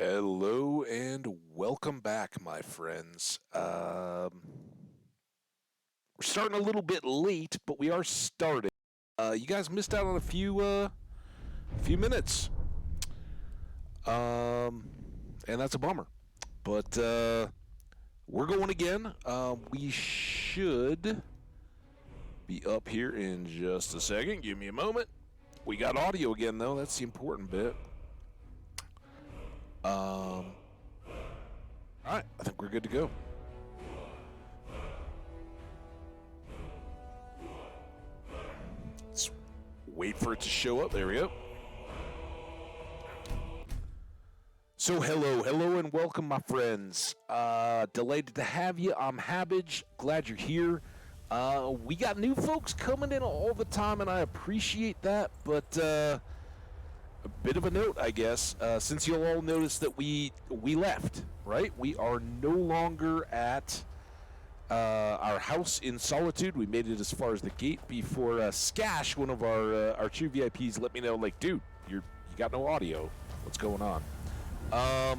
Hello and welcome back, my friends. We're starting a little bit late, but we are starting. You guys missed out on a few minutes, and that's a bummer. But we're going again. We should be up here in just a second. Give me a moment. We got audio again, though. That's the important bit. All right, I think we're good to go. Let's wait for it to show up. There we go. So hello, and welcome, my friends. Delighted to have you. I'm Hambbage. Glad you're here. We got new folks coming in all the time, and I appreciate that, but a bit of a note, I guess, since you'll all notice that we left, right? We are no longer at our house in Solitude. We made it as far as the gate before Skash, one of our true VIPs, let me know, like, dude, you got no audio. What's going on? I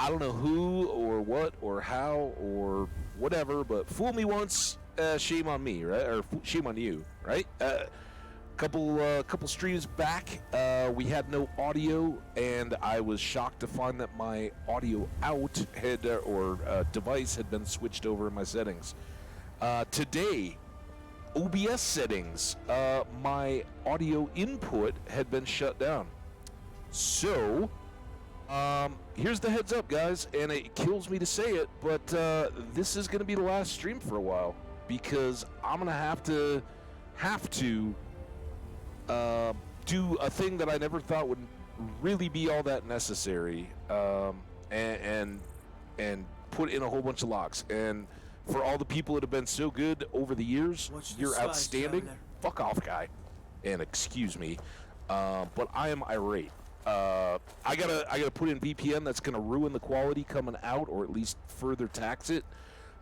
don't know who or what or how or whatever, but fool me once, shame on me, right? Or shame on you, right? Couple streams back, we had no audio, and I was shocked to find that my audio out had device had been switched over in my settings. Today, OBS settings, my audio input had been shut down. So, here's the heads up, guys, and it kills me to say it, but this is going to be the last stream for a while, because I'm going to have to do a thing that I never thought would really be all that necessary, and put in a whole bunch of locks. And for all the people that have been so good over the years, you're outstanding. Fuck off, guy. And excuse me, but I am irate. I gotta put in VPN that's gonna ruin the quality coming out, or at least further tax it.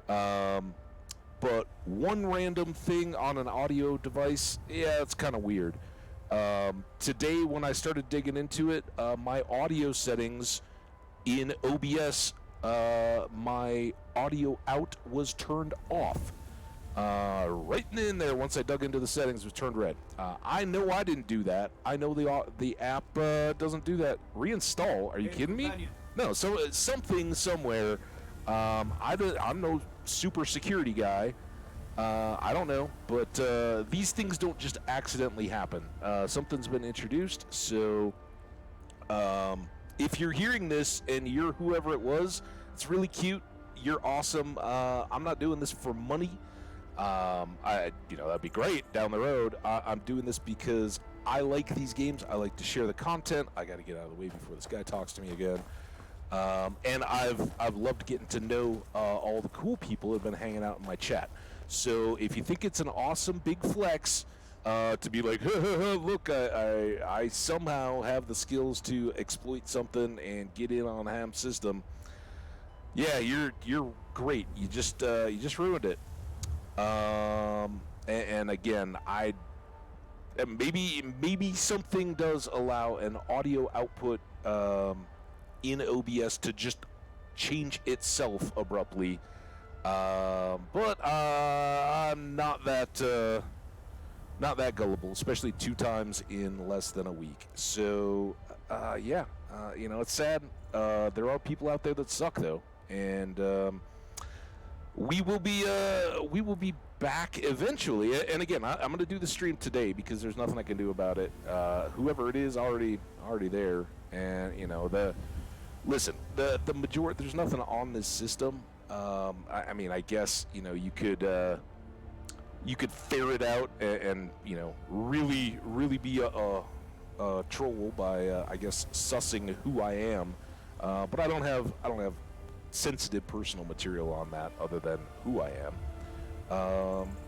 But one random thing on an audio device, yeah, it's kind of weird. Today, when I started digging into it, my audio settings in OBS, my audio out was turned off. Right in there, once I dug into the settings, it was turned red. I know I didn't do that. I know the app doesn't do that. Reinstall? Are you kidding me? No, so something somewhere. I'm no super security guy. I don't know, but these things don't just accidentally happen. Something's been introduced, so if you're hearing this and you're whoever it was, it's really cute. You're awesome. I'm not doing this for money. That'd be great down the road. I'm doing this because I like these games. I like to share the content. I got to get out of the way before this guy talks to me again. And I've loved getting to know all the cool people who have been hanging out in my chat. So if you think it's an awesome big flex to be like, look, I somehow have the skills to exploit something and get in on Ham's system, yeah, you're great. You just ruined it. And again, maybe something does allow an audio output in OBS to just change itself abruptly, but I'm not that gullible, especially 2 times in less than a week. So yeah, it's sad. There are people out there that suck, though, and we will be back eventually. And again, I'm going to do the stream today because there's nothing I can do about it. Whoever it is already there, and listen, the majority, there's nothing on this system. I mean, I guess you could ferret out and really be a troll by I guess sussing who I am. But I don't have sensitive personal material on that other than who I am.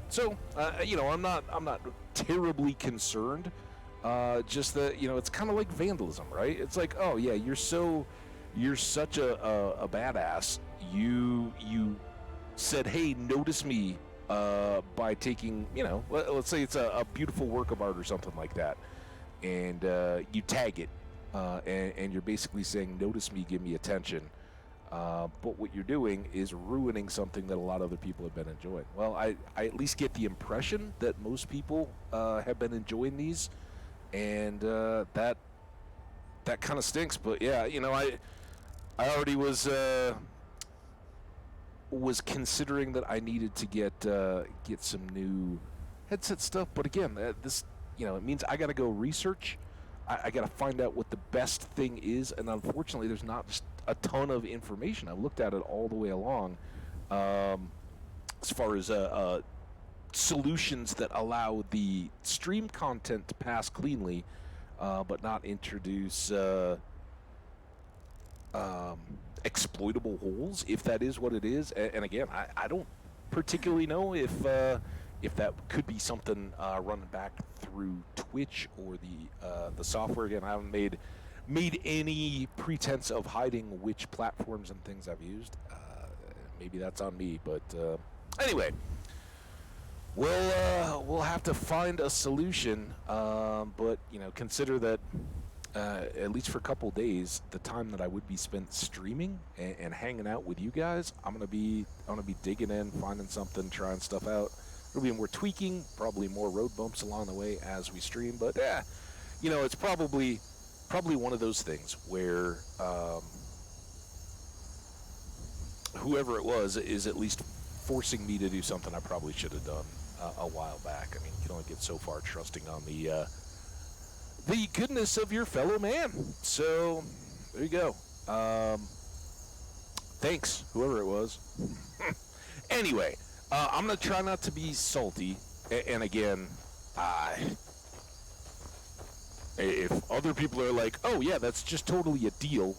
So I'm not terribly concerned. Just that it's kind of like vandalism, right? It's like, oh yeah, you're such a badass. You said, hey, notice me by taking, let's say it's a beautiful work of art or something like that, and you tag it, and you're basically saying, notice me, give me attention. But what you're doing is ruining something that a lot of other people have been enjoying. Well, I at least get the impression that most people have been enjoying these, and that kind of stinks. But yeah, I already was considering that I needed to get some new headset stuff. But again, this it means I got to go research. I got to find out what the best thing is, and unfortunately, there's not just a ton of information. I've looked at it all the way along, as far as solutions that allow the stream content to pass cleanly, but not introduce exploitable holes, if that is what it is. And again, I don't particularly know if that could be something running back through Twitch or the software. Again, I haven't made any pretense of hiding which platforms and things I've used. Maybe that's on me, but anyway, we'll have to find a solution. But consider that at least for a couple days, the time that I would be spent streaming and hanging out with you guys, I'm gonna be digging in, finding something, trying stuff out. There'll be more tweaking, probably more road bumps along the way as we stream. But it's probably one of those things where whoever it was is at least forcing me to do something I probably should have done a while back. I mean, you can only get so far trusting on the goodness of your fellow man. So there you go. Thanks, whoever it was. Anyway, I'm going to try not to be salty. And again, if other people are like, oh yeah, that's just totally a deal,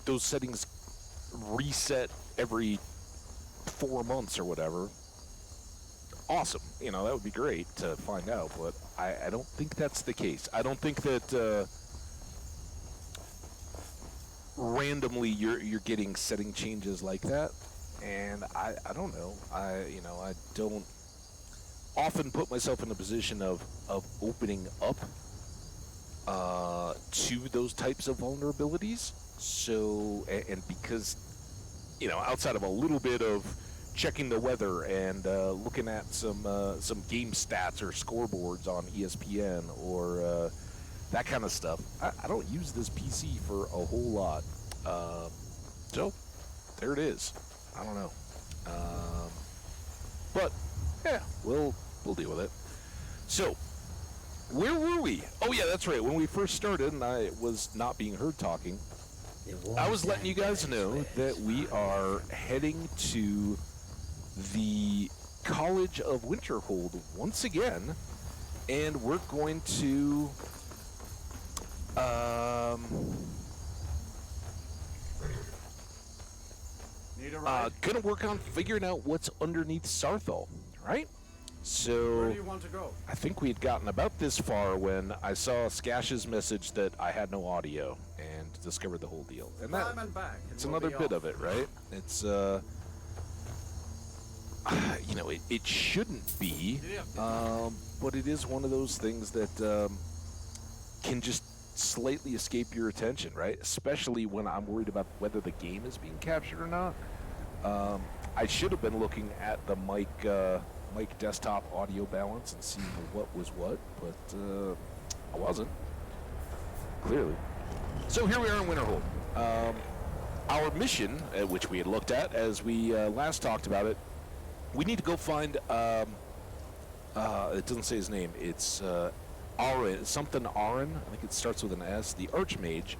those settings reset every 4 months or whatever, awesome. That would be great to find out, but I don't think that's the case. I don't think that randomly you're getting setting changes like that, and I don't know. I don't often put myself in a position of opening up to those types of vulnerabilities. So, and because outside of a little bit of checking the weather and looking at some game stats or scoreboards on ESPN or that kind of stuff, I don't use this PC for a whole lot. So there it is. I don't know. But yeah, we'll deal with it. So where were we? Oh yeah, that's right. When we first started and I was not being heard talking, I was letting you guys know that we are heading to the College of Winterhold once again, and we're going to gonna work on figuring out what's underneath Sarthal, right? So where do you want to go? I think we had gotten about this far when I saw Skash's message that I had no audio and discovered the whole deal. And that it's another bit of it, right? It's it shouldn't be, but it is one of those things that can just slightly escape your attention, right? Especially when I'm worried about whether the game is being captured or not. I should have been looking at the mic desktop audio balance and seeing what was what, but I wasn't, clearly. So here we are in Winterhold. Our mission, which we had looked at as we last talked about it, we need to go find, it doesn't say his name, it's Arin, something Arin, I think it starts with an S, the Archmage,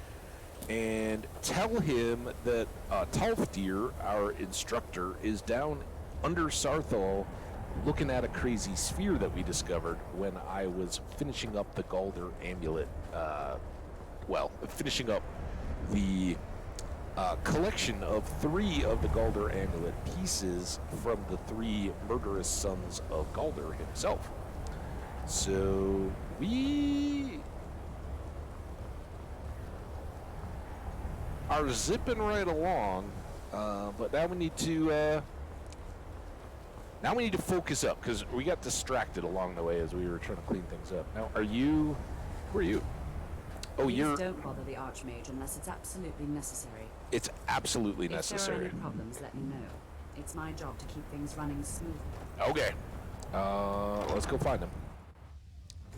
and tell him that Talfdir, our instructor, is down under Sarthal looking at a crazy sphere that we discovered when I was finishing up the Galder amulet, finishing up the collection of 3 of the Galder amulet pieces from the 3 murderous sons of Galder himself. So we are zipping right along, but now we need to focus up because we got distracted along the way as we were trying to clean things up. Now, who are you? Oh, Please don't bother the Archmage unless it's absolutely necessary. It's absolutely necessary. If there are any problems, let me know. It's my job to keep things running smoothly. Okay. Let's go find him.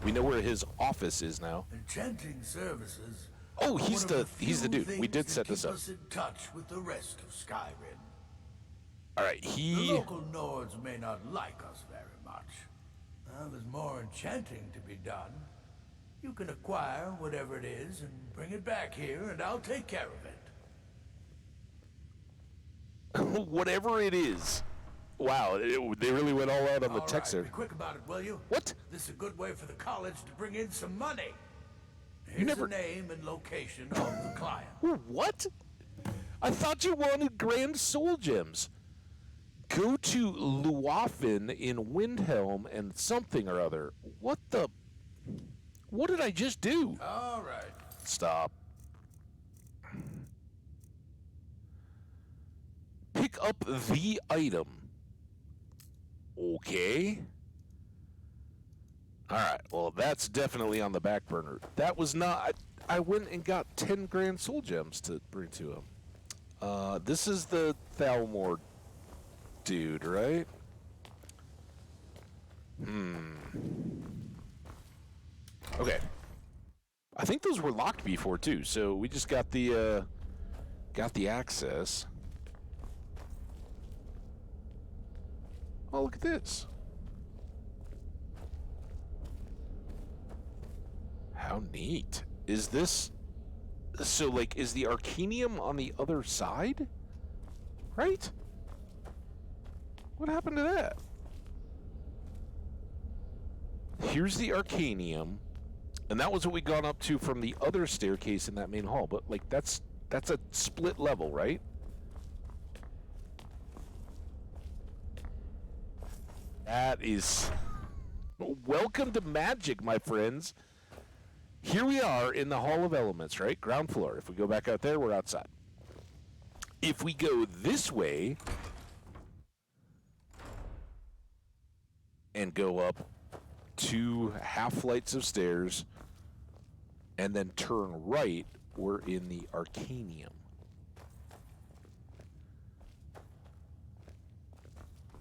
We know where his office is now. Enchanting services. Oh, he's the dude. We did set this up. Us in touch with the rest of Skyrim. All right, The local Nords may not like us very much. There's more enchanting to be done. You can acquire whatever it is and bring it back here, and I'll take care of it. Whatever it is. Wow, they really went all out on the text there. Be quick about it, will you? What? This is a good way for the college to bring in some money. Here's the name and location of the client. What? I thought you wanted grand soul gems. Go to Luafin in Windhelm and something or other. What the? What did I just do? All right. Stop. Pick up the item. Okay. Alright, well, that's definitely on the back burner. That was not... I went and got 10 grand soul gems to bring to him. This is the Thalmor dude, right? Okay. I think those were locked before, too, so we just got the access. Oh, look at this. How neat. Is this... So, like, is the Arcanium on the other side? Right? What happened to that? Here's the Arcanium. And that was what we got up to from the other staircase in that main hall. But, like, that's a split level, right? That is... Welcome to magic, my friends. Here we are in the Hall of Elements, right? Ground floor. If we go back out there, we're outside. If we go this way and go up 2 half flights of stairs and then turn right, we're in the Arcanium.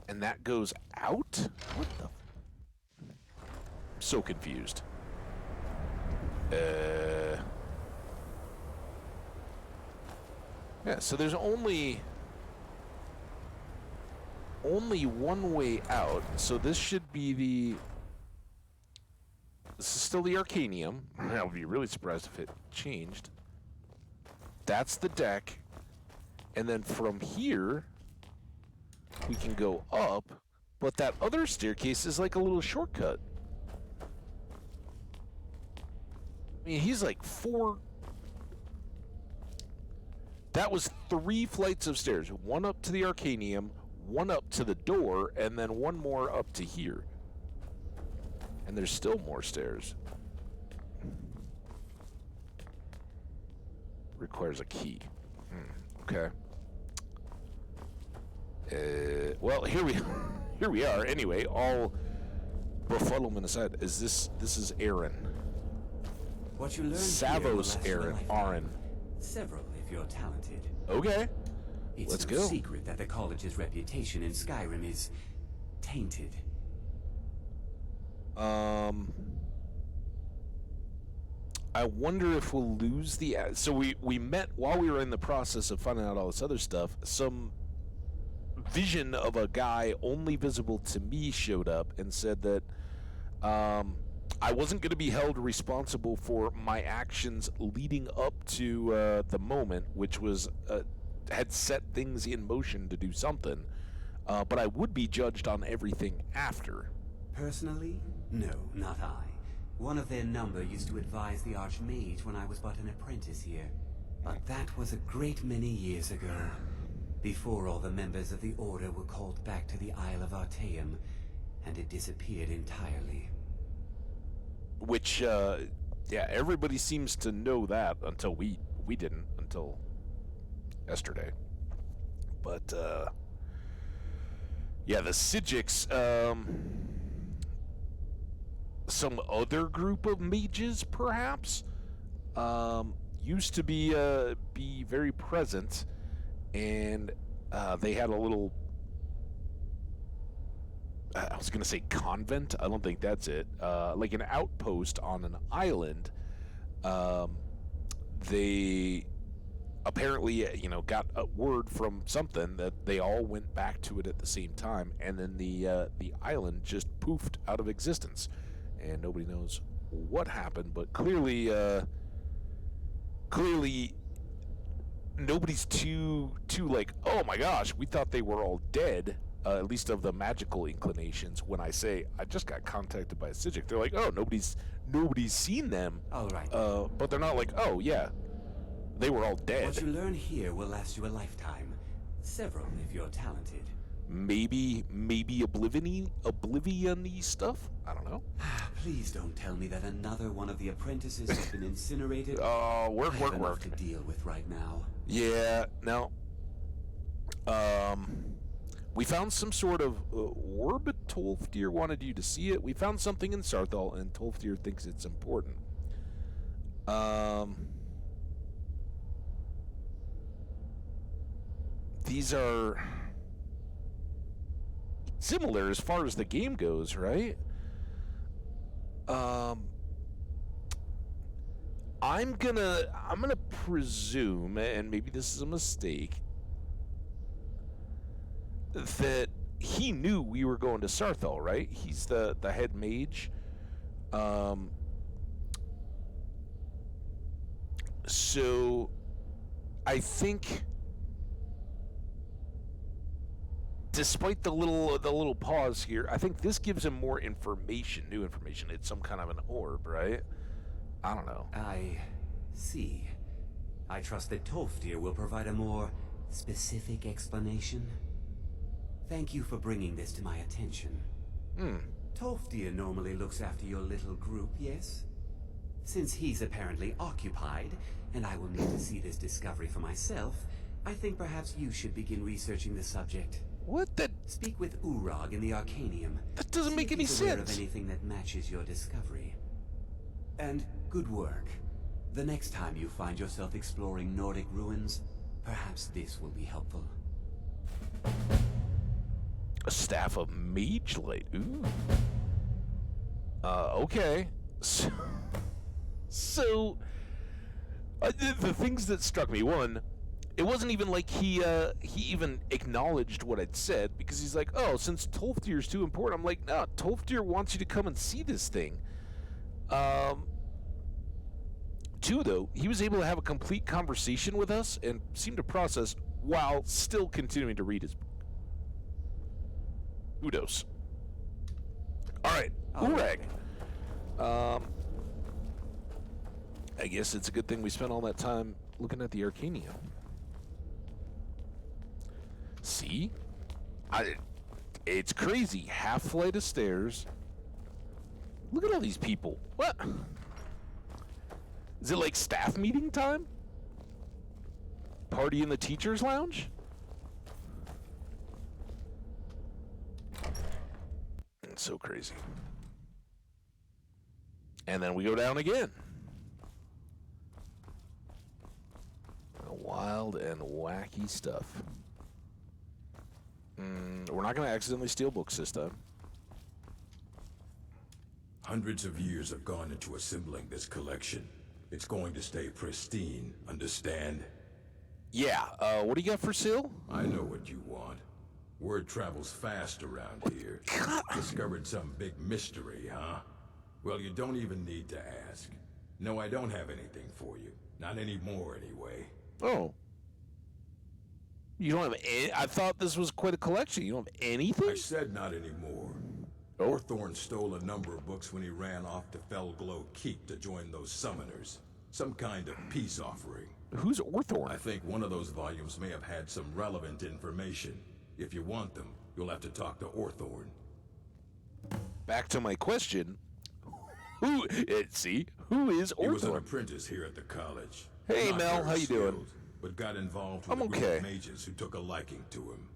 And that goes out? What the? I'm so confused. Yeah, so there's only one way out. So this should be the... This is still the Arcanium. I would be really surprised if it changed. That's the deck. And then from here, we can go up. But that other staircase is like a little shortcut. I mean, he's like 4... That was 3 flights of stairs. 1 up to the Arcanium, 1 up to the door, and then 1 more up to here. And there's still more stairs. Requires a key. Okay. Well, here we are. Anyway, all befuddlement aside, this is Aaron. What you learned Savos Aaron. Several, if you're talented. Okay. It's no secret that the college's reputation in Skyrim is tainted. I wonder if we'll lose the... So we met while we were in the process of finding out all this other stuff. Some vision of a guy only visible to me showed up and said that I wasn't going to be held responsible for my actions leading up to the moment, which was had set things in motion to do something, but I would be judged on everything after. Personally? No, not I. One of their number used to advise the Archmage when I was but an apprentice here. But that was a great many years ago, before all the members of the Order were called back to the Isle of Artaeum, and it disappeared entirely. Which, yeah, everybody seems to know that until we didn't, until yesterday. But, yeah, the Psijics, some other group of mages, perhaps, used to be very present, and they had a little. I was gonna say convent. I don't think that's it. Like an outpost on an island. They apparently, got a word from something that they all went back to it at the same time, and then the island just poofed out of existence, and nobody knows what happened. But clearly, nobody's too like, oh my gosh, we thought they were all dead. At least of the magical inclinations. When I say I just got contacted by a Psijic, they're like, oh, nobody's seen them. All right. But they're not like, oh yeah, they were all dead. What you learn here will last you a lifetime. Several, if you're talented. Maybe oblivion-y stuff? I don't know. Please don't tell me that another one of the apprentices has been incinerated. Oh, I have enough to deal with right now. Yeah, no. We found some sort of orb. Tolfdir wanted you to see it. We found something in Sarthal, and Tolfdir thinks it's important. These are similar as far as the game goes, right? I'm gonna presume, and maybe this is a mistake, that he knew we were going to Sarthal, right? He's the head mage. So I think, despite the little pause here, I think this gives him more information, new information. It's some kind of an orb, right? I don't know. I see. I trust that Tolfdir will provide a more specific explanation. Thank you for bringing this to my attention. Tolfdir normally looks after your little group, yes? Since he's apparently occupied, and I will need to see this discovery for myself, I think perhaps you should begin researching the subject. What the? Speak with Urag in the Arcanium. That doesn't make any sense. Aware of sense. anything that matches your discovery. And good work. The next time you find yourself exploring Nordic ruins, perhaps this will be helpful. A staff of mage light. Ooh. Okay. So the things that struck me, one, it wasn't even like he even acknowledged what I'd said, because he's like, oh, since Tolfdir's too important. I'm like, no, Tolfdir wants you to come and see this thing. Two, though, he was able to have a complete conversation with us and seemed to process while still continuing to read his book. Kudos. All right, Urag. I guess it's a good thing we spent all that time looking at the Arcanium. See? It's crazy. Half flight of stairs. Look at all these people. What? Is it like staff meeting time? Party in the teacher's lounge? It's so crazy. And then we go down again. Wild and wacky stuff. We're not going to accidentally steal books this time. Hundreds of years have gone into assembling this collection. It's going to stay pristine, understand? Yeah, what do you got for sale? I know what you want. Word travels fast around here. Discovered some big mystery, huh? Well, you don't even need to ask. No, I don't have anything for you. Not anymore, anyway. Oh. You don't have any? I thought this was quite a collection. You don't have anything? I said not anymore. Oh. Orthorn stole a number of books when he ran off to Felglow Keep to join those summoners. Some kind of peace offering. Who's Orthorn? I think one of those volumes may have had some relevant information. If you want them, you'll have to talk to Orthorn. Back to my question. Who is Orthorn? He was an apprentice here at the college. Hey, Not Mel, very how you doing? skilled, but got involved with I'm a group okay. of mages who took a liking to him.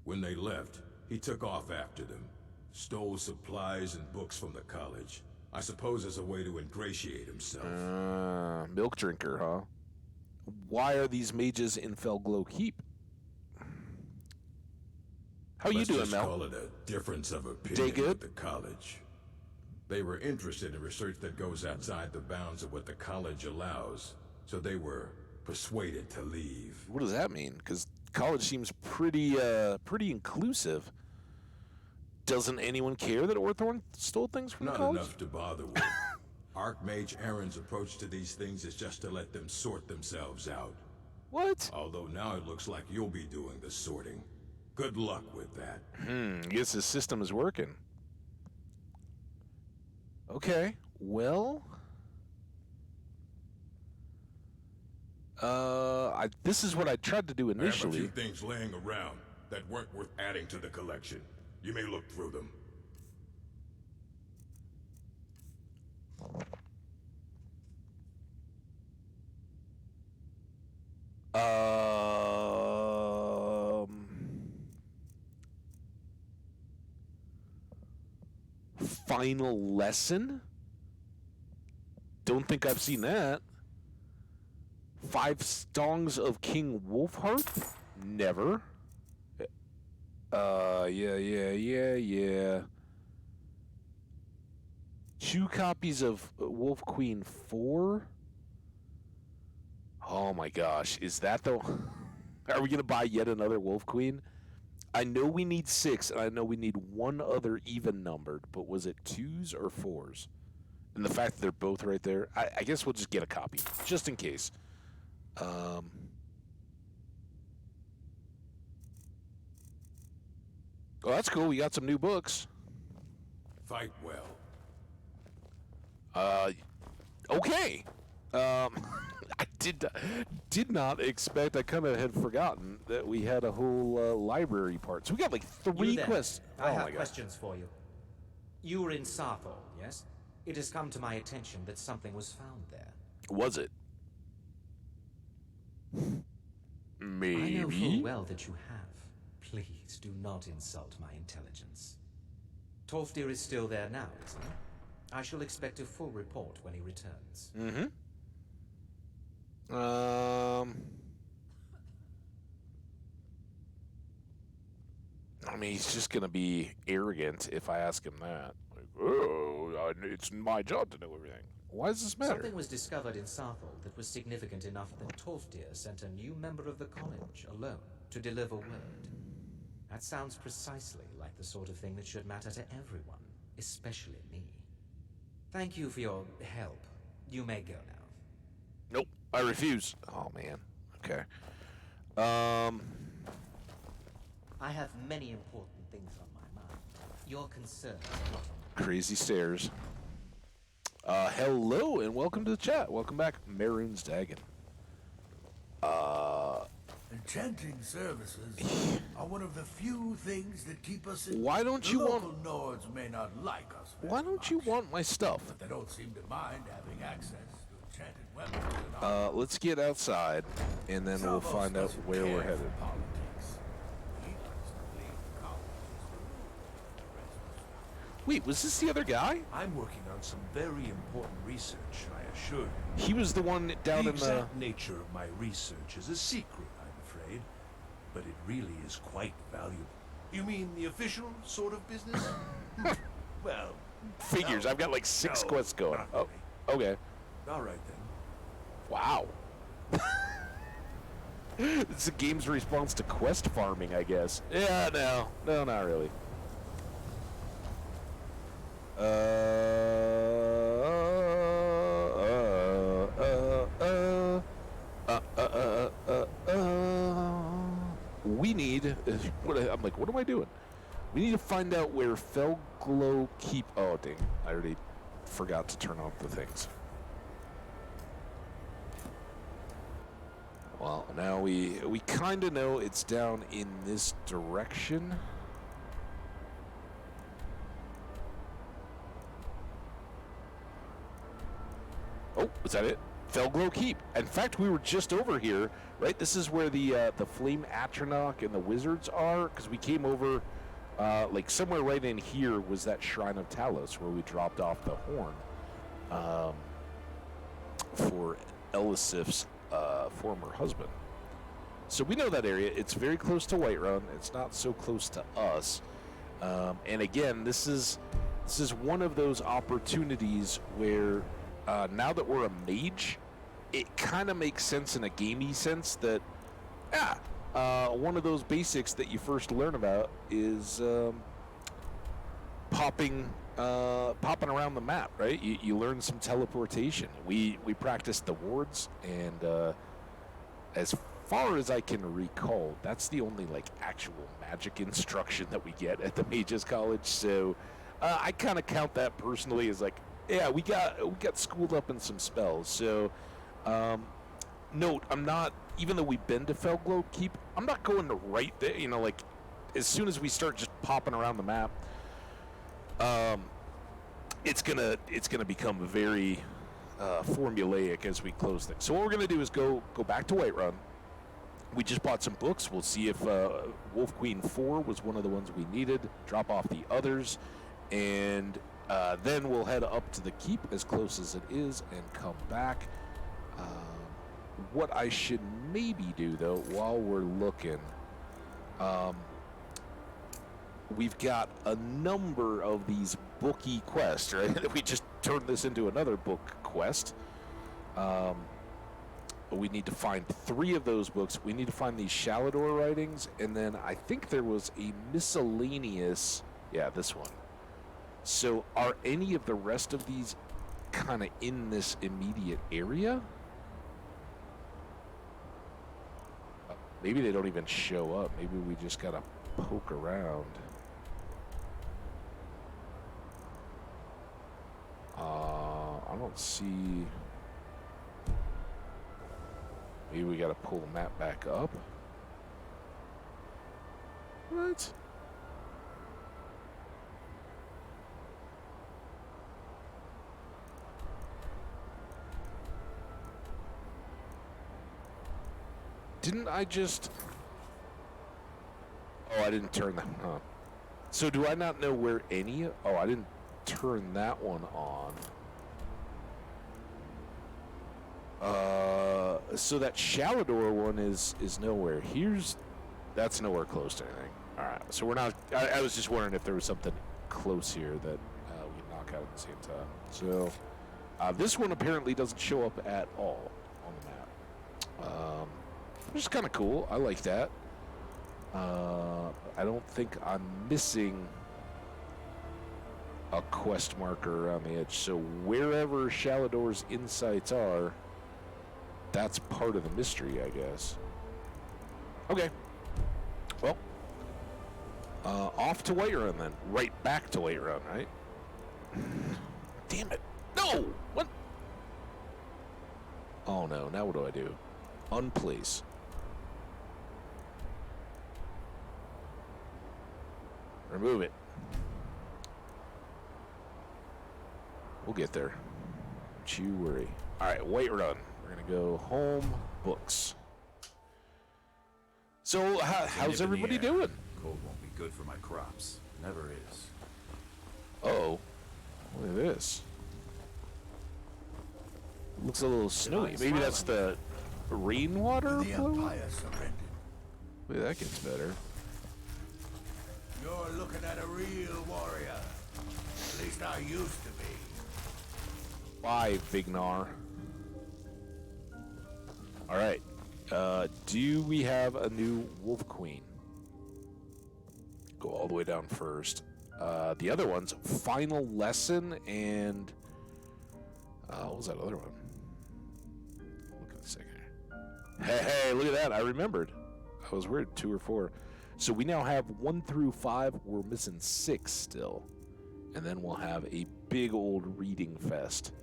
When they left, he took off after them, stole supplies and books from the college, I suppose as a way to ingratiate himself. Milk drinker, huh? Why are these mages in Felglow Keep? How you doing, Let's Mel? just call it a difference of Day opinion good? with the college. They were interested in research that goes outside the bounds of what the college allows, so they were persuaded to leave. What does that mean? Because college seems pretty inclusive. Doesn't anyone care that Orthorn stole things from Not college? enough to bother with. Archmage Aaron's approach to these things is just to let them sort themselves out. What? Although now it looks like you'll be doing the sorting. Good luck with that. I guess the system is working. Okay, well... this is what I tried to do I have a initially. few things laying around that weren't worth adding to the collection. You may look through them. Final lesson? Don't think I've seen that. 5 Stongs of King Wolfhearth? Never. Yeah. 2 copies of Wolf Queen 4? Oh my gosh, is that the... Are we gonna buy yet another Wolf Queen? I know we need 6, and I know we need 1 other even numbered, but was it 2s or 4s? And the fact that they're both right there, I guess we'll just get a copy, just in case. Oh, that's cool. We got some new books. Fight well. Okay. I did not expect. I kind of had forgotten that we had a whole library part. So we got like 3 You there. quests. I Oh have my god. questions for you. You were in Sarthor, yes? It has come to my attention that something was found there. Was it? Maybe. I know full well that you have. Please do not insult my intelligence. Tolfdir is still there now, isn't he? I shall expect a full report when he returns. I mean, he's just gonna be arrogant if I ask him that. Like, oh, it's my job to know everything. Why does this matter? Something was discovered in Sarthor that was significant enough that Tolfdir sent a new member of the college alone to deliver word. That sounds precisely like the sort of thing that should matter to everyone, especially me. Thank you for your help. You may go now. Nope, I refuse. Oh man. Okay. I have many important things on my mind. Your concerns are not on Crazy stairs. Hello and welcome to the chat. Welcome back, Maroon's Dagon. Enchanting services are one of the few things that keep us in. Why don't the you local want- Nords may not like us very Why don't you much, want my stuff? but they don't seem to mind having access to enchanted weapons and armor. Let's get outside and then we'll Savos find out doesn't where we're care for headed. politics. He likes to believe the college is removed from the rest of Wait, was this the other guy? I'm working on some very important research, I assure you. He was the one down The in the... exact nature of my research is a secret, I'm afraid, but it really is quite valuable. You mean the official sort of business? Well, Figures. no. I've got like 6 No, quests going. not Oh, really. okay. All right then. Wow. It's the game's response to quest farming, I guess. Yeah, no, not really. We need. I'm like, what am I doing? We need to find out where Felglow Keep. Oh, dang! I already forgot to turn off the things. Well, now we kind of know it's down in this direction. Oh, was that it? Felglow Keep. In fact, we were just over here, right? This is where the Flame Atronach and the wizards are, because we came over like somewhere right in here was that Shrine of Talos where we dropped off the horn for Elisif's former husband. So we know that area. It's very close to Whiterun. It's not so close to us. And again, this is one of those opportunities where now that we're a mage, it kind of makes sense in a gamey sense that, one of those basics that you first learn about is popping around the map, right? You learn some teleportation. We practiced the wards, and as far as I can recall, that's the only like actual magic instruction that we get at the Mages College. So I kind of count that personally as like, yeah, we got schooled up in some spells. So note, I'm not, even though we've been to Felglow Keep, I'm not going to right there. You know, like as soon as we start just popping around the map, it's gonna become very formulaic as we close things. So what we're gonna do is go back to Whiterun. We just bought some books. We'll see if Wolf Queen 4 was one of the ones we needed. Drop off the others, and then we'll head up to the keep as close as it is and come back. What I should maybe do, though, while we're looking, we've got a number of these booky quests, right? We just turned this into another book quest. We need to find 3 of those books. We need to find these Shalador writings, and then I think there was a miscellaneous, yeah, this one. So are any of the rest of these kind of in this immediate area? Maybe they don't even show up. Maybe we just gotta poke around. I don't see... Maybe we gotta pull the map back up. What? Didn't I just... Oh, I didn't turn that on. So do I not know where any... Oh, I didn't turn that one on. So that Shalador one is nowhere. That's nowhere close to anything. All right, so we're not. I was just wondering if there was something close here that we can knock out at the same time. So this one apparently doesn't show up at all on the map, which is kind of cool. I like that. I don't think I'm missing a quest marker around the edge. So wherever Shalador's insights are, that's part of the mystery, I guess. Okay. Well, off to Whiterun then. Right back to Whiterun, right? Damn it. No! What? Oh no, now what do I do? Unplace. Remove it. We'll get there. Don't you worry. Alright, Whiterun. We're going to go home, books. So, how's everybody doing? Cold won't be good for my crops. Never is. Uh-oh. Look at this. It looks a little snowy. Maybe that's the rainwater The flow? Empire surrendered. Maybe that gets better. You're looking at a real warrior. At least I used to be. Bye, Vignar. Alright. Do we have a new Wolf Queen? Go all the way down first. The other one's Final Lesson and... what was that other one? Look at the second. Hey, look at that. I remembered. I was worried 2 or 4. So we now have 1 through 5. We're missing 6 still. And then we'll have a big old reading fest.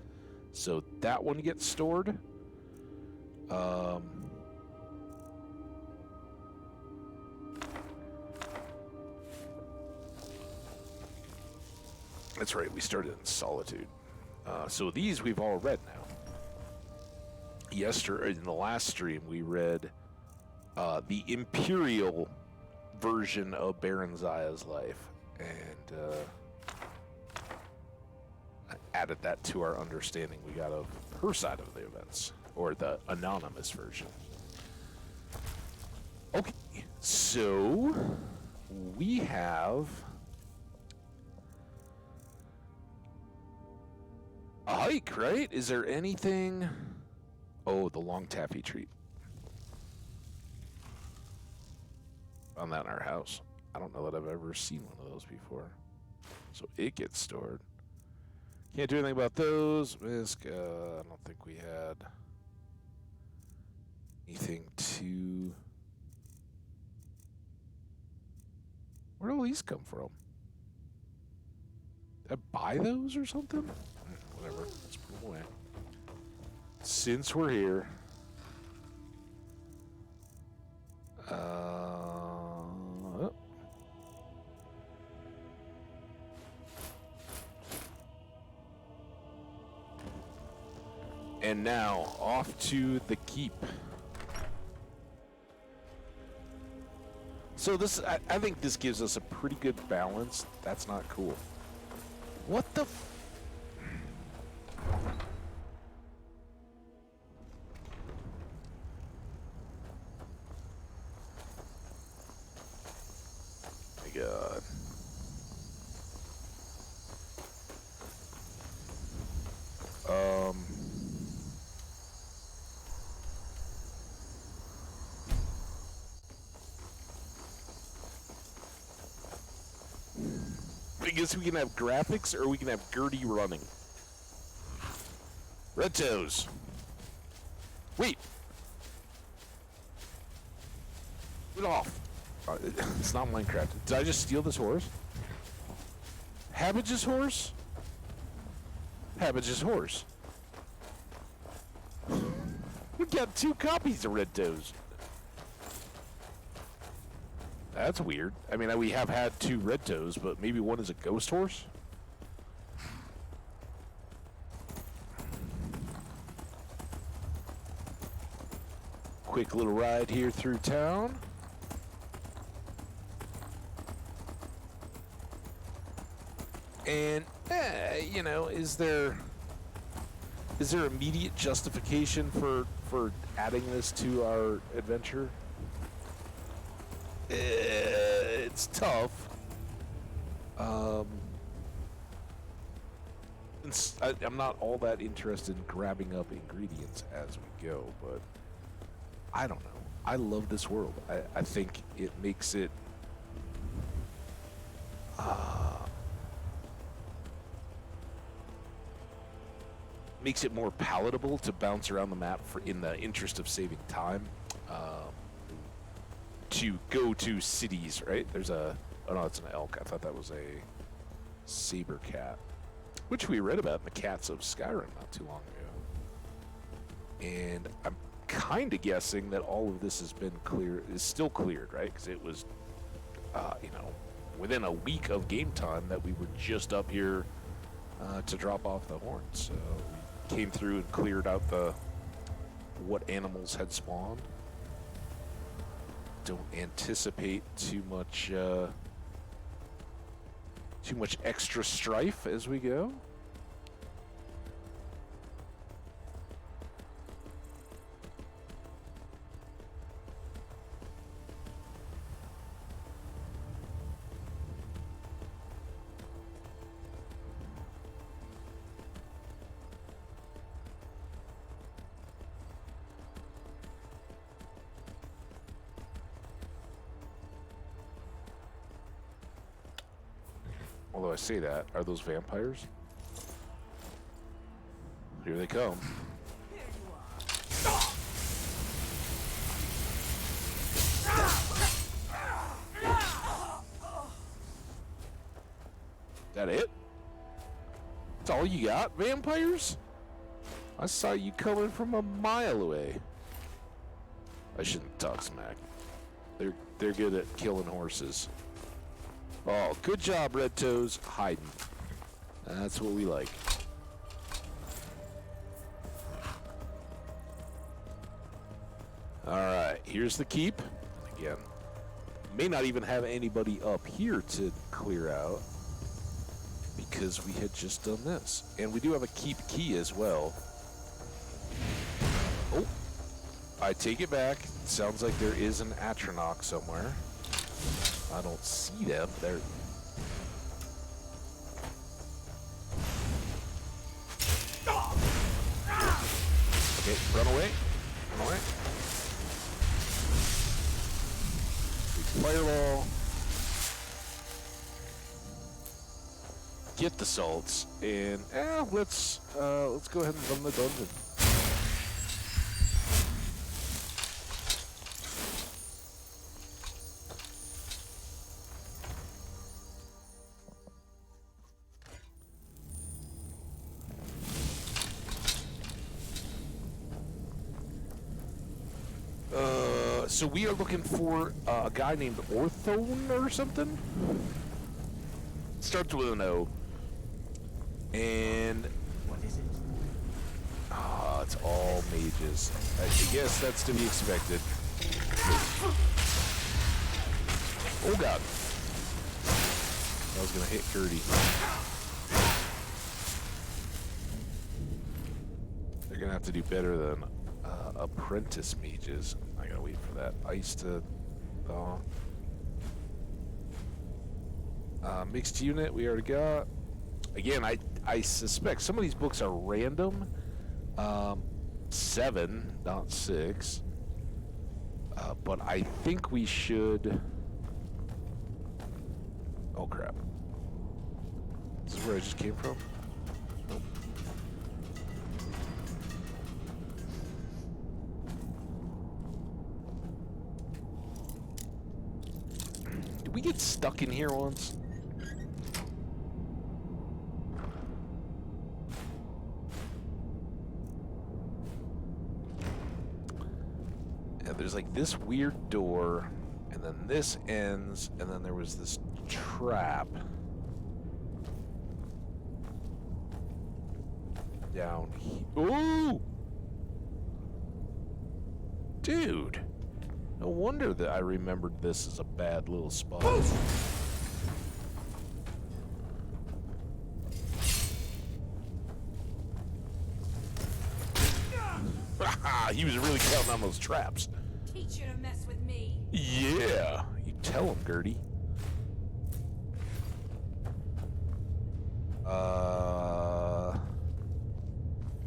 So that one gets stored. That's right, we started in Solitude. So these we've all read now. Yesterday, in the last stream, we read the Imperial version of Baron Zaya's life, and I added that to our understanding we got of her side of the events, or the anonymous version. Okay, so we have a hike, right? Is there anything? Oh, the long taffy treat. Found that in our house. I don't know that I've ever seen one of those before. So it gets stored. Can't do anything about those. Misc, I don't think we had anything to... Where do all these come from? Did I buy those or something? Whatever. Let's put them away. Since we're here... And now, off to the keep. So this, I think this gives us a pretty good balance. That's not cool. What the f... My God. I guess we can have graphics or we can have Gertie running. Red Toes. Wait. Get off. It's not Minecraft. Did I just steal this horse? Hambbage's horse? Hambbage's horse. We got 2 copies of Red Toes. That's weird. I mean, we have had 2 Red Toes, but maybe one is a ghost horse? Quick little ride here through town. And, you know, is there immediate justification for adding this to our adventure? It's tough. I'm not all that interested in grabbing up ingredients as we go, but I don't know. I love this world. I think it makes it more palatable to bounce around the map in the interest of saving time. To go to cities, right? There's oh no, it's an elk. I thought that was a saber cat, which we read about in the Cats of Skyrim not too long ago. And I'm kind of guessing that all of this is still cleared, right? Because it was, you know, within a week of game time that we were just up here to drop off the horns. So we came through and cleared out what animals had spawned. Don't anticipate too much extra strife as we go. Although I say that, are those vampires? Here they come. That it? That's all you got, vampires? I saw you coming from a mile away. I shouldn't talk smack. They're good at killing horses. Oh, good job, Red Toes, hiding. That's what we like. All right, here's the keep. Again, may not even have anybody up here to clear out because we had just done this. And we do have a keep key as well. Oh, I take it back. Sounds like there is an Atronach somewhere. I don't see them. They're... Okay, run away. Run away. Fireball. Get the salts, and let's go ahead and run the dungeon. So we are looking for a guy named Orthone or something. Starts with an O. And What is it? it's all mages. I guess that's to be expected. Oh god. I was gonna hit Gertie. They're gonna have to do better than apprentice mages. I gotta wait for that ice to thaw. Mixed unit we already got. Again, I suspect some of these books are random. 7, not 6. But I think we should... Oh crap. This is where I just came from? Nope. Did we get stuck in here once? There's like this weird door, and then this ends, and then there was this trap down here. Ooh! Dude! No wonder that I remembered this as a bad little spot. He was really counting on those traps. Teach you to mess with me. Yeah, you tell him, Gertie.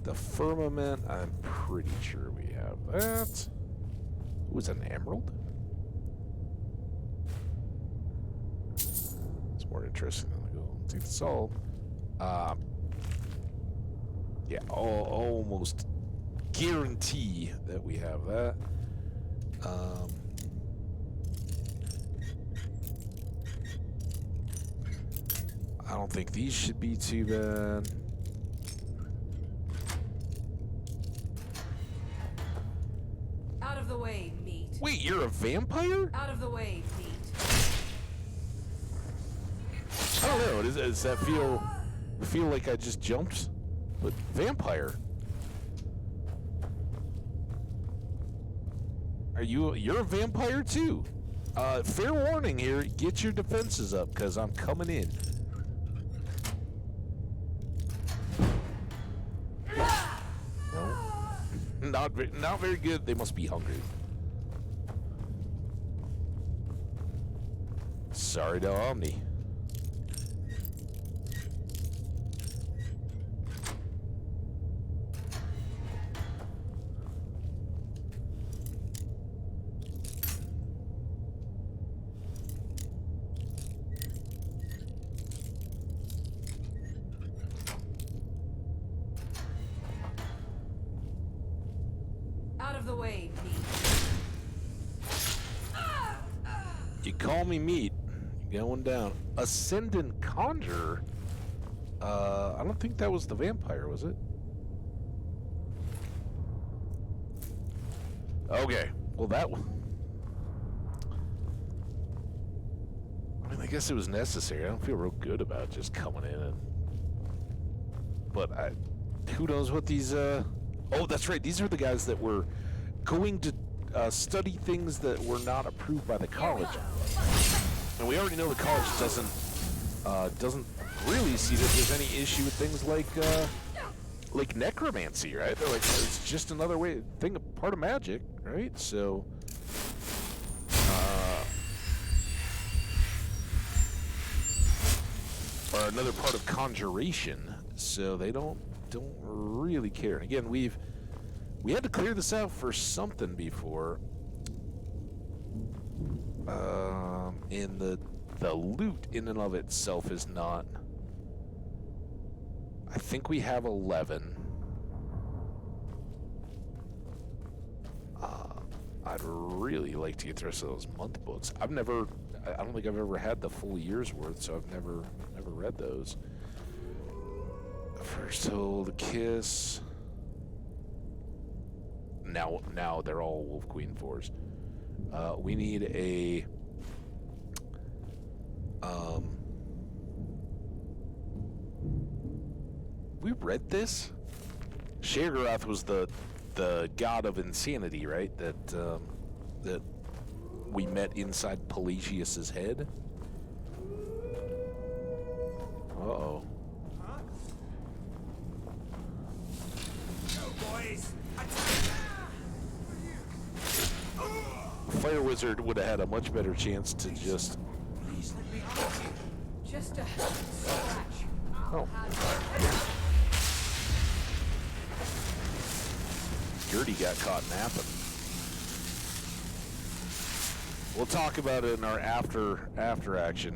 The firmament, I'm pretty sure we have that. It was an emerald? It's more interesting than the gold. Take the salt. Yeah, almost guarantee that we have that. I don't think these should be too bad. Out of the way, meat. Wait, you're a vampire? Out of the way, meat. I don't know. Does that feel like I just jumped? But vampire. You're a vampire too. Fair warning here, get your defenses up, because I'm coming in. No. Not very good. They must be hungry. Sorry to Omni. Out of the way, meat. You call me meat. You're going down. Ascendant Conjurer? I don't think that was the vampire, was it? Okay. Well, that one... I mean, I guess it was necessary. I don't feel real good about just coming in and... But who knows what these, Oh, that's right. These are the guys that were going to study things that were not approved by the college. And we already know the college doesn't really see that there's any issue with things like necromancy, right? They're like, it's just another part of magic, right? So, or another part of conjuration. So they don't really care. And again, we had to clear this out for something before. And the loot in and of itself is not. I think we have 11. I'd really like to get the rest of those month books. I don't think I've ever had the full year's worth, so I've never read those. First Hold, Kiss. Now they're all Wolf Queen 4s. We need a we read this? Sheogorath was the god of insanity, right? That we met inside Pelagius's head. Uh-oh. Fire Wizard would have had a much better chance to just. Please let me help you. Just a scratch. Oh. Gertie got caught napping. We'll talk about it in our after action.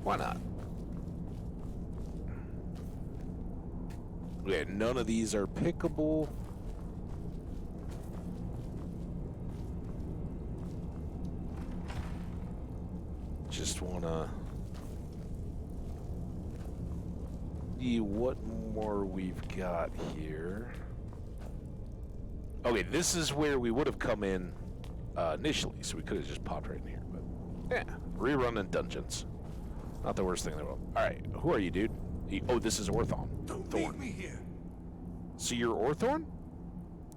Why not? Okay, none of these are pickable. Just wanna see what more we've got here. Okay, this is where we would have come in initially, so we could have just popped right in here. But yeah, rerunning dungeons. Not the worst thing in the world. All right, who are you, dude? Oh, this is Orthorn. Don't Thorn. leave me here. So you're Orthorn?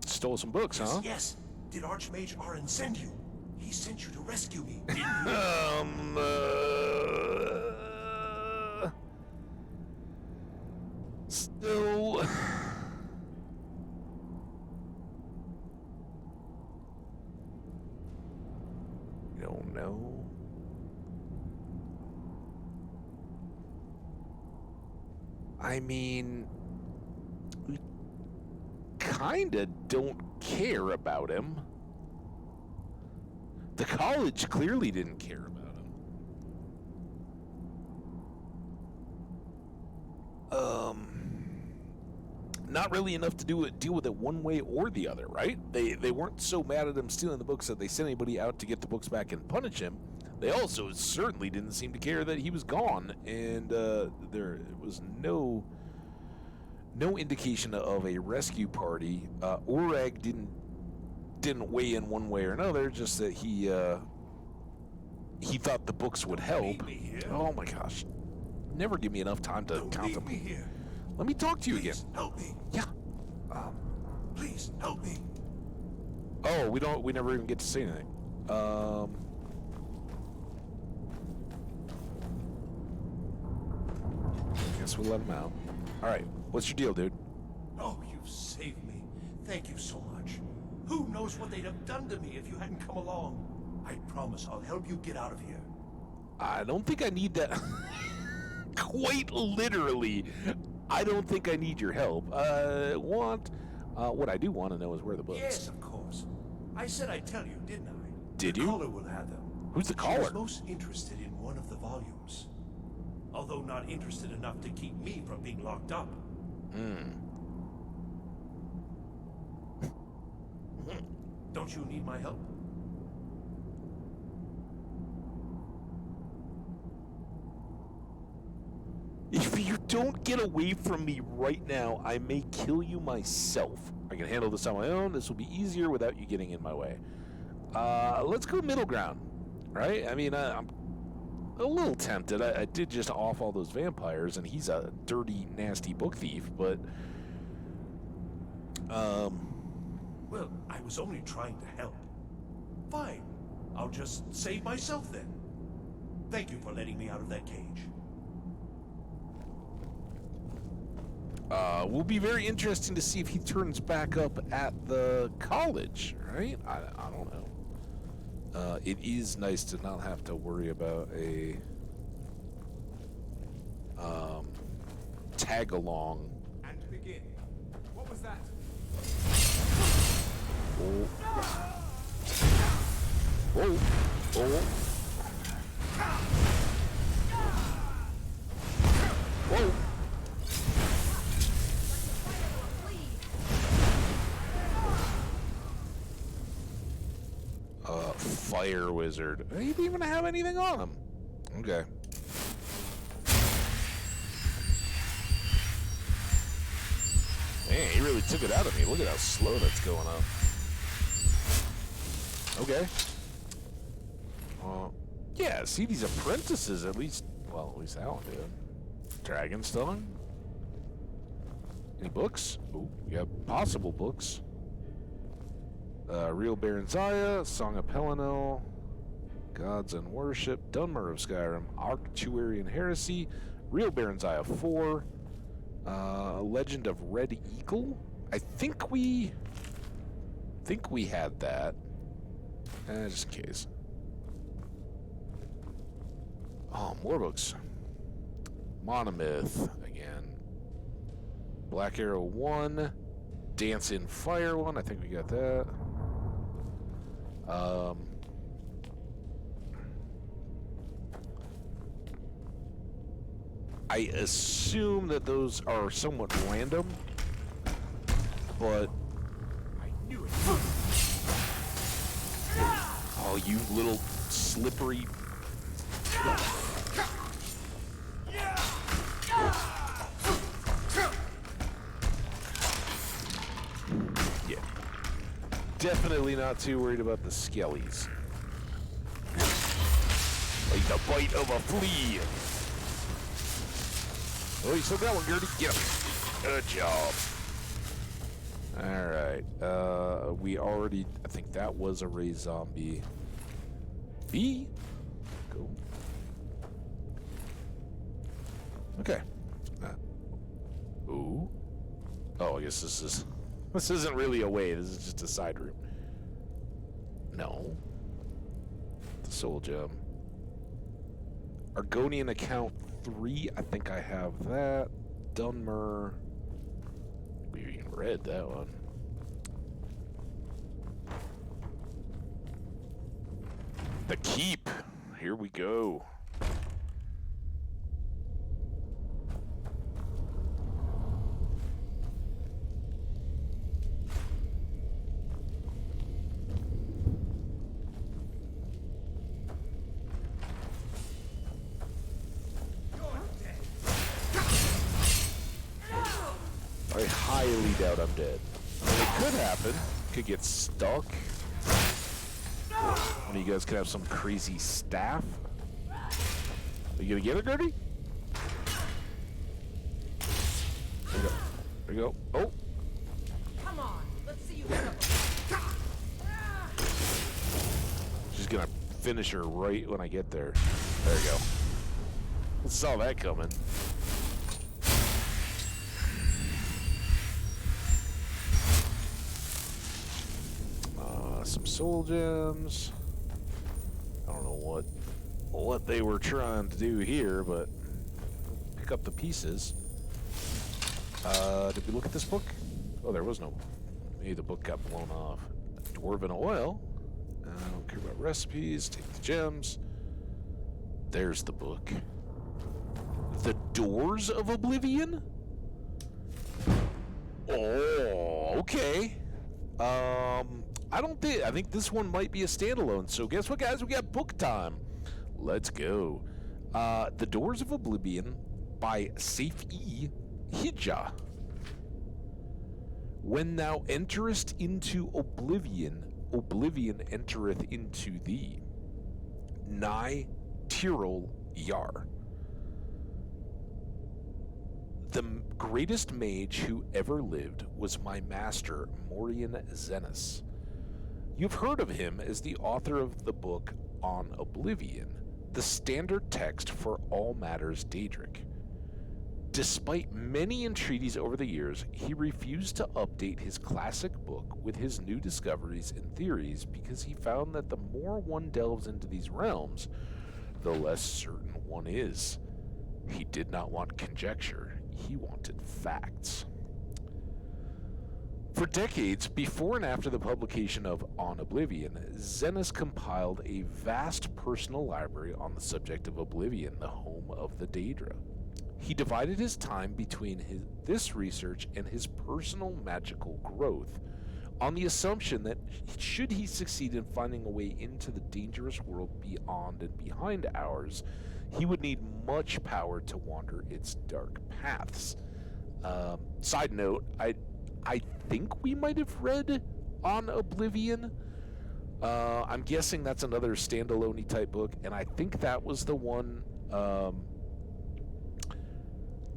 Stole some books, huh? Yes. Did Archmage Arin send you? He sent you to rescue me, didn't he? Still. You don't know. I mean, we kinda don't care about him. The college clearly didn't care about him. Not really enough to deal with it one way or the other, right? They weren't so mad at him stealing the books that they sent anybody out to get the books back and punish him. They also certainly didn't seem to care that he was gone, and there was no indication of a rescue party. Orag didn't weigh in one way or another, just that he thought the books would help. Oh my gosh. Never give me enough time to contemplate. Here. Let me talk to you Please, again. help me. Yeah. Please help me. Oh, we never even get to say anything. Guess we'll let him out. Alright, what's your deal, dude? Oh, you've saved me. Thank you so much. Who knows what they'd have done to me if you hadn't come along? I promise I'll help you get out of here. I don't think I need that. Quite literally, I don't think I need your help. What I do want to know is where the books. Yes, of course. I said I'd tell you, didn't I? Did The you? caller will have them. Who's the She caller? was most interested in one of the volumes. Although not interested enough to keep me from being locked up. Don't you need my help? If you don't get away from me right now, I may kill you myself. I can handle this on my own. This will be easier without you getting in my way. Let's go middle ground, right? I mean, a little tempted. I did just off all those vampires, and he's a dirty, nasty book thief, but... Well, I was only trying to help. Fine. I'll just save myself then. Thank you for letting me out of that cage. Will be very interesting to see if he turns back up at the college, right? I don't know. It is nice to not have to worry about a tag along. And begin. What was that? Oh. Whoa. Oh. Whoa. Fire wizard. He didn't even have anything on him. Okay. Man, he really took it out of me. Look at how slow that's going up. Okay. Yeah, see these apprentices at least. Well, at least that one did. Dragonstone. Any books? Oh, we got possible books. Real Baron Zaya, Song of Pelinel, Gods and Worship, Dunmer of Skyrim, Arctuarian Heresy, Real Baron Zaya 4, Legend of Red Eagle. I think we had that. Just in case. Oh, more books. Monomyth again. Black Arrow 1, Dance in Fire 1. I think we got that. I assume that those are somewhat random, but I knew it. oh, you little slippery. Yeah. Definitely not too worried about the skellies. Like the bite of a flea. Oh, you still got one, Gertie. Get him. Good job. Alright. We already... I think that was a Ray Zombie. B? Go. Okay. Ooh. Oh, I guess this is... This isn't really a way. This is just a side room. No. The soul gem. Argonian account 3. I think I have that. Dunmer. We even read that one. The Keep. Here we go. I highly doubt I'm dead. I mean, it could happen. Could get stuck. One of you guys could have some crazy staff. Are you gonna get it, Gertie? There you go. There you go. Oh! Come on, let's see you hit him. She's gonna finish her right when I get there. There you go. Saw that coming. Some soul gems. I don't know what they were trying to do here, but pick up the pieces. Did we look at this book? Oh, there was no. Maybe the book got blown off. Dwarven oil. I don't care about recipes. Take the gems. There's the book. The Doors of Oblivion? Oh, okay. I think this one might be a standalone. So guess what, guys? We got book time. Let's go. The Doors of Oblivion by Saif-E Hijja. When thou enterest into oblivion, oblivion entereth into thee. Nigh Tyrol Yar. The greatest mage who ever lived was my master, Morian Zenus. You've heard of him as the author of the book On Oblivion, the standard text for all matters Daedric. Despite many entreaties over the years, he refused to update his classic book with his new discoveries and theories because he found that the more one delves into these realms, the less certain one is. He did not want conjecture, he wanted facts. For decades, before and after the publication of On Oblivion, Zenus compiled a vast personal library on the subject of Oblivion, the home of the Daedra. He divided his time between this research and his personal magical growth on the assumption that should he succeed in finding a way into the dangerous world beyond and behind ours, he would need much power to wander its dark paths. Side note, I think we might have read On Oblivion. I'm guessing that's another standalone-y type book, and I think that was the one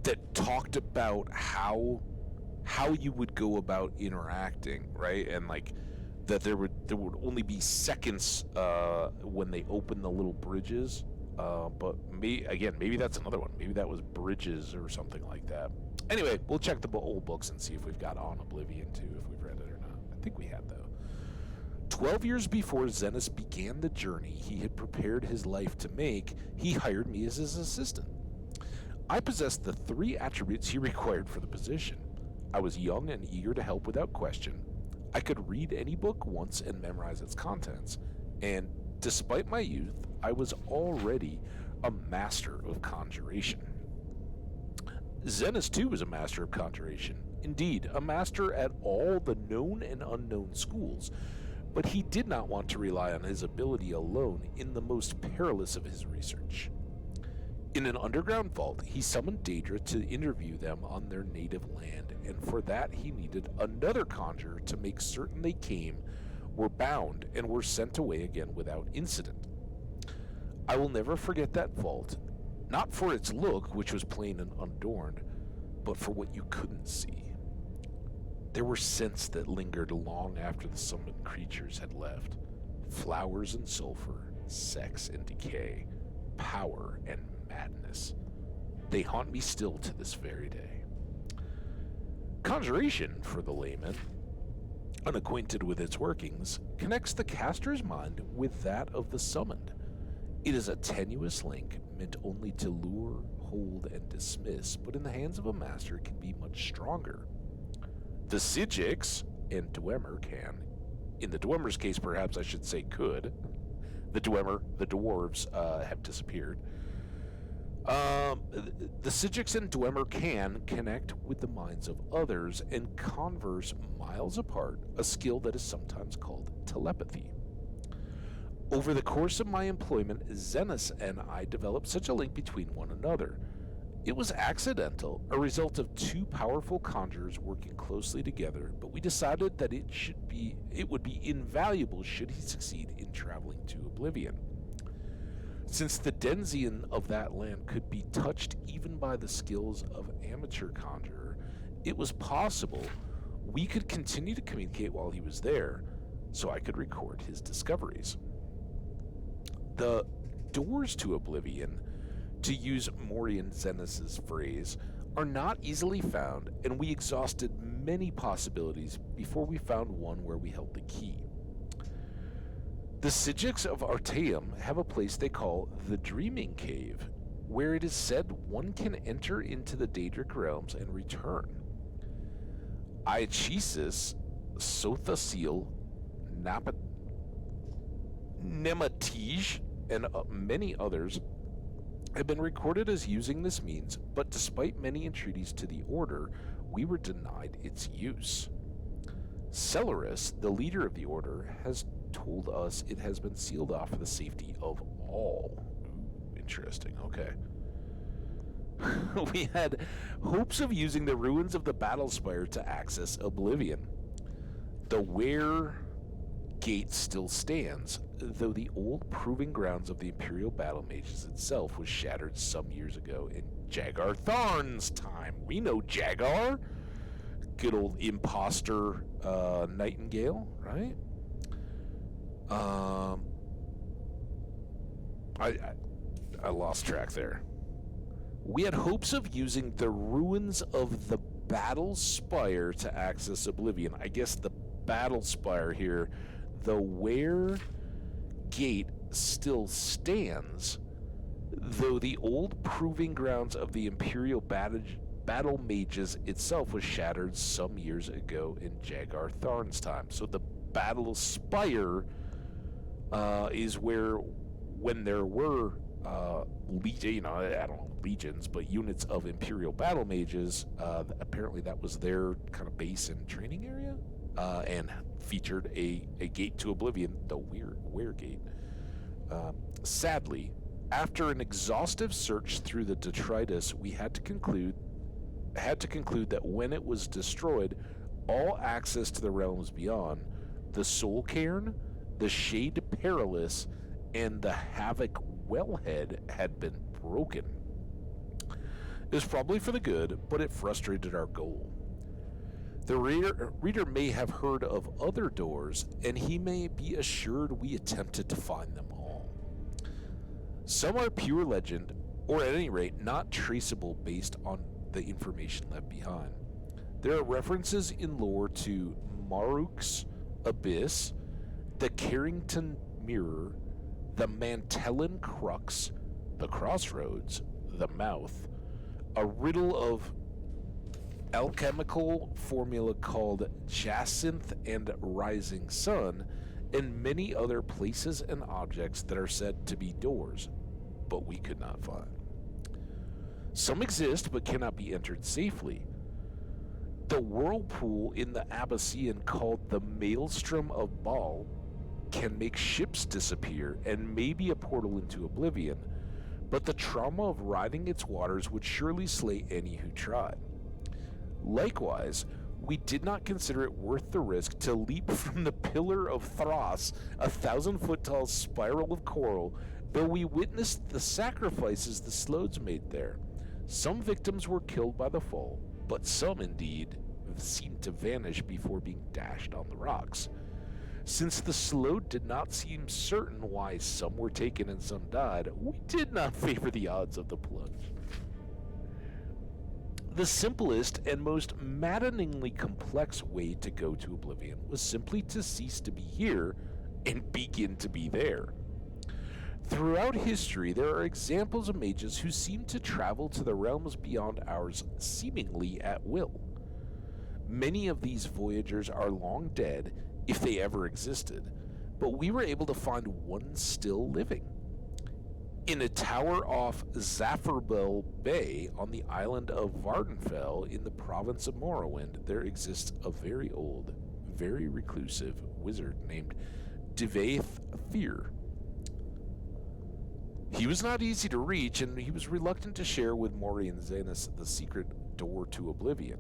that talked about how you would go about interacting, right? And like that there would only be seconds when they open the little bridges. But maybe that's another one. Maybe that was Bridges or something like that. Anyway, we'll check the old books and see if we've got On Oblivion too, if we've read it or not. I think we had, though. 12 years before Zenus began the journey he had prepared his life to make, he hired me as his assistant. I possessed the 3 attributes he required for the position. I was young and eager to help without question. I could read any book once and memorize its contents. And despite my youth, I was already a master of conjuration. Zenus, too, was a master of conjuration. Indeed, a master at all the known and unknown schools. But he did not want to rely on his ability alone in the most perilous of his research. In an underground vault, he summoned Daedra to interview them on their native land, and for that he needed another conjurer to make certain they came, were bound, and were sent away again without incident. I will never forget that vault, not for its look, which was plain and unadorned, but for what you couldn't see. There were scents that lingered long after the summoned creatures had left. Flowers and sulfur, sex and decay, power and madness. They haunt me still to this very day. Conjuration, for the layman, unacquainted with its workings, connects the caster's mind with that of the summoned. It is a tenuous link meant only to lure, hold, and dismiss, but in the hands of a master can be much stronger. The Psijics and Dwemer can. In the Dwemer's case, perhaps I should say could. The dwarves have disappeared. The Psijics and Dwemer can connect with the minds of others and converse miles apart, a skill that is sometimes called telepathy. Over the course of my employment, Zenus and I developed such a link between one another. It was accidental, a result of 2 powerful conjurers working closely together, but we decided that it would be invaluable should he succeed in traveling to Oblivion. Since the Denzian of that land could be touched even by the skills of amateur conjurer, it was possible we could continue to communicate while he was there, so I could record his discoveries. The doors to Oblivion, to use Morian Zenus's phrase, are not easily found, and we exhausted many possibilities before we found one where we held the key. The Psijics of Artaeum have a place they call the Dreaming Cave, where it is said one can enter into the Daedric realms and return. Iachesis, Sothasil, Nematij, and many others have been recorded as using this means, but despite many entreaties to the order, we were denied its use. Celerus, the leader of the order, has told us it has been sealed off for the safety of all. Ooh, interesting, okay. We had hopes of using the ruins of the Battlespire to access Oblivion. The Were Gate still stands. though the old proving grounds of the Imperial Battle Mages itself was shattered some years ago in Jagar Tharn's time. We know Jagar. Good old imposter Nightingale, right? I lost track there. We had hopes of using the ruins of the Battle Spire to access Oblivion. I guess the Battle Spire here, the Where Gate still stands, though the old proving grounds of the Imperial Battle Mages itself was shattered some years ago in Jagar Tharn's time. So the Battle Spire is where, when there were legions, but units of Imperial Battle Mages, apparently that was their kind of base and training area, and featured a gate to Oblivion, the Where Gate. Sadly, after an exhaustive search through the detritus, we had to conclude that when it was destroyed, all access to the realms beyond, the Soul Cairn, the Shade Perilous, and the Havoc Wellhead had been broken. It was probably for the good, but it frustrated our goal. The reader may have heard of other doors, and he may be assured we attempted to find them all. Some are pure legend, or at any rate not traceable based on the information left behind. There are references in lore to Maruk's Abyss, the Carrington Mirror, the Mantellan Crux, the Crossroads, the Mouth, a riddle of alchemical formula called Jacinth and Rising Sun, and many other places and objects that are said to be doors, but we could not find. Some exist but cannot be entered safely. The whirlpool in the Abyssian called the Maelstrom of Baal can make ships disappear and may be a portal into Oblivion, but the trauma of riding its waters would surely slay any who tried. Likewise, we did not consider it worth the risk to leap from the Pillar of Thras, a 1,000-foot-tall spiral of coral, though we witnessed the sacrifices the Slodes made there. Some victims were killed by the fall, but some indeed seemed to vanish before being dashed on the rocks. Since the Slode did not seem certain why some were taken and some died, we did not favor the odds of the plunge. The simplest and most maddeningly complex way to go to Oblivion was simply to cease to be here and begin to be there. Throughout history, there are examples of mages who seem to travel to the realms beyond ours seemingly at will. Many of these voyagers are long dead, if they ever existed, but we were able to find one still living. In a tower off Zaffirbel Bay on the island of Vardenfell in the province of Morrowind, there exists a very old, very reclusive wizard named Divaith Fear. He was not easy to reach, and he was reluctant to share with Mori and Xenos the secret door to Oblivion.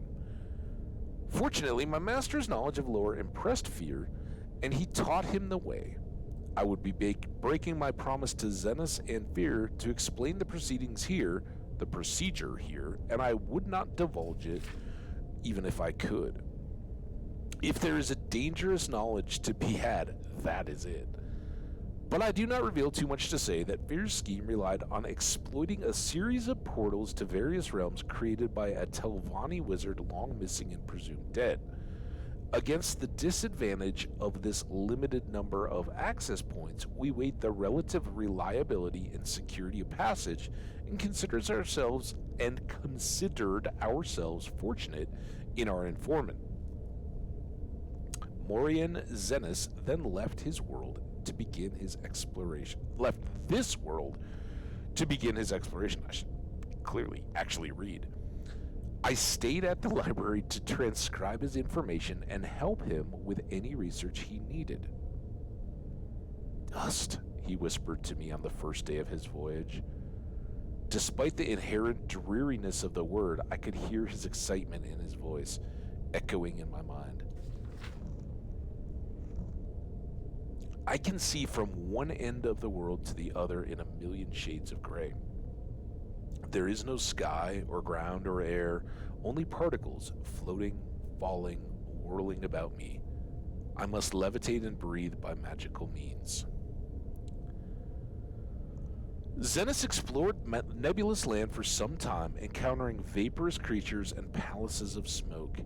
Fortunately, my master's knowledge of lore impressed Fear, and he taught him the way. I would be breaking my promise to Xenos and Fear to explain the proceedings here, the procedure here, and I would not divulge it, even if I could. If there is a dangerous knowledge to be had, that is it. But I do not reveal too much to say that Fear's scheme relied on exploiting a series of portals to various realms created by a Telvanni wizard long missing and presumed dead. Against the disadvantage of this limited number of access points, we weighed the relative reliability and security of passage and considered ourselves fortunate in our informant. Morian Xenos then left this world to begin his exploration. I should clearly actually read. I stayed at the library to transcribe his information and help him with any research he needed. Dust, he whispered to me on the first day of his voyage. Despite the inherent dreariness of the word, I could hear his excitement in his voice, echoing in my mind. I can see from one end of the world to the other in a million shades of gray. There is no sky or ground or air, only particles floating, falling, whirling about me. I must levitate and breathe by magical means. Zenith explored nebulous land for some time, encountering vaporous creatures and palaces of smoke.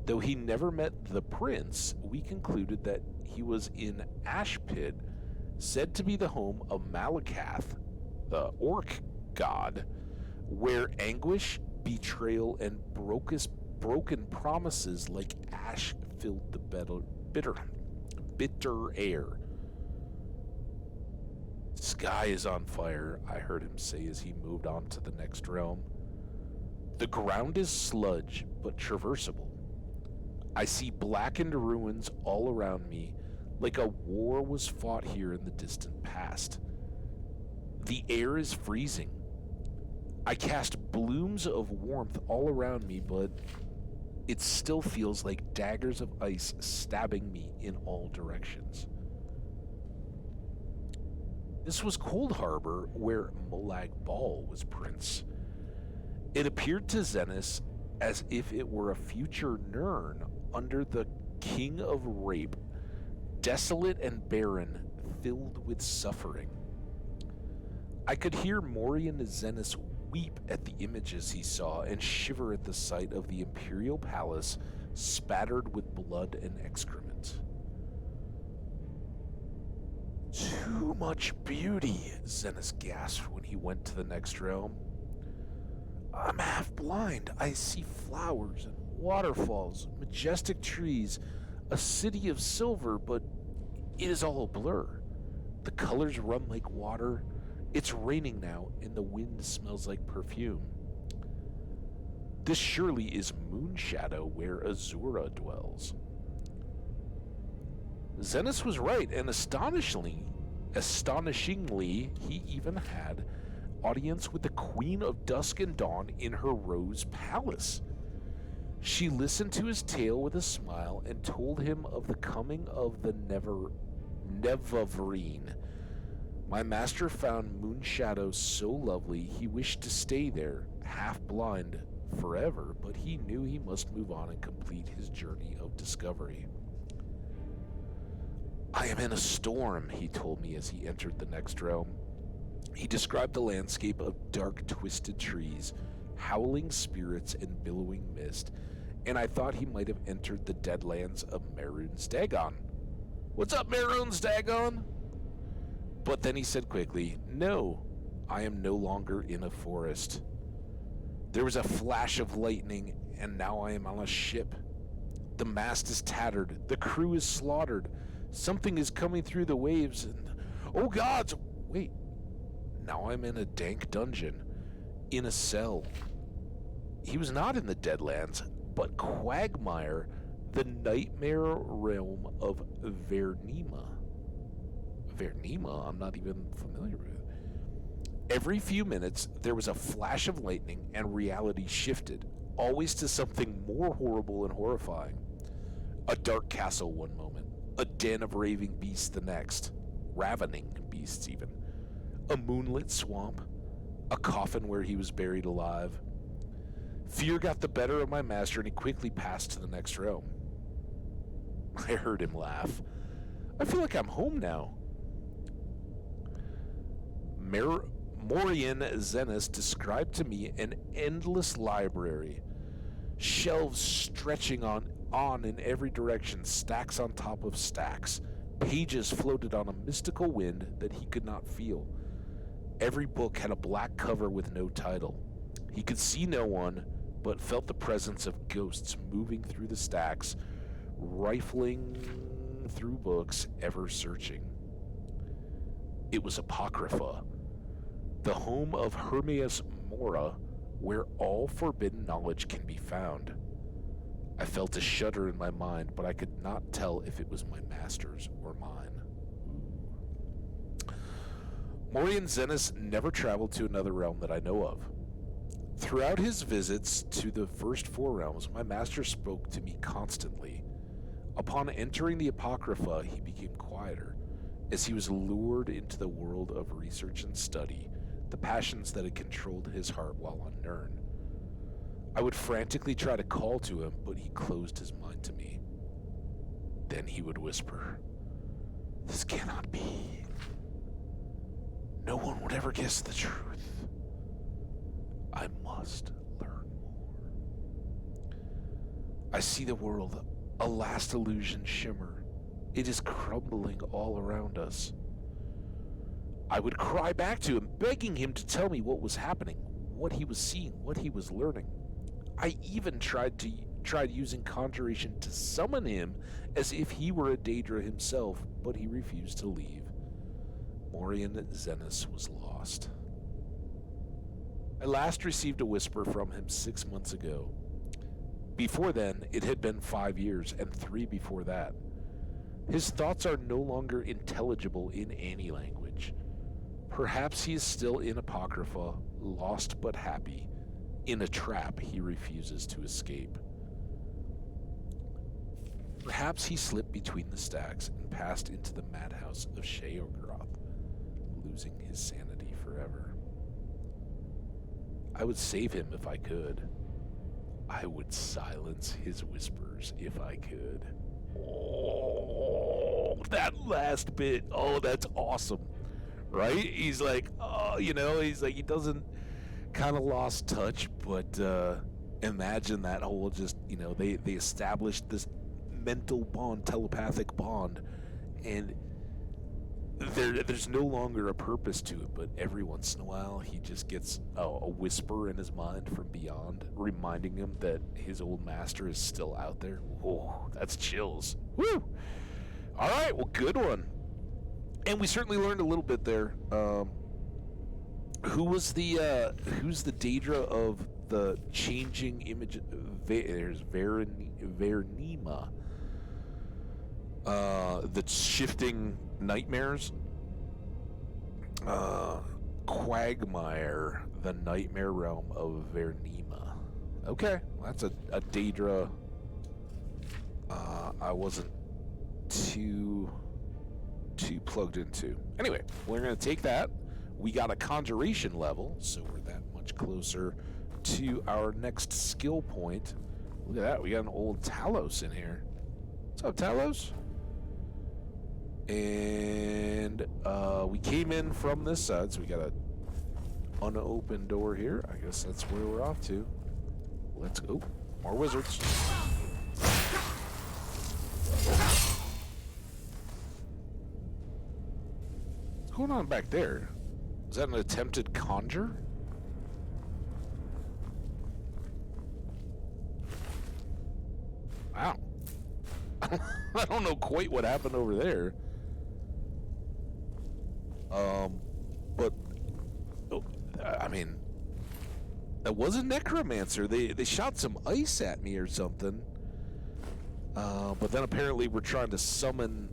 Though he never met the prince, we concluded that he was in Ash Pit, said to be the home of Malakath, the orc god, where anguish, betrayal, and broken promises like ash filled the bitter air. Sky is on fire, I heard him say as he moved on to the next realm. The ground is sludge, but traversable. I see blackened ruins all around me, like a war was fought here in the distant past. The air is freezing. I cast blooms of warmth all around me, but it still feels like daggers of ice stabbing me in all directions. This was Cold Harbor, where Molag Bal was prince. It appeared to Zenith as if it were a future Nirn under the King of Rape, desolate and barren, filled with suffering. I could hear Morian Zenith weep at the images he saw and shiver at the sight of the Imperial Palace spattered with blood and excrement. Too much beauty, Zenith gasped when he went to the next realm. I'm half blind. I see flowers and waterfalls, majestic trees, a city of silver, but it is all a blur. The colors run like water. It's raining now, and the wind smells like perfume. This surely is Moonshadow, where Azura dwells. Zenith was right, and astonishingly, he even had audience with the Queen of Dusk and Dawn in her Rose Palace. She listened to his tale with a smile and told him of the coming of the Nevavrine. My master found Moonshadow so lovely he wished to stay there, half blind, forever, but he knew he must move on and complete his journey of discovery. I am in a storm, he told me as he entered the next realm. He described the landscape of dark, twisted trees, howling spirits, and billowing mist, and I thought he might have entered the deadlands of Mehrunes Dagon. What's up, Mehrunes Dagon? But then he said quickly, no, I am no longer in a forest. There was a flash of lightning, and now I am on a ship. The mast is tattered, the crew is slaughtered, something is coming through the waves, and oh gods, wait, now I'm in a dank dungeon, in a cell. He was not in the Deadlands, but Quagmire, the nightmare realm of Vernima. Vernima, I'm not even familiar with. Every few minutes, there was a flash of lightning and reality shifted, always to something more horrible and horrifying. A dark castle one moment, a den of raving beasts the next, ravening beasts even, a moonlit swamp, a coffin where he was buried alive. Fear got the better of my master and he quickly passed to the next realm. I heard him laugh. I feel like I'm home now. Morian Zenith described to me an endless library, shelves stretching on in every direction, stacks on top of stacks. Pages floated on a mystical wind that he could not feel. Every book had a black cover with no title. He could see no one, but felt the presence of ghosts moving through the stacks, rifling through books, ever searching. It was Apocrypha, the home of Hermes Mora, where all forbidden knowledge can be found. I felt a shudder in my mind, but I could not tell if it was my master's or mine. Morian Zenith never traveled to another realm that I know of. Throughout his visits to the first four realms, my master spoke to me constantly. Upon entering the Apocrypha, he became quieter, as he was lured into the world of research and study, the passions that had controlled his heart while unknown. I would frantically try to call to him, but he closed his mind to me. Then he would whisper, "This cannot be. No one would ever guess the truth. I must learn more. I see the world, a last illusion shimmer. It is crumbling all around us." I would cry back to him, begging him to tell me what was happening, what he was seeing, what he was learning. I even tried using conjuration to summon him as if he were a Daedra himself, but he refused to leave. Morian Zenas was lost. I last received a whisper from him 6 months ago. Before then, it had been 5 years, and 3 before that. His thoughts are no longer intelligible in any language. Perhaps he is still in Apocrypha, lost but happy, in a trap he refuses to escape. Perhaps he slipped between the stacks and passed into the madhouse of Sheogroth, losing his sanity forever. I would save him if I could. I would silence his whispers if I could. Oh, that last bit. Oh, that's awesome. Right? He's like, oh, he's like, he doesn't kind of lost touch, but imagine that whole just, they established this mental bond, telepathic bond, and there's no longer a purpose to it, but every once in a while he just gets a whisper in his mind from beyond, reminding him that his old master is still out there. Oh, that's chills. Woo! All right, well, good one. And we certainly learned a little bit there. Who's the Daedra of the changing image? There's Vernima. The shifting nightmares. Quagmire, the nightmare realm of Vernima. Okay, well, that's a Daedra I wasn't too plugged into. Anyway, we're going to take that. We got a conjuration level, so we're that much closer to our next skill point. Look at that, we got an old Talos in here. What's up, Talos? And we came in from this side, so we got an unopened door here. I guess that's where we're off to. Let's go. More wizards. What's going on back there? Is that an attempted conjure? Wow. I don't know quite what happened over there. But I mean, that was a necromancer. They shot some ice at me or something. But then apparently we're trying to summon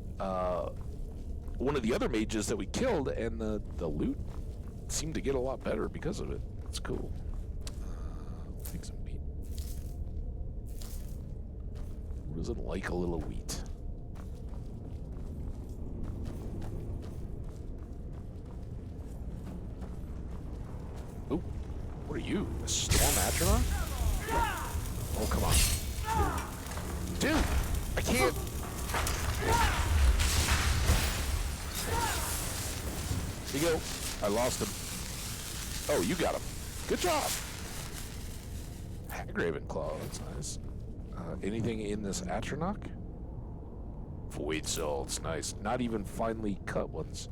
one of the other mages that we killed, and the loot seemed to get a lot better because of it. That's cool. I'll take some meat. Who doesn't like a little wheat? Oh, what are you? A storm atronach? Oh, come on. Dude, I can't. Here you go. I lost him. Oh, you got him. Good job. Hagraven Claw, that's nice. Anything in this Atronach? Void salts, nice. Not even finely cut ones.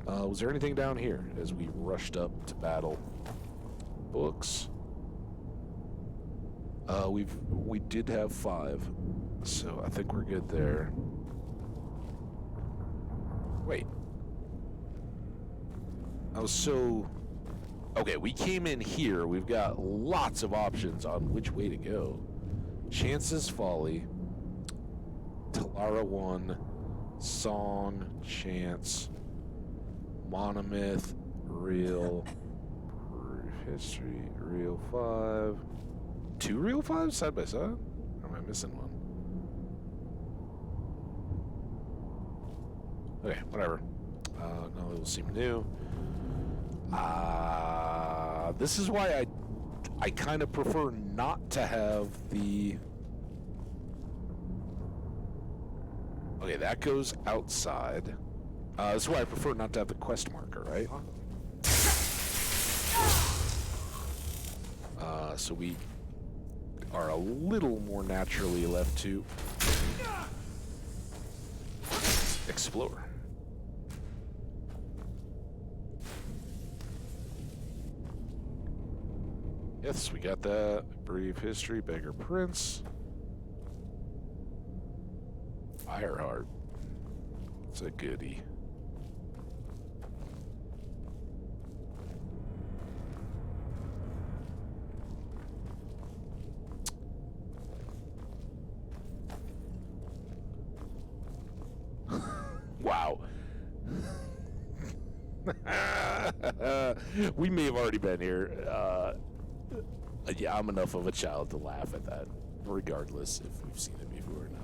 Was there anything down here as we rushed up to battle? Books. We did have 5, so I think we're good there. Wait. Okay, we came in here. We've got lots of options on which way to go. Chance's Folly, Talara 1, Song, Chance, Monomyth, Real, History, Real 5. 2 Real 5s side by side? Or am I missing one? Okay, whatever. None of those seem new. This is why I kind of prefer not to have the... Okay, that goes outside. This is why I prefer not to have the quest marker, right? So we are a little more naturally left to explore. Yes, we got that. Brief history, Beggar Prince. Fireheart. It's a goodie. Wow. We may have already been here. Yeah, I'm enough of a child to laugh at that, regardless if we've seen it before or not.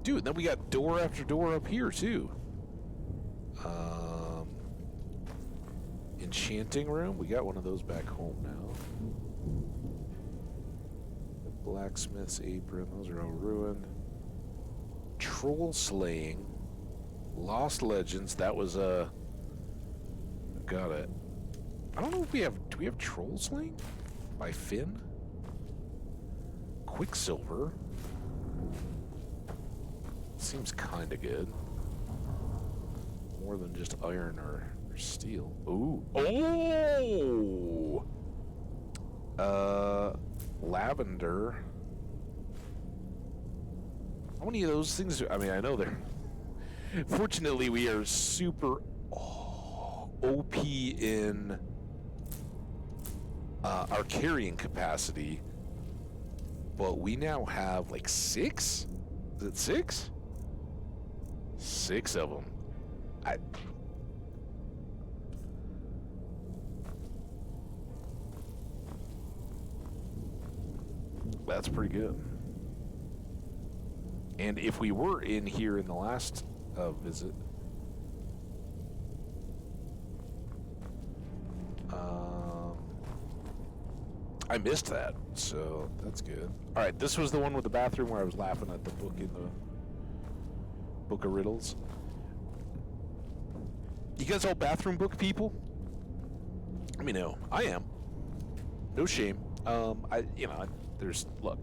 Dude, then we got door after door up here, too. Enchanting room? We got one of those back home now. The blacksmith's apron, those are all ruined. Troll slaying. Lost Legends, that was got it. I don't know if we have, do we have troll slaying? By Finn? Quicksilver. Seems kinda good. More than just iron or steel. Ooh. Oh! Lavender. How many of those things I mean, I know they're... Fortunately, we are super OP in our carrying capacity. But we now have, like, 6? Is it 6? 6 of them. That's pretty good. And if we were in here in the last visit, I missed that, so that's good. All right, this was the one with the bathroom where I was laughing at the book in the Book of Riddles. You guys all bathroom book people? Let me know. I am. No shame. There's, look.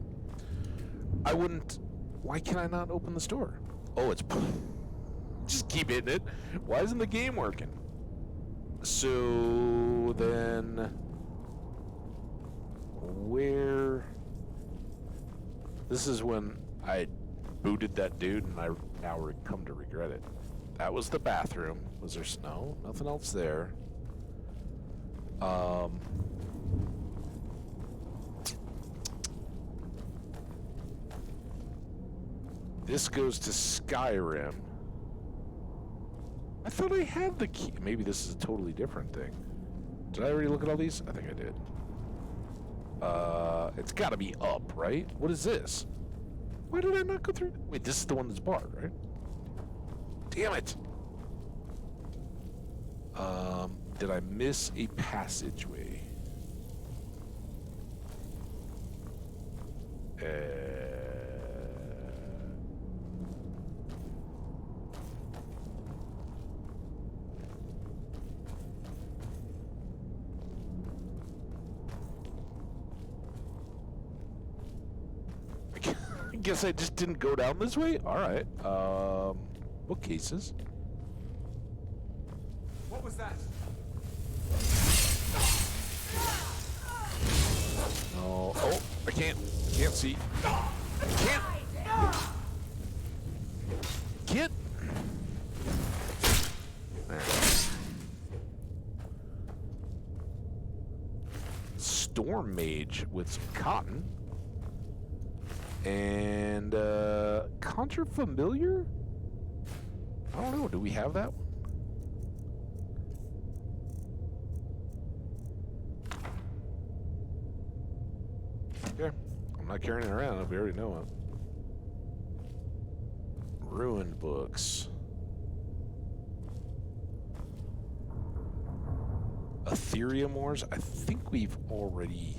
I wouldn't, why can I not open the store? Oh, it's, just keep hitting it. Why isn't the game working? So, then, where, this is when I booted that dude and I now come to regret it. That was the bathroom. Was there snow? Nothing else there. This goes to Skyrim. I thought I had the key. Maybe this is a totally different thing. Did I already look at all these? I think I did. It's gotta be up, right? What is this? Why did I not go through? Wait, this is the one that's barred, right? Damn it! Did I miss a passageway? I guess I just didn't go down this way? Alright. Bookcases. What was that? No. Oh, I can't see. Can't. Get. There. Storm Mage with some cotton. And, Conjure Familiar? I don't know. Do we have that one? I'm not carrying it around if we already know it. Ruined books. Ethereum Wars? I think we've already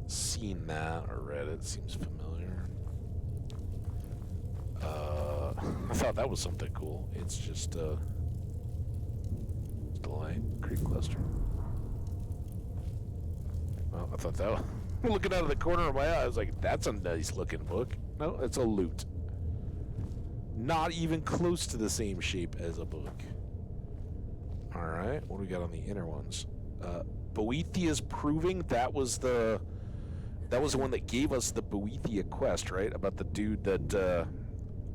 seen that or read it. Seems familiar. I thought that was something cool. It's just a light creep cluster. Well, I thought that was, looking out of the corner of my eye, I was like, that's a nice looking book. No, it's a loot. Not even close to the same shape as a book. Alright, what do we got on the inner ones? Boethia's Proving, that was the one that gave us the Boethia quest, right? About the dude that,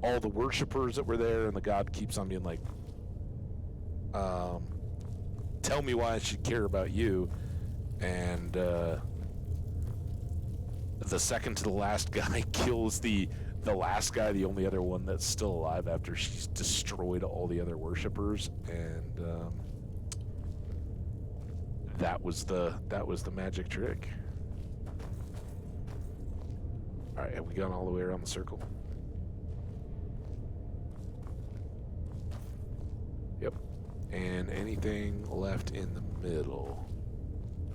all the worshippers that were there, and the god keeps on being like, tell me why I should care about you. And, the second to the last guy kills the last guy, the only other one that's still alive after she's destroyed all the other worshippers, and that was the magic trick. All right, have we gone all the way around the circle? Yep. And anything left in the middle?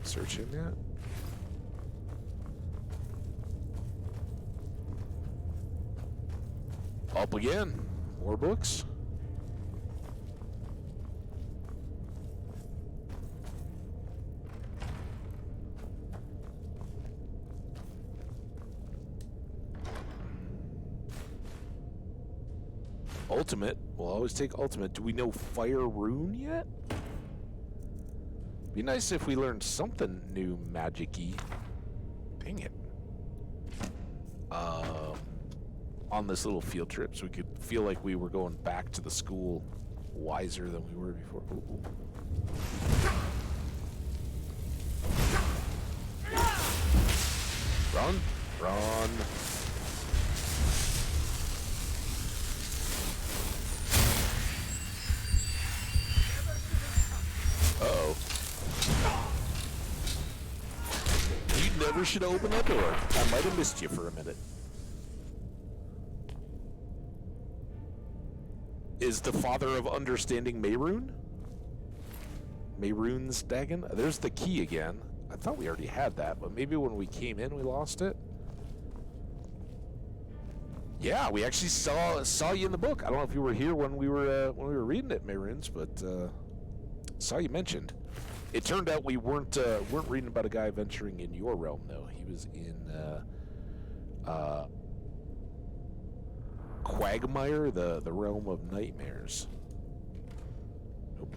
Searching that. Up again. More books. Ultimate. We'll always take ultimate. Do we know Fire Rune yet? Be nice if we learned something new magic-y. Dang it. On this little field trip, so we could feel like we were going back to the school wiser than we were before. Ooh. Run! Run! Uh-oh. You never should open that door. I might have missed you for a minute. Is the father of understanding Meyrune? Meyrune's Dagon? There's the key again. I thought we already had that, but maybe when we came in we lost it. Yeah, we actually saw you in the book. I don't know if you were here when we were reading it, Meyrune's, but saw you mentioned. It turned out we weren't reading about a guy venturing in your realm though. He was in Quagmire, the realm of nightmares. Nope.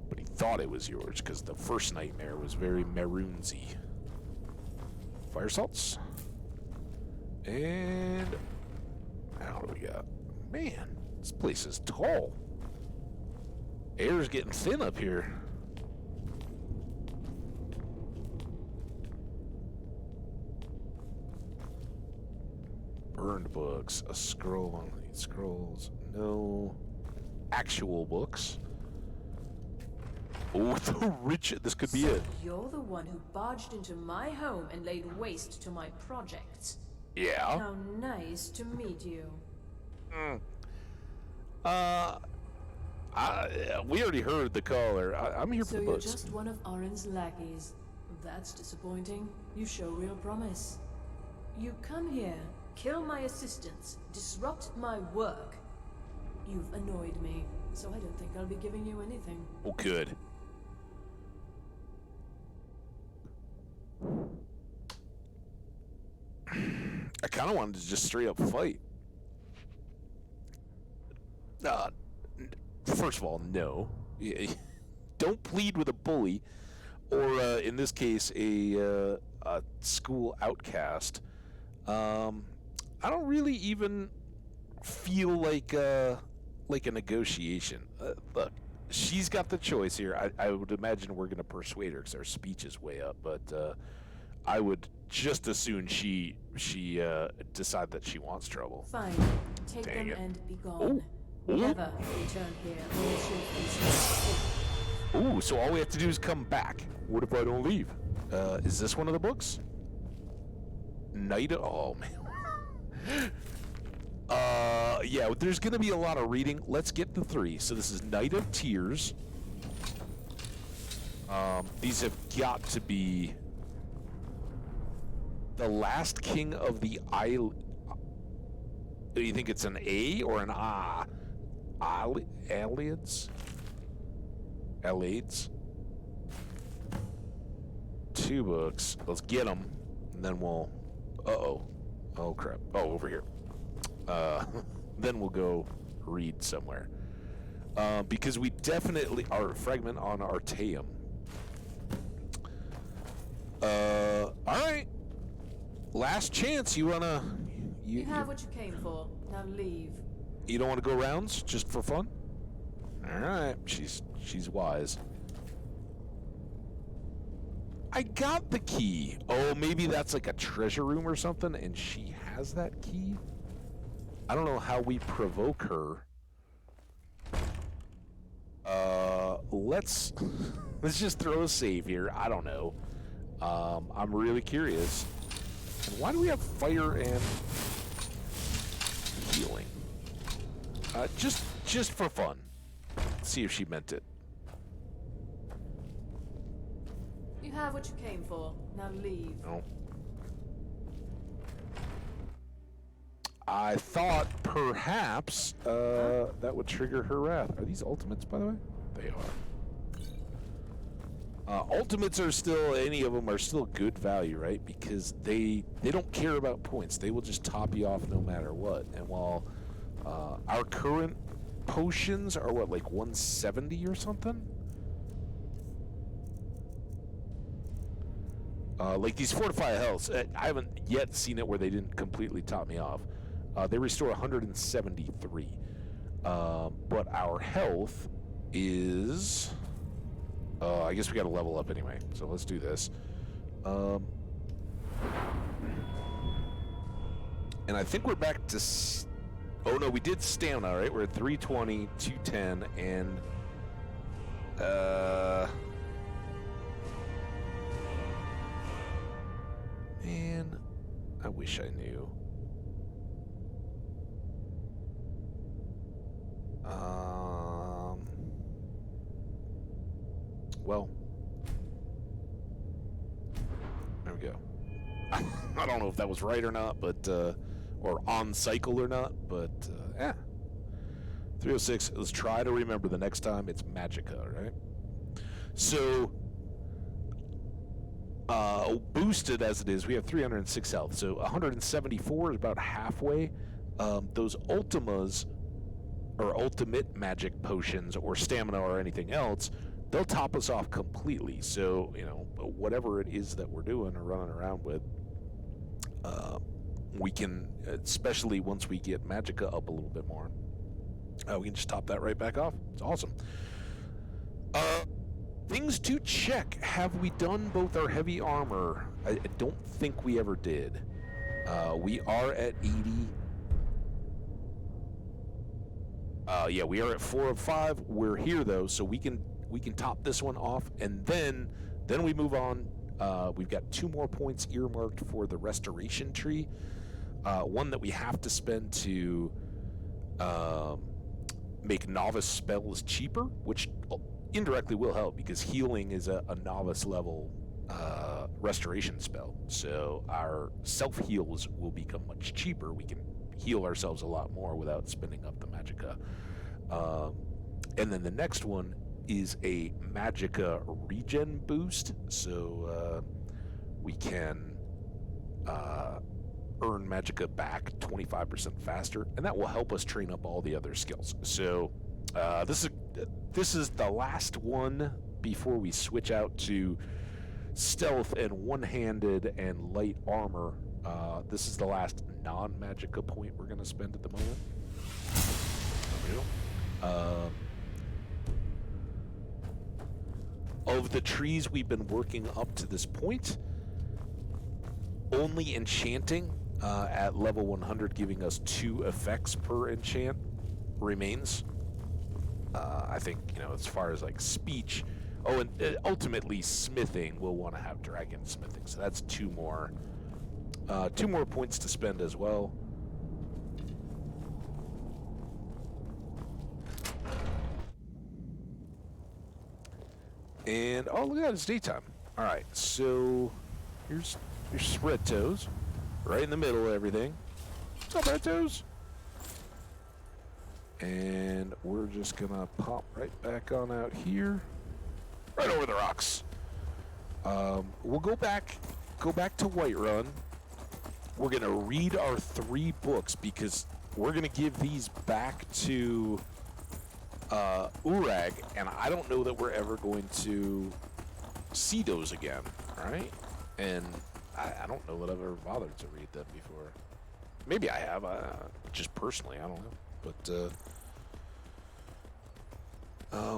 But he thought it was yours because the first nightmare was very Meyrunesy. Fire salts. And now what do we got? Man, this place is tall. Air's getting thin up here. Burned books, a scroll on these scrolls, no actual books. Oh, the rich, this could be it. You're the one who barged into my home and laid waste to my projects. Yeah. How nice to meet you. We already heard the caller. I'm here for the books. So you're just one of Oren's lackeys. That's disappointing. You show real promise. You come here, kill my assistants, disrupt my work. You've annoyed me, so I don't think I'll be giving you anything. Oh, good. I kind of wanted to just straight up fight. First of all, no. Don't plead with a bully, or in this case, a school outcast. I don't really even feel like a negotiation. Look, she's got the choice here. I would imagine we're going to persuade her because our speech is way up, but I would just as soon she decide that she wants trouble. Fine. Take Dang them it. and be gone. Ooh. Never return here unless you're Ooh, so all we have to do is come back. What if I don't leave? Is this one of the books? Night of... Oh, man. Yeah, there's going to be a lot of reading. Let's get the 3. So this is Night of Tears. These have got to be the last king of the island. Do you think it's an A or an A? Aliads? Alaids? 2 books. Let's get them, and then we'll... Uh-oh. Oh, crap. Oh, over here. Then we'll go read somewhere. Because we definitely... Our fragment on Artaeum. Alright. Last chance. You wanna... You have what you came for. Now leave. You don't want to go rounds just for fun? Alright. She's wise. I got the key. Oh, maybe that's like a treasure room or something, and she has that key? I don't know how we provoke her. Let's just throw a save here. I don't know. I'm really curious. And why do we have fire and healing? Just for fun. Let's see if she meant it. You have what you came for. Now leave. No. I thought perhaps that would trigger her wrath. Are these ultimates, by the way? They are. Ultimates are still, any of them are still good value, right? Because they don't care about points. They will just top you off no matter what. And while our current potions are what, like 170 or something? Like these Fortify Healths, I haven't yet seen it where they didn't completely top me off. They restore 173. But our health is... I guess we gotta level up anyway, so let's do this. And I think we're back to... Oh no, we did stamina, right? We're at 320, 210, and... Man, I wish I knew. Well, there we go. I don't know if that was right or not, but or on cycle or not, but yeah. 306. Let's try to remember the next time it's Magicka, right? So, boosted as it is, we have 306 health. So 174 is about halfway. Those ultimas, or ultimate magic potions, or stamina, or anything else, they'll top us off completely. So, you know, whatever it is that we're doing or running around with, we can, especially once we get Magicka up a little bit more, we can just top that right back off. It's awesome. Things to check. Have we done both our heavy armor? I don't think we ever did. We are at 80. Yeah, we are at 4 of 5. We're here though, so we can top this one off, and then we move on. We've got 2 more points earmarked for the restoration tree. One that we have to spend to make novice spells cheaper, which indirectly will help because healing is a novice level restoration spell. So our self heals will become much cheaper. We can heal ourselves a lot more without spending up the Magicka. And then the next one is a Magicka regen boost, so we can earn Magicka back 25% faster, and that will help us train up all the other skills. So this is the last one before we switch out to stealth and one-handed and light armor. This is the last non-Magicka point we're going to spend at the moment. Of the trees we've been working up to this point, only enchanting at level 100, giving us 2 effects per enchant, remains. I think, you know, as far as like speech, Oh, and ultimately smithing, we'll want to have dragon smithing, so that's two more points to spend as well. And oh, look at that, it's daytime. All right, so here's Red Toes, right in the middle of everything. What's up, Red Toes? And we're just gonna pop right back on out here, right over the rocks. We'll go back to Whiterun. We're gonna read our 3 books because we're gonna give these back to Urag, and I don't know that we're ever going to see those again, right? And I don't know that I've ever bothered to read them before. Maybe I have, just personally, I don't know. But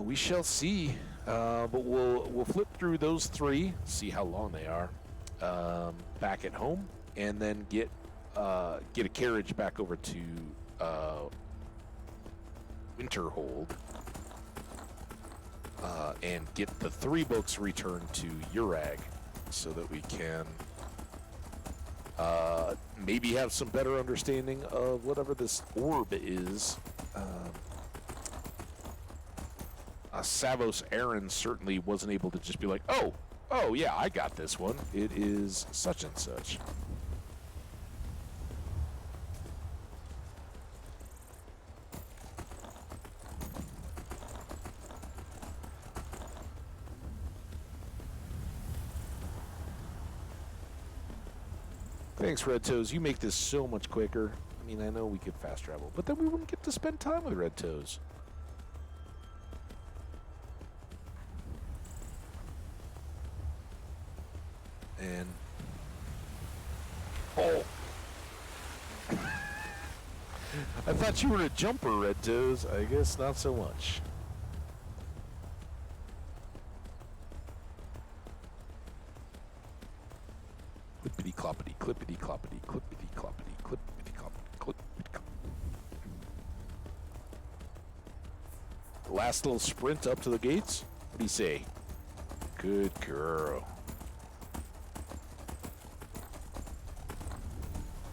we shall see. But we'll flip through those 3, see how long they are, back at home, and then get a carriage back over to Winterhold, and get the 3 books returned to Urag, so that we can maybe have some better understanding of whatever this orb is. Savos Aaron certainly wasn't able to just be like, oh yeah, I got this one. It is such and such. Thanks, Red Toes. You make this so much quicker. I mean, I know we could fast travel, but then we wouldn't get to spend time with Red Toes. And oh, I thought you were a jumper, Red Toes. I guess not so much. Clippity cloppity, clippity cloppity, clippity cloppity, clippity cloppity, clippity cloppity. Last little sprint up to the gates. What do you say? Good girl.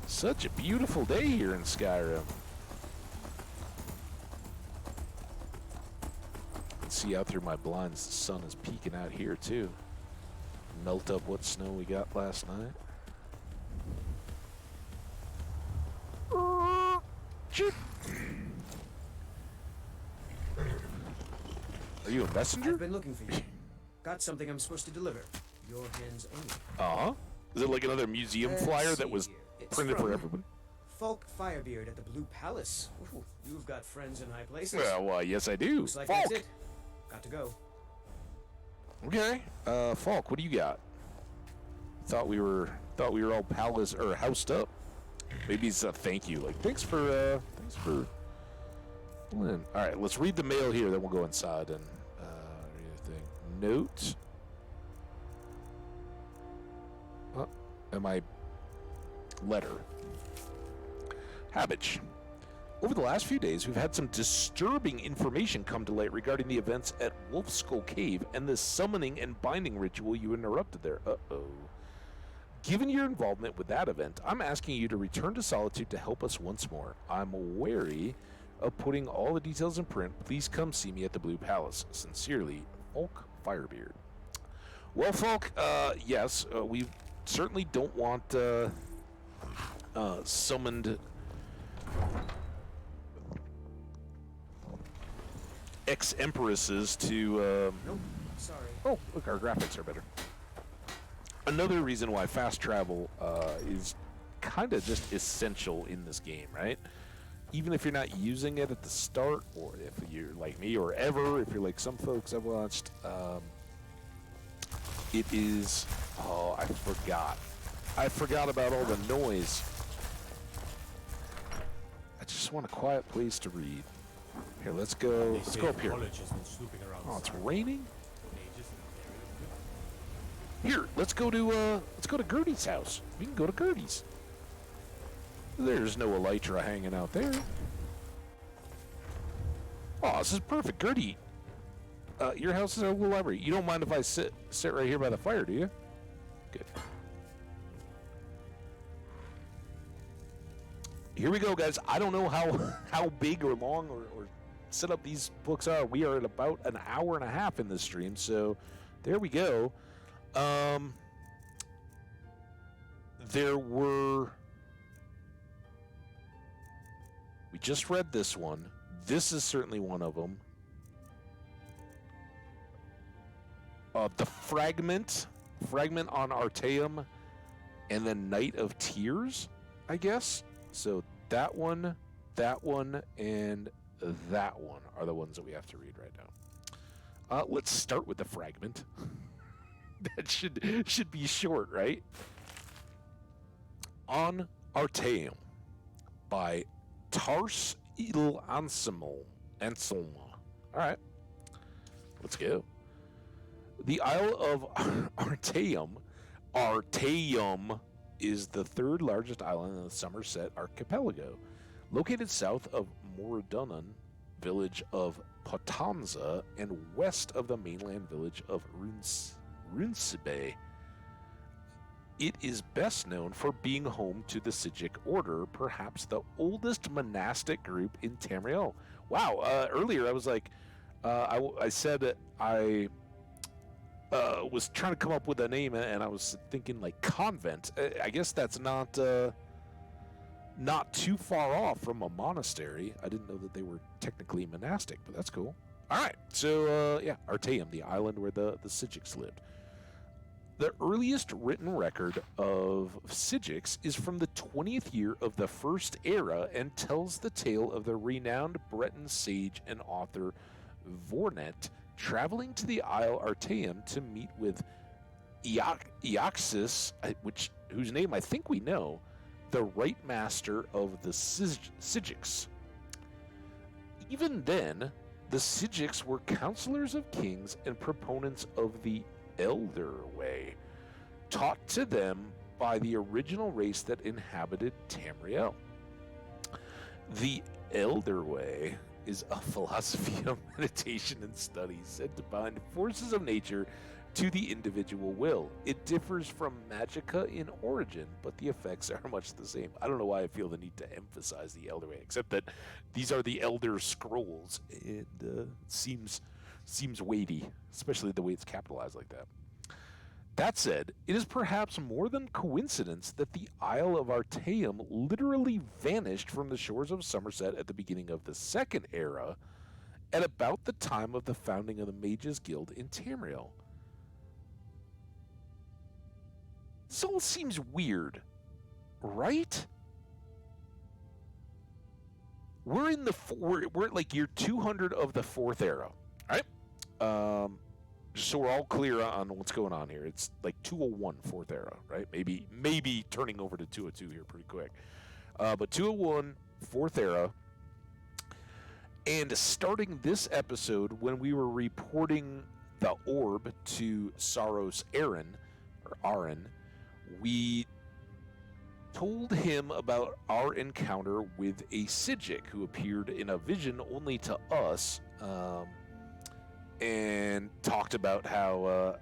Such a beautiful day here in Skyrim. See out through my blinds, the sun is peeking out here too. Melt up what snow we got last night. Are you a messenger? I've been looking for you. Got something I'm supposed to deliver. Your hands only. Uh-huh. Is it like another museum flyer that was printed for everybody? Falk Firebeard at the Blue Palace. Ooh, you've got friends in high places. Well, yes I do. Looks like Falk. that's it. Got to go. Okay. Falk, what do you got? Thought we were all palace or housed up. Maybe it's a thank you. Like thanks for Lynn. All right, let's read the mail here, then we'll go inside and read the thing. Note. Letter. Hambbage. Over the last few days, we've had some disturbing information come to light regarding the events at Wolf Skull Cave and the summoning and binding ritual you interrupted there. Uh-oh. Given your involvement with that event, I'm asking you to return to Solitude to help us once more. I'm wary of putting all the details in print. Please come see me at the Blue Palace. Sincerely, Falk Firebeard. Well, Falk, yes, we certainly don't want summoned ex-empresses to... Nope, sorry. Oh, look, our graphics are better. Another reason why fast travel is kind of just essential in this game, right? Even if you're not using it at the start, or if you're like me, or ever, if you're like some folks I've watched, it is... Oh, I forgot. I forgot about all the noise. I just want a quiet place to read. Here, let's go. Let's go up here. Oh, it's raining? Here, let's go to Gertie's house. We can go to Gertie's. There's no Elytra hanging out there. Oh, this is perfect. Gertie, Your house is a little library. You don't mind if I sit right here by the fire, do you? Good. Here we go, guys. I don't know how big or long or set up these books are. We are at about an hour and a half in this stream, so there we go. There were... We just read this one. This is certainly one of them. The Fragment on Artaeum, and then Night of Tears, I guess. So that one, and that one are the ones that we have to read right now. Let's start with the Fragment. That should be short, right? On Artaeum by Tars Il Anselmo. All right, let's go. The Isle of Artaeum is the third largest island in the Somerset Archipelago. Located south of Moradunnan village of Potanza and west of the mainland village of Runsebe. It is best known for being home to the Sijic Order, perhaps the oldest monastic group in Tamriel. Wow, earlier I was like, I said that I was trying to come up with a name, and I was thinking like convent. I guess that's not too far off from a monastery. I didn't know that they were technically monastic, but that's cool. All right, so yeah, Artaeum, the island where the Sijics lived. The earliest written record of Sijics is from the 20th year of the First Era and tells the tale of the renowned Breton sage and author Vornet traveling to the Isle Artaeum to meet with Eoxus, whose name I think we know, the right master of the Sijics. Even then, the Sijics were counselors of kings and proponents of the Elder Way, taught to them by the original race that inhabited Tamriel. The Elder Way is a philosophy of meditation and study said to bind forces of nature to the individual will. It differs from magicka in origin, but the effects are much the same. I don't know why I feel the need to emphasize the Elder Way, except that these are the Elder Scrolls, and seems weighty, especially the way it's capitalized like that. That said, it is perhaps more than coincidence that the Isle of Artaeum literally vanished from the shores of Somerset at the beginning of the Second Era, at about the time of the founding of the Mages Guild in Tamriel. This all seems weird, right? We're in the we're at like year 200 of the Fourth Era, all right? So we're all clear on what's going on here. It's like 201 Fourth Era, right? Maybe turning over to 202 here pretty quick. But 201 Fourth Era. And starting this episode, when we were reporting the orb to Saros Aaron, we told him about our encounter with a Sijic who appeared in a vision only to us, and talked about how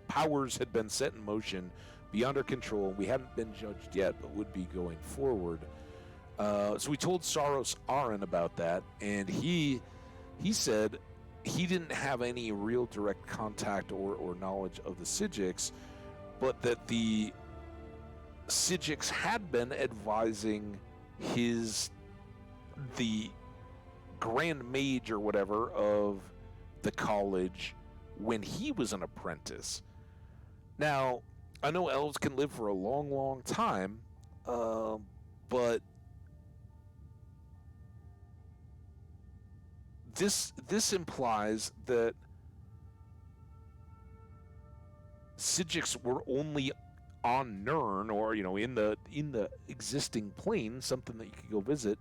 powers had been set in motion beyond our control. We hadn't been judged yet, but would be going forward. So we told Saros Aran about that, and he said he didn't have any real direct contact or knowledge of the Sijics, but that the Sijics had been advising the Grand Mage or whatever of the college when he was an apprentice. Now, I know elves can live for a long, long time, but this implies that Sijics were only on Nirn, or in the existing plane, something that you could go visit,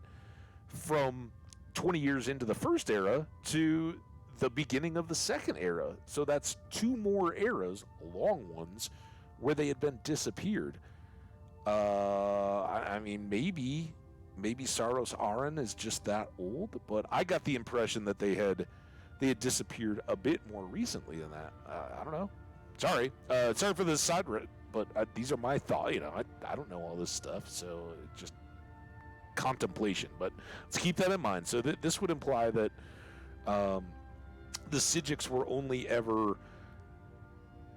from 20 years into the First Era to the beginning of the Second Era. So that's 2 more eras, long ones, where they had been disappeared. I mean, maybe maybe Saros Aran is just that old, but I got the impression that they had disappeared a bit more recently than that. I don't know. Sorry for this side, but these are my thoughts. You know, I don't know all this stuff, so just contemplation. But let's keep that in mind. So this would imply that the Psijics were only ever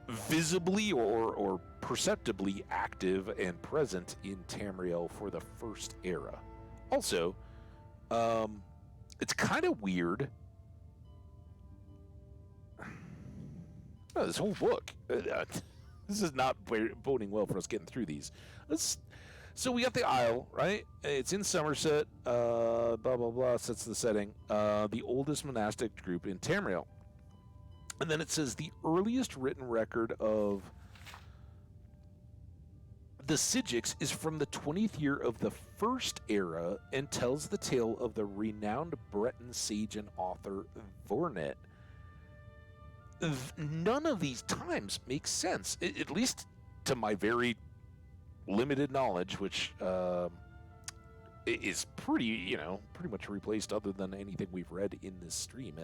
visibly or perceptibly active and present in Tamriel for the First Era. Also, it's kind of weird. Oh, this whole book. This is not boding well for us getting through these. So we got the Isle, right? It's in Somerset. Blah, blah, blah. Sets the setting. The oldest monastic group in Tamriel. And then it says the earliest written record of the Psijics is from the 20th year of the First Era and tells the tale of the renowned Breton sage and author Vornet. None of these times makes sense, at least to my very limited knowledge, which is pretty much replaced other than anything we've read in this stream.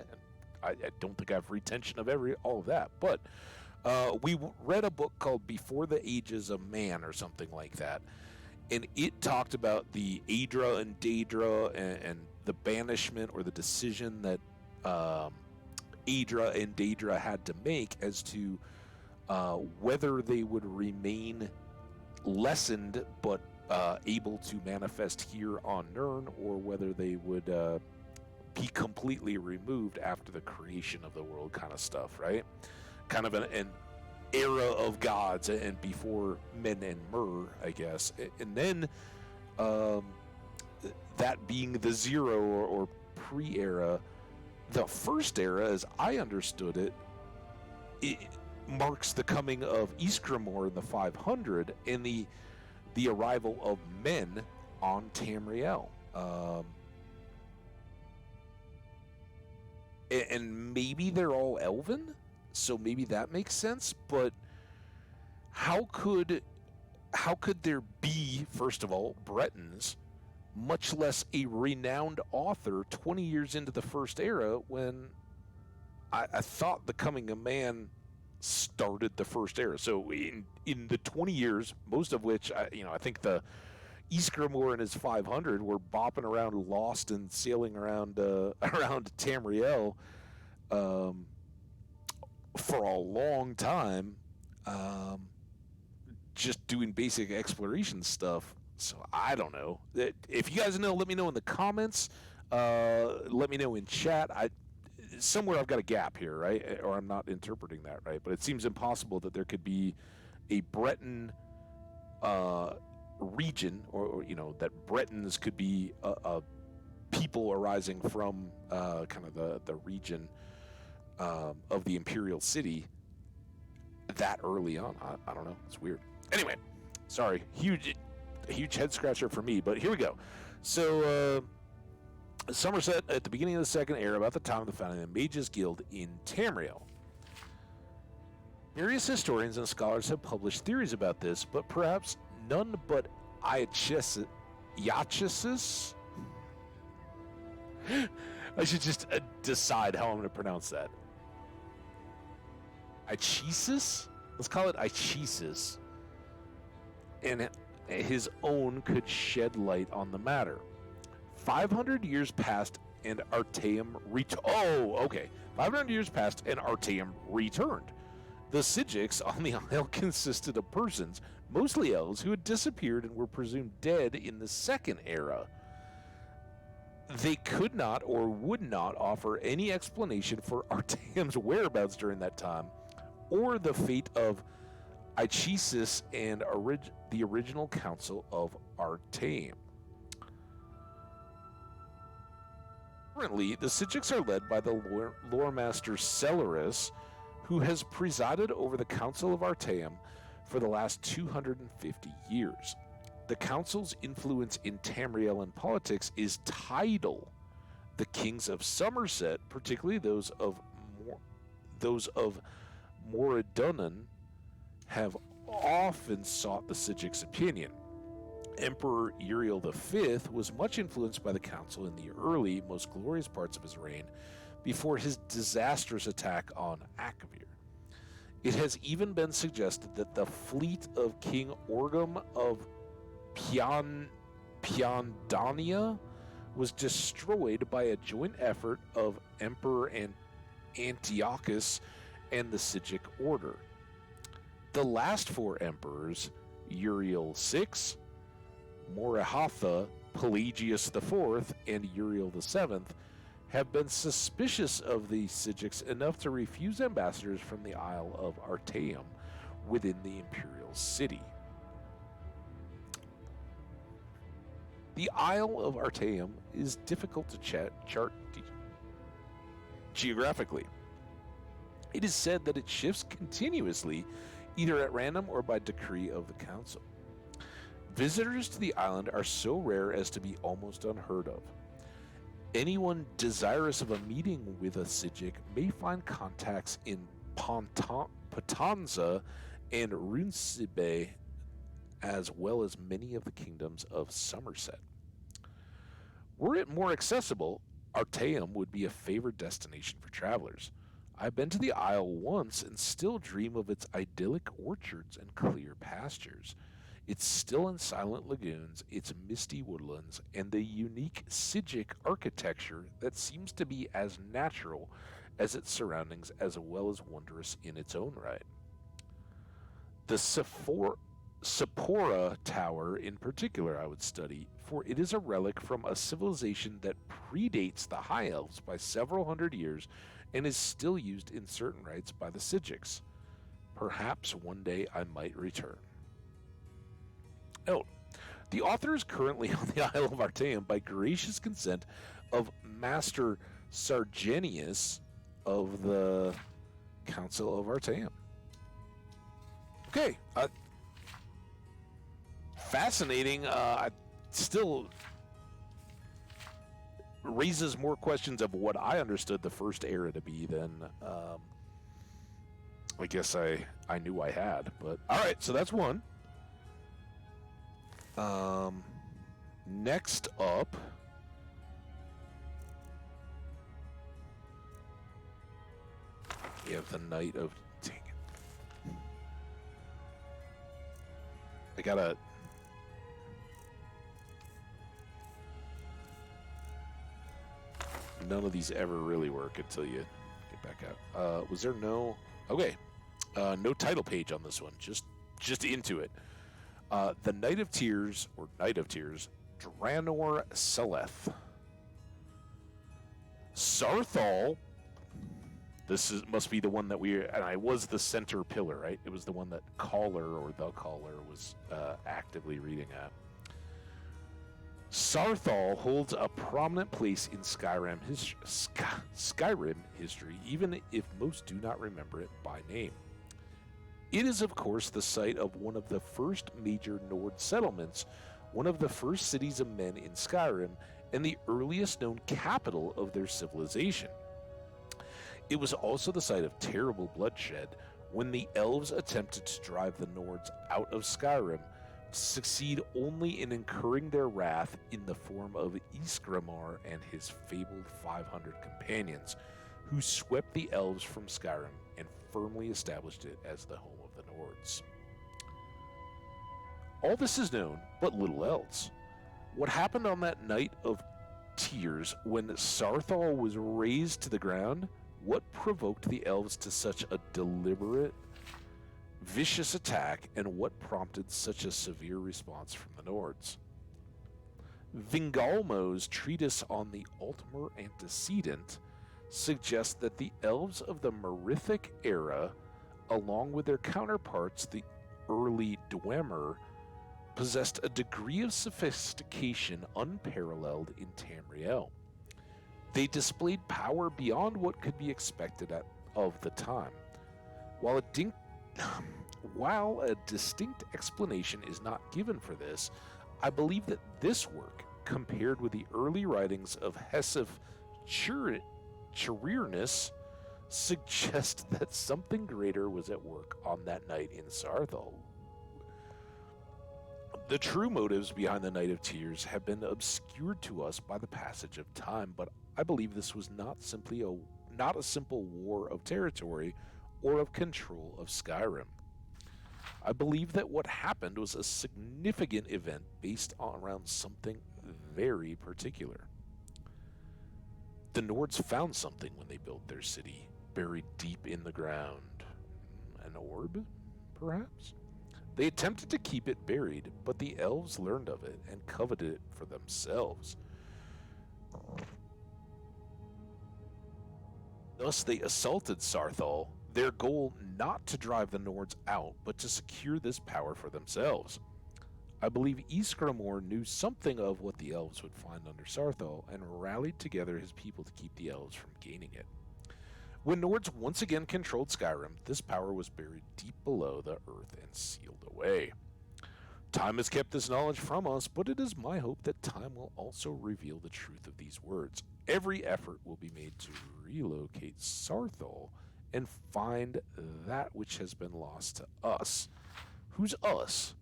I don't think I have retention of all of that, but we read a book called Before the Ages of Man or something like that, and it talked about the Aedra and Daedra and the banishment or the decision that Aedra and Daedra had to make as to whether they would remain lessened but able to manifest here on Nirn, or whether they would be completely removed after the creation of the world, kind of stuff, right? Kind of an era of gods and before men and Myrrh, I guess. And then that being the zero or pre-era, the First Era, as I understood it, it marks the coming of Ysgramor in the 500 and the arrival of men on Tamriel. And maybe they're all elven, so maybe that makes sense. But how could there be, first of all, Bretons, much less a renowned author 20 years into the First Era, when I thought the coming of man started the First Era? So in the 20 years, most of which I think the Ysgramor and his 500 were bopping around lost and sailing around around Tamriel for a long time, just doing basic exploration stuff. So I don't know. If you guys know, let me know in the comments. Let me know in chat. Somewhere I've got a gap here, right? Or I'm not interpreting that right. But it seems impossible that there could be a Breton region, or that Bretons could be a people arising from kind of the region of the Imperial City that early on. I don't know. It's weird. Anyway, sorry. A huge head scratcher for me, but here we go. So, Somerset at the beginning of the Second Era, about the time of the founding of the Mages Guild in Tamriel. Various historians and scholars have published theories about this, but perhaps none but Iachesis. I should just decide how I'm going to pronounce that. Iachesis? Let's call it Iachesis. And his own could shed light on the matter. 500 years passed and Artaeum 500 years passed and Artaeum returned. The Psijics on the Isle consisted of persons, mostly elves, who had disappeared and were presumed dead in the Second Era. They could not or would not offer any explanation for Artaeum's whereabouts during that time, or the fate of Iachesis and the original council of Artaeum. Currently, the Psijics are led by the lore master Celeris, who has presided over the Council of Artaeum for the last 250 years. The council's influence in Tamriel politics is tidal. The kings of Somerset, particularly those of Moradunnan, have often sought the Psijics' opinion. Emperor Uriel V was much influenced by the council in the early, most glorious parts of his reign before his disastrous attack on Akavir. It has even been suggested that the fleet of King Orgum of Piandania was destroyed by a joint effort of Emperor Antiochus and the Sijic Order. The last four emperors, Uriel VI, Morihatha, Pelagius IV, and Uriel VII, have been suspicious of the Sijics enough to refuse ambassadors from the Isle of Artaeum within the imperial city. The Isle of Artaeum is difficult to chart geographically. It is said that it shifts continuously, either at random or by decree of the council. Visitors to the island are so rare as to be almost unheard of. Anyone desirous of a meeting with a Sijic may find contacts in Patanza and Runcibe, as well as many of the kingdoms of Somerset. Were it more accessible, Artaeum would be a favored destination for travelers. I've been to the isle once and still dream of its idyllic orchards and clear pastures, its still and silent lagoons, its misty woodlands, and the unique Sijic architecture that seems to be as natural as its surroundings, as well as wondrous in its own right. The Sephora Tower in particular I would study, for it is a relic from a civilization that predates the High Elves by several hundred years and is still used in certain rites by the Sijics. Perhaps one day I might return. Note, the author is currently on the Isle of Artaeum by gracious consent of Master Sargenius of the Council of Artaeum. Okay, fascinating. Still raises more questions of what I understood the first era to be than I guess I knew I had. But all right, so that's one. Next up, we have the Knight of... Dang it. I gotta... None of these ever really work until you get back out. Was there no... Okay. No title page on this one. Just into it. The Knight of Tears, Dranor Seleth. Sarthal. Must be the one that and I was the center pillar, right? It was the one that the Caller was actively reading at. Sarthal holds a prominent place in Skyrim history, even if most do not remember it by name. It is, of course, the site of one of the first major Nord settlements, one of the first cities of men in Skyrim, and the earliest known capital of their civilization. It was also the site of terrible bloodshed when the elves attempted to drive the Nords out of Skyrim, to succeed only in incurring their wrath in the form of Isgramar and his fabled 500 companions, who swept the elves from Skyrim and firmly established it as the home of the Nords. All this is known, but little else. What happened on that Night of Tears when Sarthal was razed to the ground? What provoked the elves to such a deliberate, vicious attack, and what prompted such a severe response from the Nords? Vingalmo's treatise on the Altmer Antecedent suggests that the elves of the Merithic era, along with their counterparts, the early Dwemer, possessed a degree of sophistication unparalleled in Tamriel. They displayed power beyond what could be expected of the time. While a distinct explanation is not given for this, I believe that this work, compared with the early writings of Hesef Chirirnus, suggests that something greater was at work on that night in Sarthal. The true motives behind the Night of Tears have been obscured to us by the passage of time, but I believe this was not a simple war of territory or of control of Skyrim. I believe that what happened was a significant event based around something very particular. The Nords found something when they built their city, buried deep in the ground. An orb, perhaps? They attempted to keep it buried, but the elves learned of it and coveted it for themselves. Thus they assaulted Sarthal, their goal not to drive the Nords out, but to secure this power for themselves. I believe Ysgramor knew something of what the elves would find under Sarthal and rallied together his people to keep the elves from gaining it. When Nords once again controlled Skyrim, this power was buried deep below the earth and sealed away. Time has kept this knowledge from us, but it is my hope that time will also reveal the truth of these words. Every effort will be made to relocate Sarthal and find that which has been lost to us. Who's us?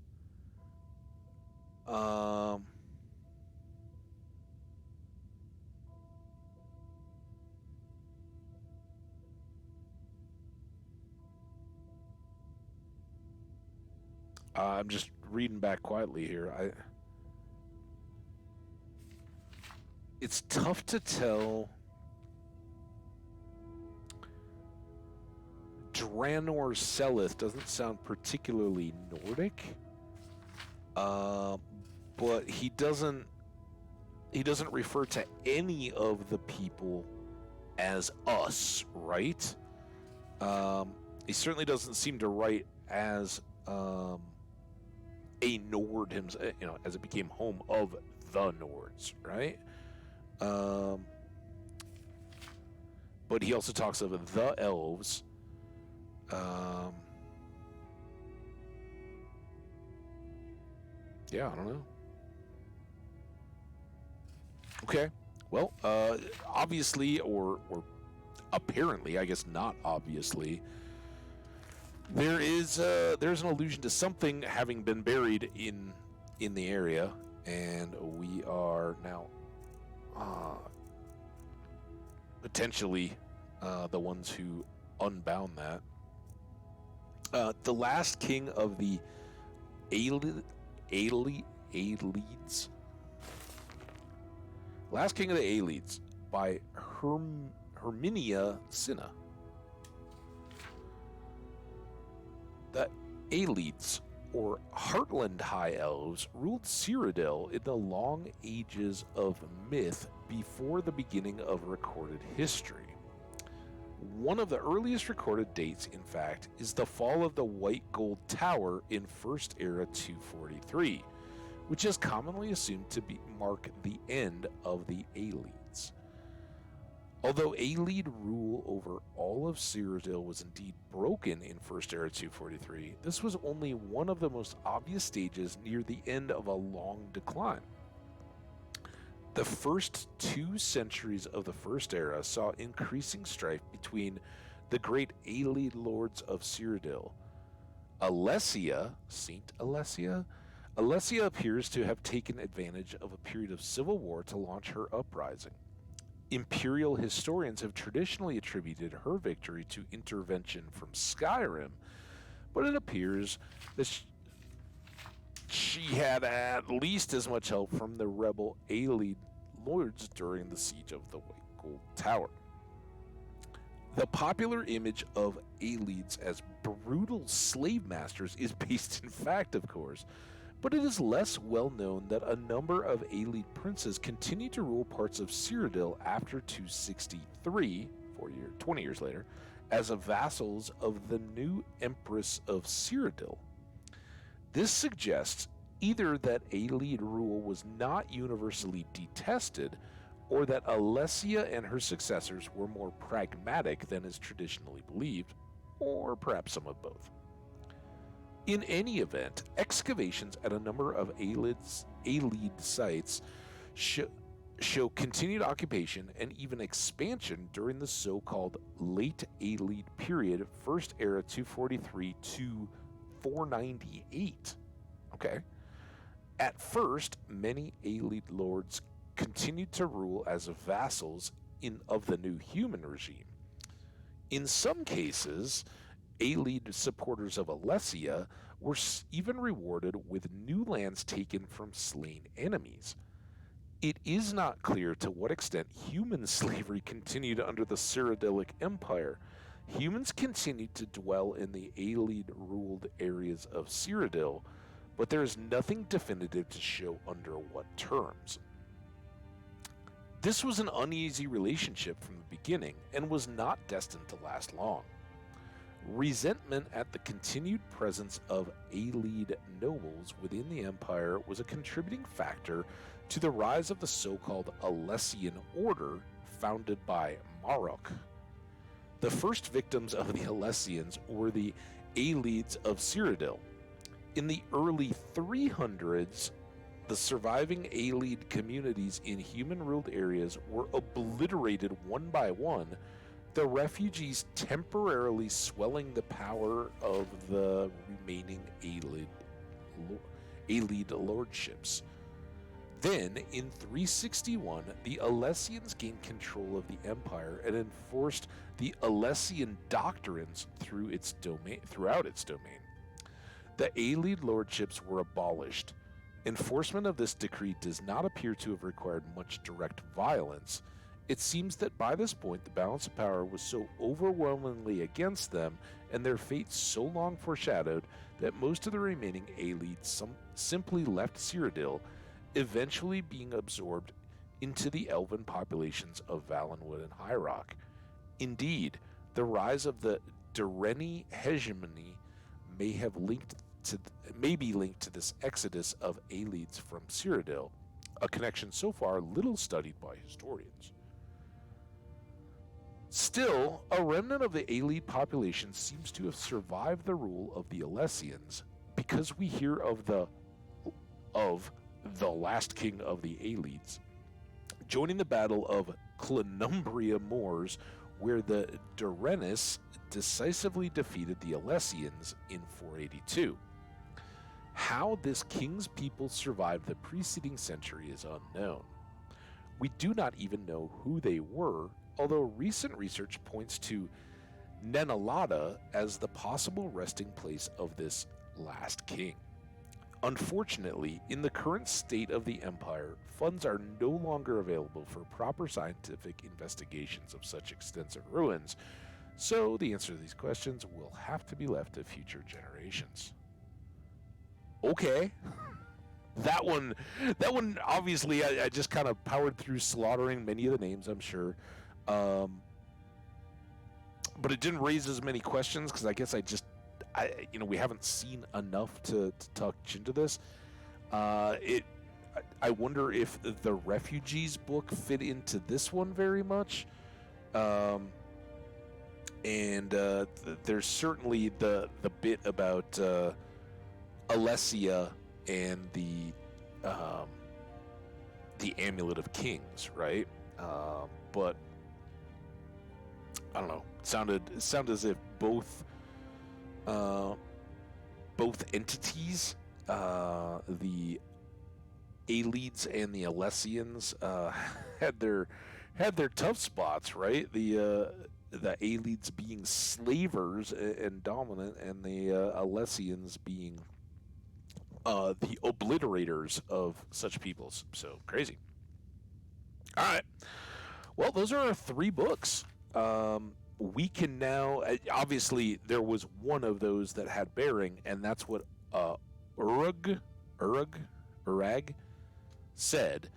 I'm just reading back quietly here. It's tough to tell. Draenor Selith doesn't sound particularly Nordic, but he doesn't refer to any of the people as us, right? He certainly doesn't seem to write as a Nord himself, as it became home of the Nords, right? But he also talks of the elves. Yeah, I don't know. Okay. Well, obviously, or apparently, I guess not obviously, there's an allusion to something having been buried in the area, and we are now potentially the ones who unbound that. The last king of the Aelids. Last King of the Aelids by Herminia Cinna. The Aelids, or Heartland High Elves, ruled Cyrodiil in the long ages of myth before the beginning of recorded history. One of the earliest recorded dates, in fact, is the fall of the White Gold Tower in First Era 243, which is commonly assumed to mark the end of the Aelids. Although Aelid rule over all of Cyrodiil was indeed broken in First Era 243, this was only one of the most obvious stages near the end of a long decline. The first 2 centuries of the First Era saw increasing strife between the great Aelid lords of Cyrodiil. Alessia, Saint Alessia? Alessia appears to have taken advantage of a period of civil war to launch her uprising. Imperial historians have traditionally attributed her victory to intervention from Skyrim, but it appears that she had at least as much help from the rebel Aelid lords during the siege of the White Gold Tower. The popular image of Aelids as brutal slave masters is based in fact, of course, but it is less well known that a number of Aelid princes continued to rule parts of Cyrodiil after 263, 20 years later, as vassals of the new Empress of Cyrodiil. This suggests either that Aelid rule was not universally detested, or that Alessia and her successors were more pragmatic than is traditionally believed, or perhaps some of both. In any event, excavations at a number of Aelid sites show continued occupation and even expansion during the so-called Late Aelid period, First Era 243 to 498. Okay. At first, many Aelid lords continued to rule as vassals of the new human regime. In some cases, Aelid supporters of Alessia were even rewarded with new lands taken from slain enemies. It is not clear to what extent human slavery continued under the Cyrodiilic Empire. Humans continued to dwell in the Aelid-ruled areas of Cyrodiil, but there is nothing definitive to show under what terms. This was an uneasy relationship from the beginning and was not destined to last long. Resentment at the continued presence of Aelid nobles within the empire was a contributing factor to the rise of the so-called Alessian Order founded by Marok. The first victims of the Alessians were the Aelids of Cyrodiil. In the early 300s, the surviving Aelid communities in human-ruled areas were obliterated one by one, the refugees temporarily swelling the power of the remaining Aelid lordships. Then, in 361, the Alessians gained control of the empire and enforced the Alessian doctrines throughout its domain. The Aelid lordships were abolished. Enforcement of this decree does not appear to have required much direct violence. It seems that by this point the balance of power was so overwhelmingly against them and their fate so long foreshadowed that most of the remaining Aelids simply left Cyrodiil, eventually being absorbed into the elven populations of Valenwood and High Rock. Indeed, the rise of the Durrani hegemony may be linked to this exodus of Aelids from Cyrodiil, a connection so far little studied by historians. Still, a remnant of the Aelid population seems to have survived the rule of the Alessians, because we hear of the last king of the Aelids joining the Battle of Clunumbria Moors, where the Durenis decisively defeated the Alessians in 482. How this king's people survived the preceding century is unknown. We do not even know who they were, although recent research points to Nenalada as the possible resting place of this last king. Unfortunately, in the current state of the empire, funds are no longer available for proper scientific investigations of such extensive ruins, so the answer to these questions will have to be left to future generations. Okay. That one obviously I just kind of powered through slaughtering many of the names, I'm sure. But it didn't raise as many questions because I guess we haven't seen enough to touch into this. I wonder if the Refugees book fit into this one very much. There's certainly the bit about Alessia and the Amulet of Kings, right? But I don't know. It sounded as if both entities, the Aelids and the Alessians, had their tough spots, right? The Aelids being slavers and dominant, and the Alessians being the obliterators of such peoples. So crazy. All right. Well, those are our 3 books. We can now, obviously, there was one of those that had bearing, and that's what Urag said,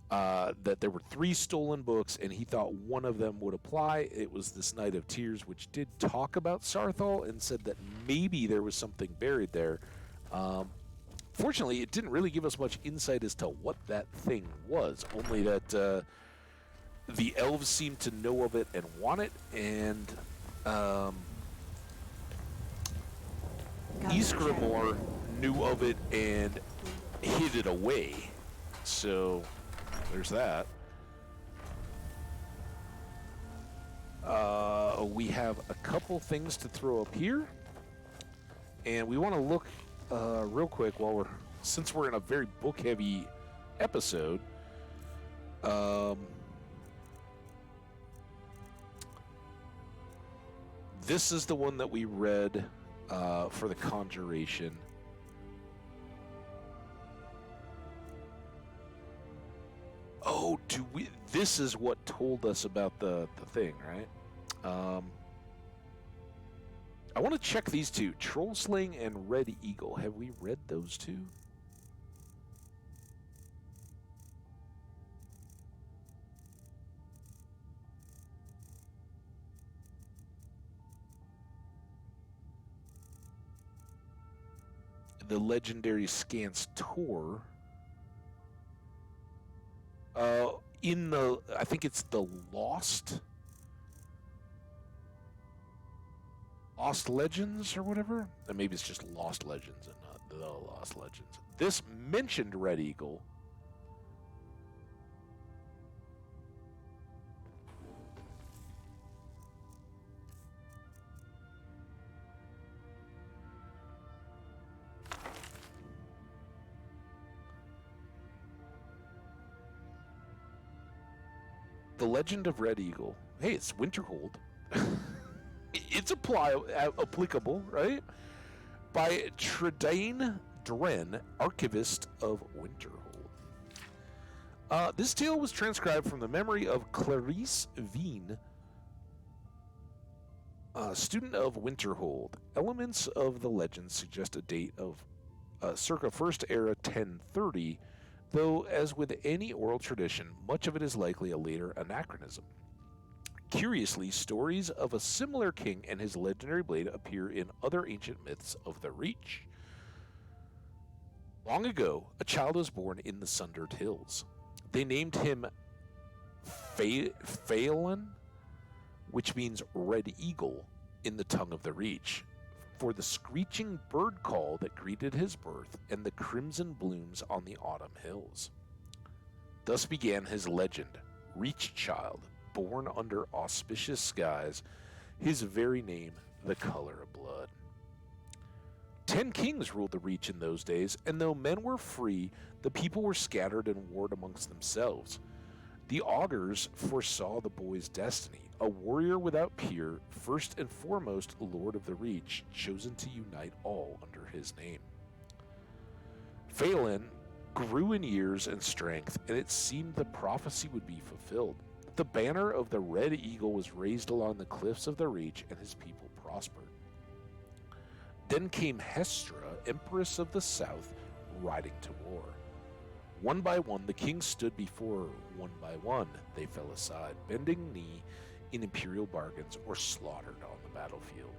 that there were 3 stolen books, and he thought one of them would apply. It was this Night of Tears, which did talk about Sarthal, and said that maybe there was something buried there. Fortunately, it didn't really give us much insight as to what that thing was, only that the elves seemed to know of it and want it, and Ysgramor knew of it and hid it away. So there's that. We have a couple things to throw up here, and we want to look real quick while we're since we're in a very book-heavy episode, this is the one that we read for the Conjuration. Oh, this is what told us about the thing, right? I want to check these two, Troll Slaying and Red Eagle. Have we read those two? The Legendary Scans Tour. I think it's the Lost Legends or whatever. Or maybe it's just Lost Legends and not the Lost Legends. This mentioned Red Eagle. The Legend of Red Eagle. Hey, it's Winterhold. It's applicable, right? By Tredain Dren, Archivist of Winterhold. This tale was transcribed from the memory of Clarice Veen, student of Winterhold. Elements of the legend suggest a date of circa First Era 1030, though, as with any oral tradition, much of it is likely a later anachronism. Curiously, stories of a similar king and his legendary blade appear in other ancient myths of the Reach. Long ago, a child was born in the Sundered Hills. They named him Phelan, which means Red Eagle in the tongue of the Reach, for the screeching bird call that greeted his birth and the crimson blooms on the autumn hills. Thus began his legend, Reach Child, born under auspicious skies, his very name the color of blood. 10 kings ruled the Reach in those days, and though men were free, the people were scattered and warred amongst themselves. The augurs foresaw the boy's destiny, a warrior without peer, first and foremost Lord of the Reach, chosen to unite all under his name. Phelan grew in years and strength, and it seemed the prophecy would be fulfilled. The banner of the Red Eagle was raised along the cliffs of the Reach, and his people prospered. Then came Hestra, Empress of the South, riding to war. One by one the kings stood before her. One by one they fell aside, bending knee in imperial bargains or slaughtered on the battlefield.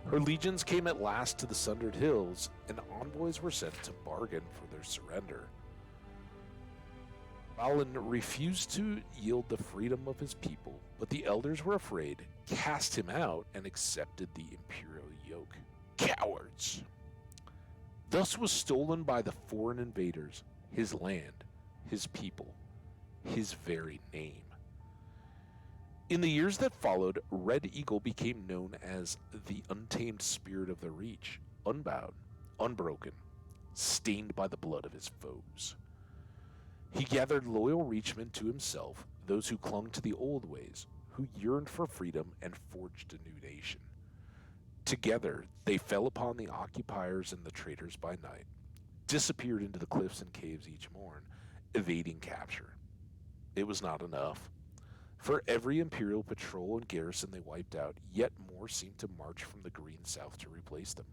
Her legions came at last to the Sundered Hills, and envoys were sent to bargain for their surrender. Balin refused to yield the freedom of his people, but the elders were afraid, cast him out, and accepted the imperial yoke. Cowards! Thus was stolen by the foreign invaders his land, his people, his very name. In the years that followed, Red Eagle became known as the untamed spirit of the Reach, unbowed, unbroken, stained by the blood of his foes. He gathered loyal Reachmen to himself, those who clung to the old ways, who yearned for freedom and forged a new nation. Together, they fell upon the occupiers and the traitors by night, disappeared into the cliffs and caves each morn, evading capture. It was not enough. For every Imperial patrol and garrison they wiped out, yet more seemed to march from the green south to replace them.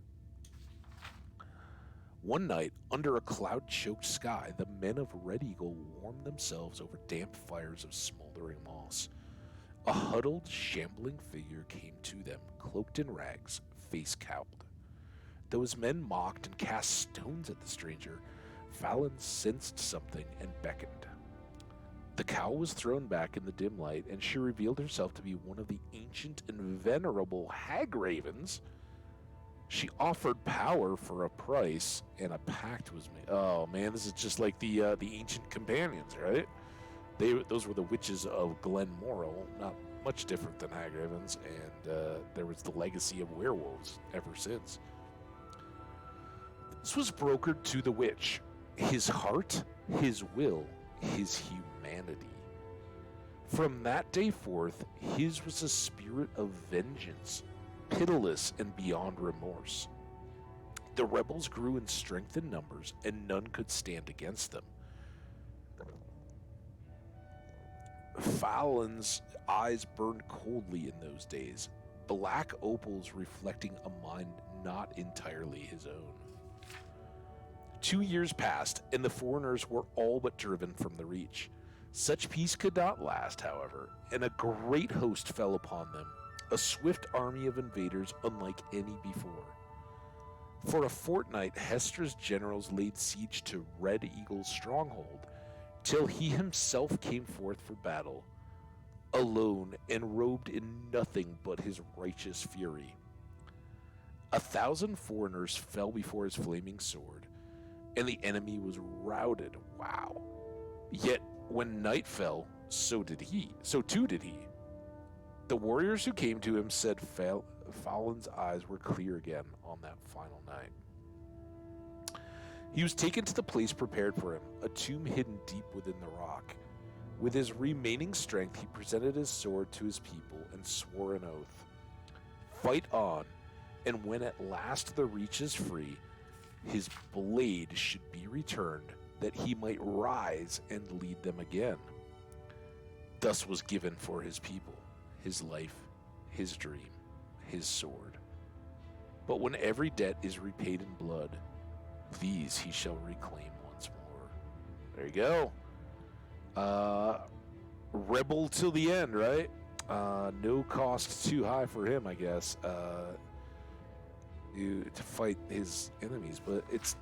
One night, under a cloud-choked sky, the men of Red Eagle warmed themselves over damp fires of smoldering moss. A huddled, shambling figure came to them, cloaked in rags, face cowled. Though his men mocked and cast stones at the stranger, Fallon sensed something and beckoned. The cowl was thrown back in the dim light, and she revealed herself to be one of the ancient and venerable Hagravens. She offered power for a price, and a pact was made. Oh man, this is just like the ancient companions, right? Those were the witches of Glenmoral, not much different than Hagravens, and there was the legacy of werewolves ever since. This was brokered to the witch. His heart, his will, his humanity. From that day forth, his was a spirit of vengeance, pitiless and beyond remorse. The rebels grew in strength and numbers, and none could stand against them. Fallon's eyes burned coldly in those days, black opals reflecting a mind not entirely his own. 2 years passed, and the foreigners were all but driven from the Reach. Such peace could not last, however, and a great host fell upon them, a swift army of invaders unlike any before. For a fortnight, Hestra's generals laid siege to Red Eagle's stronghold, till he himself came forth for battle, alone and robed in nothing but his righteous fury. 1,000 foreigners fell before his flaming sword, and the enemy was routed. Wow. Yet when night fell, so too did he. The warriors who came to him said Fallon's eyes were clear again on that final night. He was taken to the place prepared for him, a tomb hidden deep within the rock. With his remaining strength, he presented his sword to his people and swore an oath. Fight on, and when at last the Reach is free, his blade should be returned, that he might rise and lead them again. Thus was given for his people, his life, his dream, his sword. But when every debt is repaid in blood, these he shall reclaim once more. There you go. Rebel till the end, right? No cost too high for him, I guess. To fight his enemies, but this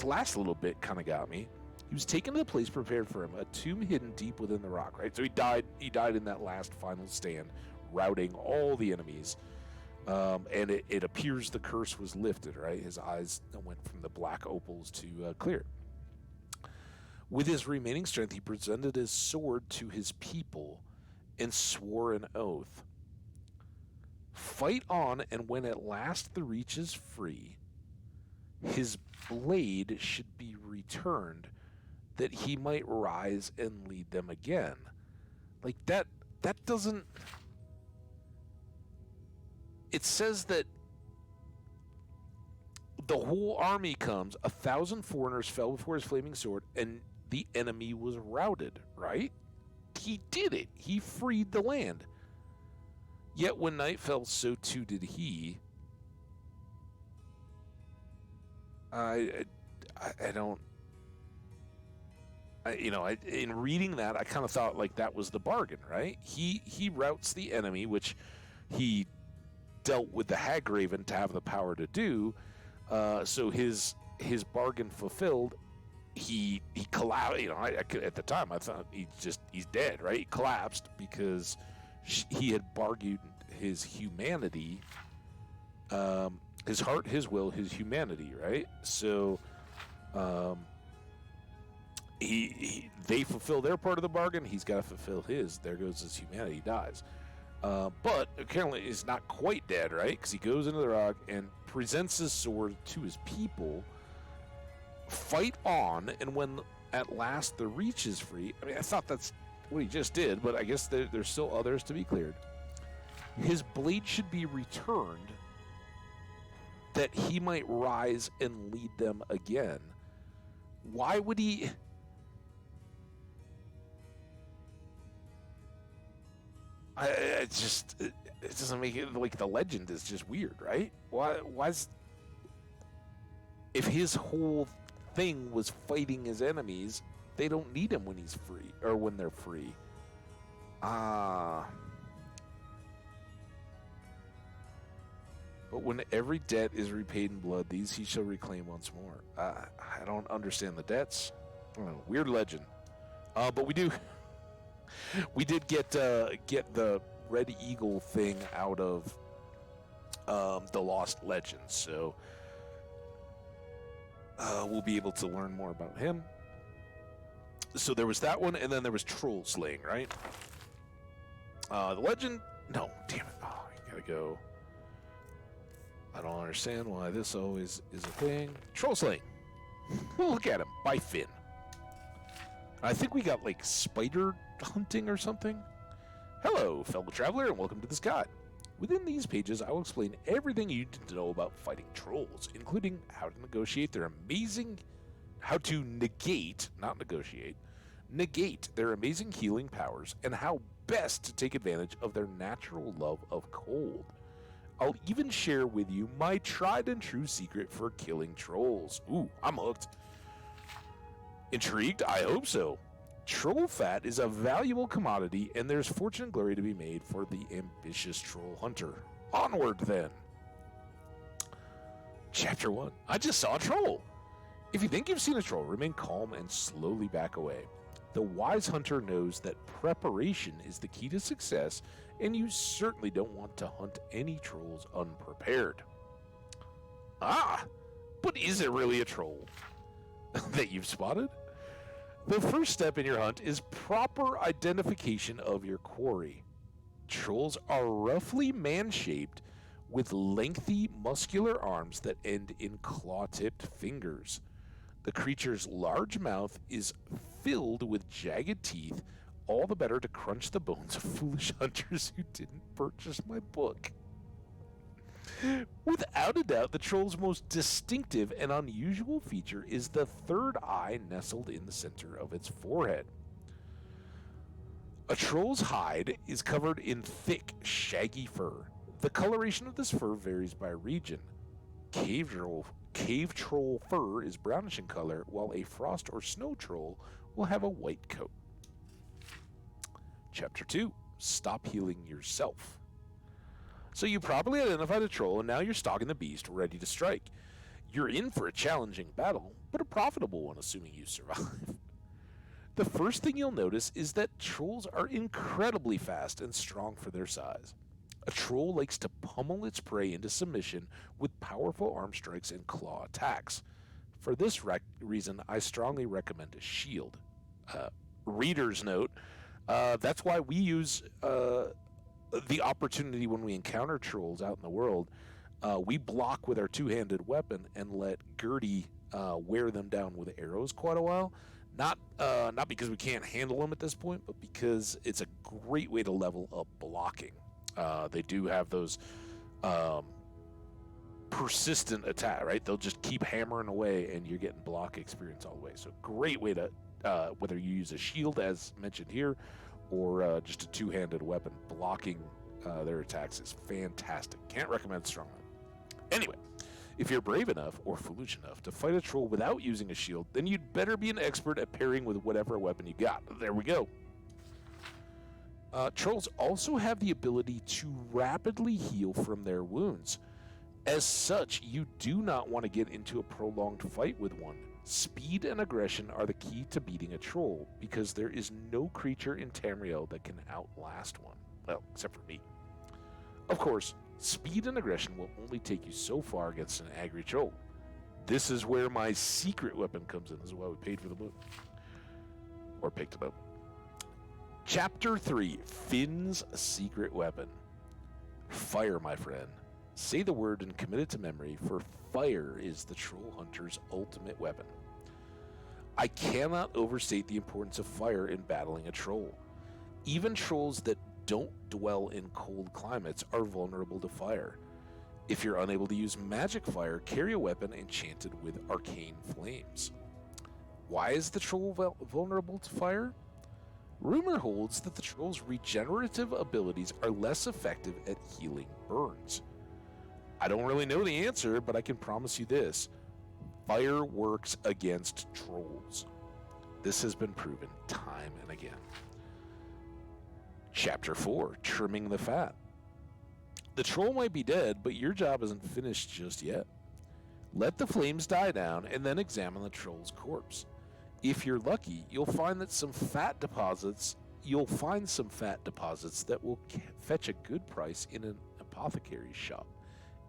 last little bit kind of got me. He was taken to the place prepared for him, a tomb hidden deep within the rock, right? So he died in that last final stand, routing all the enemies. And it appears the curse was lifted, right? His eyes went from the black opals to clear. With his remaining strength, he presented his sword to his people and swore an oath. Fight on, and when at last the Reach is free, his blade should be returned, that he might rise and lead them again. Like that doesn't... It says that the whole army comes, 1,000 foreigners fell before his flaming sword, and the enemy was routed, right? He did it. He freed the land. Yet when night fell, so too did he. I don't... in reading that, I kind of thought like that was the bargain, right? He routs the enemy, which he dealt with the Hagraven to have the power to do. So his bargain fulfilled. He collapsed. At the time I thought he's dead, right? He collapsed because he had bargained his humanity, his heart, his will, his humanity, right? So they fulfill their part of the bargain. He's got to fulfill his. There goes his humanity. He dies. But apparently he's not quite dead, right? Because he goes into the rock and presents his sword to his people. Fight on, and when at last the Reach is free... I mean, I thought that's what he just did, but I guess there's still others to be cleared. His blade should be returned, that he might rise and lead them again. Why would he... It doesn't make it... Like, the legend is just weird, right? Why's... If his whole thing was fighting his enemies, they don't need him when he's free, or when they're free. But when every debt is repaid in blood, these he shall reclaim once more. I don't understand the debts. I don't know, weird legend. But we did get the Red Eagle thing out of the Lost Legends, so we'll be able to learn more about him. So there was that one, and then there was troll slaying, right? The legend... No, damn it. Oh, you gotta go... I don't understand why this always is a thing. Troll slaying. Look at him. By Finn. I think we got, like, spider hunting or something. Hello, fellow traveler, and welcome to this guide. Within these pages, I will explain everything you need to know about fighting trolls, including how to negate their amazing healing powers, and how best to take advantage of their natural love of cold. I'll even share with you my tried and true secret for killing trolls. Ooh, I'm hooked. Intrigued? I hope so. Troll fat is a valuable commodity, and there's fortune and glory to be made for the ambitious troll hunter. Onward, then. Chapter 1. I just saw a troll. If you think you've seen a troll, remain calm and slowly back away. The wise hunter knows that preparation is the key to success, and you certainly don't want to hunt any trolls unprepared. Ah, but is it really a troll that you've spotted? The first step in your hunt is proper identification of your quarry. Trolls are roughly man-shaped with lengthy muscular arms that end in claw-tipped fingers. The creature's large mouth is filled with jagged teeth, all the better to crunch the bones of foolish hunters who didn't purchase my book. Without a doubt, the troll's most distinctive and unusual feature is the third eye nestled in the center of its forehead. A troll's hide is covered in thick, shaggy fur. The coloration of this fur varies by region. Cave troll fur is brownish in color, while a frost or snow troll will have a white coat. Chapter 2. Stop healing yourself. So you probably identified a troll, and now you're stalking the beast, ready to strike. You're in for a challenging battle, but a profitable one, assuming you survive. The first thing you'll notice is that trolls are incredibly fast and strong for their size. A troll likes to pummel its prey into submission with powerful arm strikes and claw attacks. For this reason, I strongly recommend a shield. Reader's note, that's why we use the opportunity when we encounter trolls out in the world. We block with our two-handed weapon and let Gertie wear them down with arrows quite a while. Not because we can't handle them at this point, but because it's a great way to level up blocking. They do have those persistent attack, right? They'll just keep hammering away, and you're getting block experience all the way. So great way to, whether you use a shield, as mentioned here, or just a two-handed weapon, blocking their attacks is fantastic. Can't recommend it strongly. Anyway, if you're brave enough or foolish enough to fight a troll without using a shield, then you'd better be an expert at pairing with whatever weapon you got. There we go. Trolls also have the ability to rapidly heal from their wounds. As such, you do not want to get into a prolonged fight with one. Speed and aggression are the key to beating a troll, because there is no creature in Tamriel that can outlast one. Well, except for me. Of course, speed and aggression will only take you so far against an angry troll. This is where my secret weapon comes in. This is why we paid for the book. Or picked it up. Chapter 3, Finn's secret weapon. Fire, my friend. Say the word and commit it to memory, for fire is the troll hunter's ultimate weapon. I cannot overstate the importance of fire in battling a troll. Even trolls that don't dwell in cold climates are vulnerable to fire. If you're unable to use magic fire, carry a weapon enchanted with arcane flames. Why is the troll vulnerable to fire? Rumor holds that the troll's regenerative abilities are less effective at healing burns. I don't really know the answer, but I can promise you this. Fire works against trolls. This has been proven time and again. Chapter 4, Trimming the Fat. The troll might be dead, but your job isn't finished just yet. Let the flames die down and then examine the troll's corpse. If you're lucky, you'll find some fat deposits that will fetch a good price in an apothecary's shop.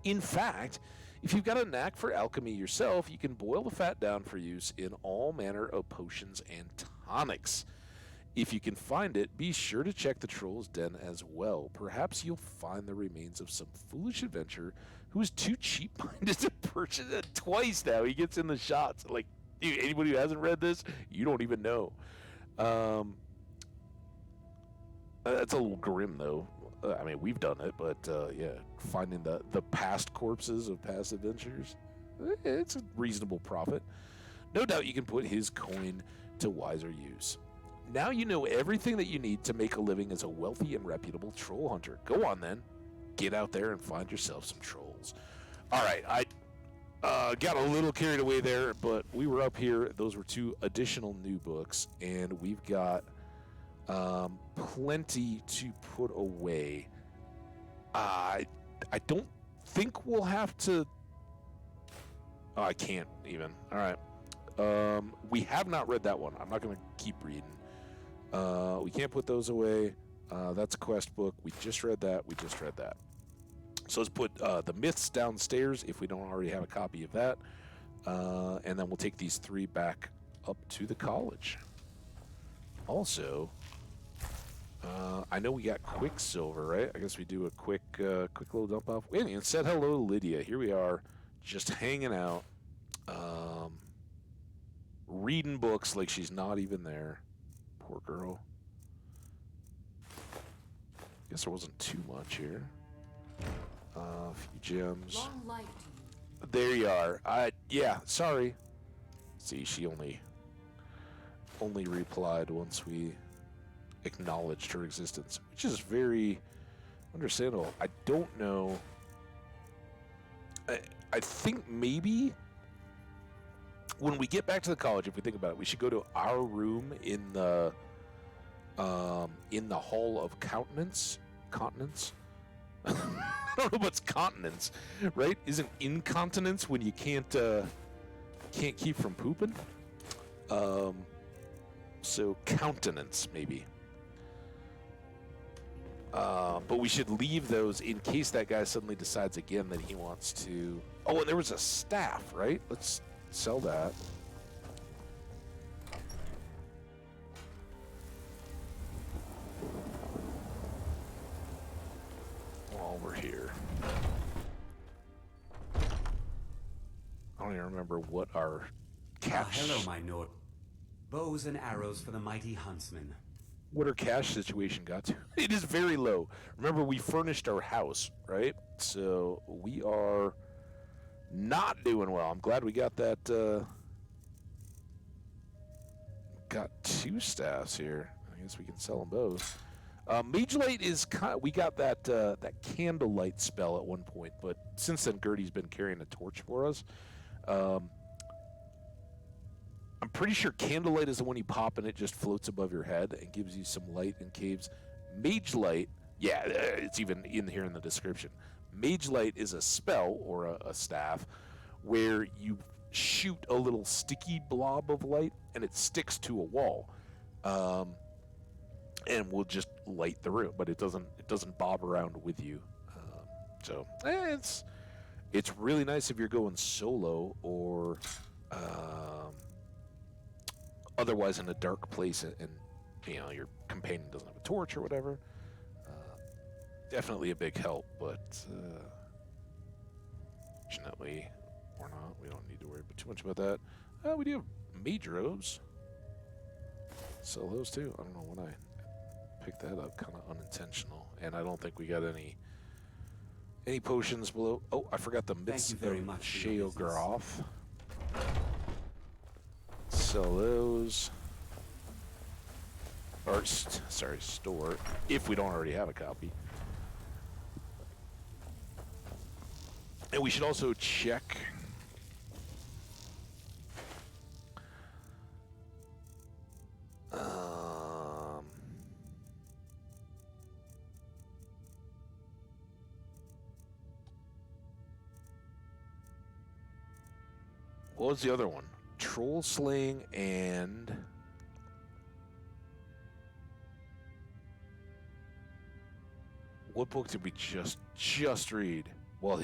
In fact, if you've got a knack for alchemy yourself, you can boil the fat down for use in all manner of potions and tonics. If you can find it, be sure to check the troll's den as well. Perhaps you'll find the remains of some foolish adventurer who's too cheap-minded to purchase it twice now. He gets in the shots. Like, dude, anybody who hasn't read this, you don't even know. That's a little grim, though. I mean, we've done it, but yeah, finding the past corpses of past adventures, it's a reasonable profit. No doubt you can put his coin to wiser use. Now you know everything that you need to make a living as a wealthy and reputable troll hunter. Go on, then. Get out there and find yourself some trolls. All right, I got a little carried away there, but we were up here. Those were 2 additional new books, and we've got plenty to put away. I don't think we'll have to... Oh, I can't even. All right. We have not read that one. I'm not going to keep reading. We can't put those away. That's a quest book. We just read that. So let's put the myths downstairs if we don't already have a copy of that. And then we'll take these 3 back up to the college. Also, I know we got Quicksilver, right? I guess we do a quick little dump off. Wait, and said hello to Lydia. Here we are, just hanging out, reading books like she's not even there. Poor girl. Guess there wasn't too much here. A few gems. Long life to you. There you are. Yeah, sorry. See, she only replied once we acknowledged her existence, which is very understandable. I don't know. I think maybe when we get back to the college, if we think about it, we should go to our room in the Hall of Continence. I don't know what's continence, right? Isn't incontinence when you can't keep from pooping? So countenance maybe. But we should leave those in case that guy suddenly decides again that he wants to. Oh, and there was a staff, right? Let's sell that. While we're here. I don't even remember what our cash... hello, my Nord. Bows and arrows for the mighty huntsman. What our cash situation got to. It is very low. Remember, we furnished our house, right? So we are not doing well. I'm glad we got that... got 2 staffs here. I guess we can sell them both. Mage Light is kind of, we got that candlelight spell at one point, but since then Gertie's been carrying a torch for us. I'm pretty sure candlelight is the one you pop and it just floats above your head and gives you some light in caves. Mage Light, yeah, it's even in here in the description. Mage Light is a spell or a staff where you shoot a little sticky blob of light and it sticks to a wall. And will just light the room, but it doesn't bob around with you. So it's really nice if you're going solo or otherwise in a dark place and you know your companion doesn't have a torch or whatever. Definitely a big help, but fortunately or not, we don't need to worry too much about that. We do have mage robes. Sell those too. I don't know when I picked that up, kind of unintentional, and I don't think we got any potions below. Oh, I forgot the myths of Sheogroth. Sell those. Or, sorry, store, if we don't already have a copy. And we should also check... what was the other one? Troll slaying and... what book did we just read? Well,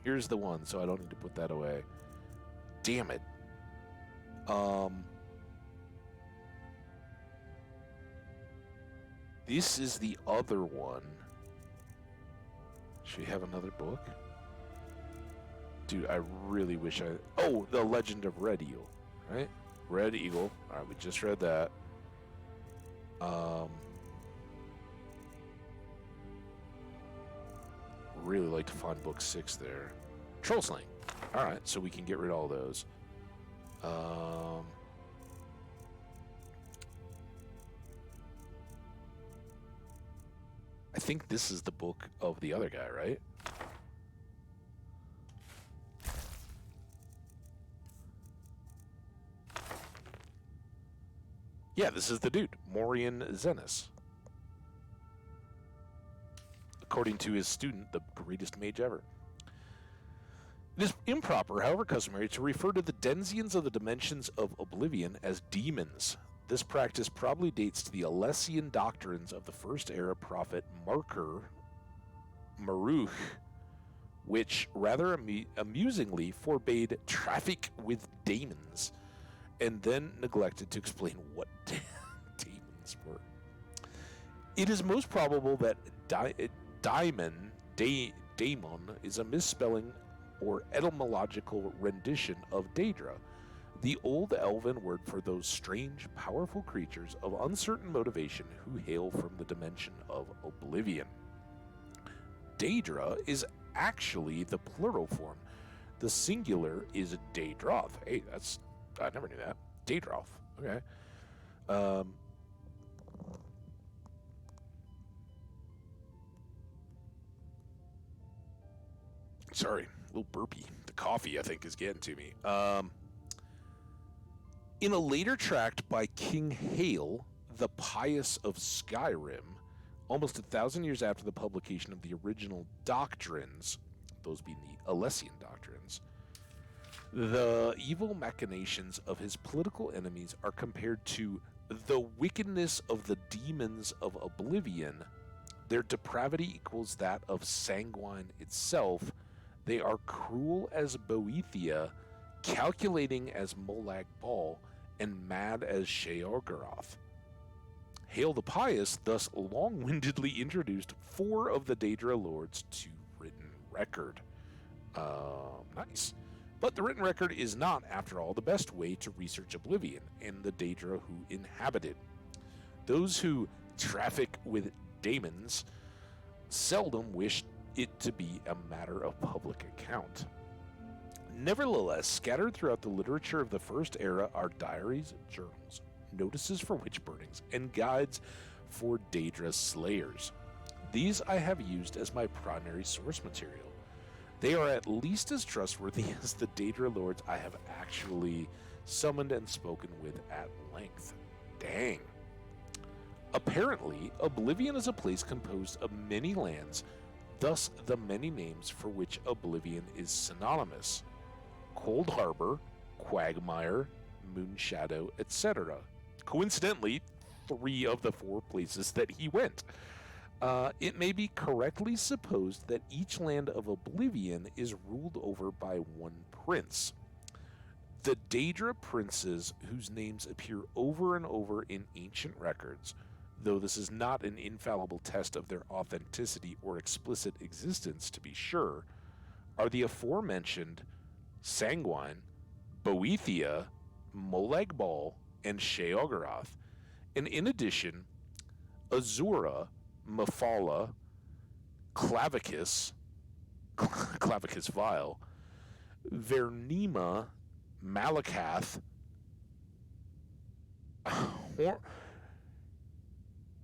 here's the one, so I don't need to put that away. Damn it. This is the other one. Should we have another book? Dude, I really wish I... Oh, The Legend of Red Eagle, right? Red Eagle. All right, we just read that. Really like to find book 6 there. Troll Slaying. All right, so we can get rid of all those. I think this is the book of the other guy, right? Yeah, this is the dude, Morian Zenis. According to his student, the greatest mage ever. It is improper, however customary, to refer to the Denzians of the dimensions of Oblivion as demons. This practice probably dates to the Alessian doctrines of the First Era prophet Maruch, which rather amusingly forbade traffic with daemons, and then neglected to explain what daemons were. It is most probable that daemon is a misspelling or etymological rendition of Daedra, the old elven word for those strange, powerful creatures of uncertain motivation who hail from the dimension of Oblivion. Daedra is actually the plural form. The singular is Daedroth. Hey, I never knew that. Daedroth. Okay. Sorry, a little burpy. The coffee, I think, is getting to me. In a later tract by King Hale, the Pious of Skyrim, almost 1,000 years after the publication of the original doctrines, those being the Alessian doctrines, the evil machinations of his political enemies are compared to the wickedness of the demons of Oblivion. Their depravity equals that of Sanguine itself. They are cruel as Boethia, calculating as Molag Bal, and mad as Sheogorath. Hale the Pious thus long-windedly introduced 4 of the Daedra lords to written record. Nice. But the written record is not, after all, the best way to research Oblivion and the Daedra who inhabit it. Those who traffic with daemons seldom wish it to be a matter of public account. Nevertheless, scattered throughout the literature of the First Era are diaries, journals, notices for witch burnings, and guides for Daedra slayers. These I have used as my primary source material. They are at least as trustworthy as the Daedra lords I have actually summoned and spoken with at length. Dang. Apparently, Oblivion is a place composed of many lands, thus the many names for which Oblivion is synonymous. Cold Harbor, Quagmire, Moonshadow, etc. Coincidentally, 3 of the 4 places that he went. It may be correctly supposed that each land of Oblivion is ruled over by one prince. The Daedra princes, whose names appear over and over in ancient records, though this is not an infallible test of their authenticity or explicit existence to be sure, are the aforementioned Sanguine, Boethia, Molag Bal, and Sheogorath, and in addition, Azura, Mephala, Clavicus Vile, Vernema, Malakath,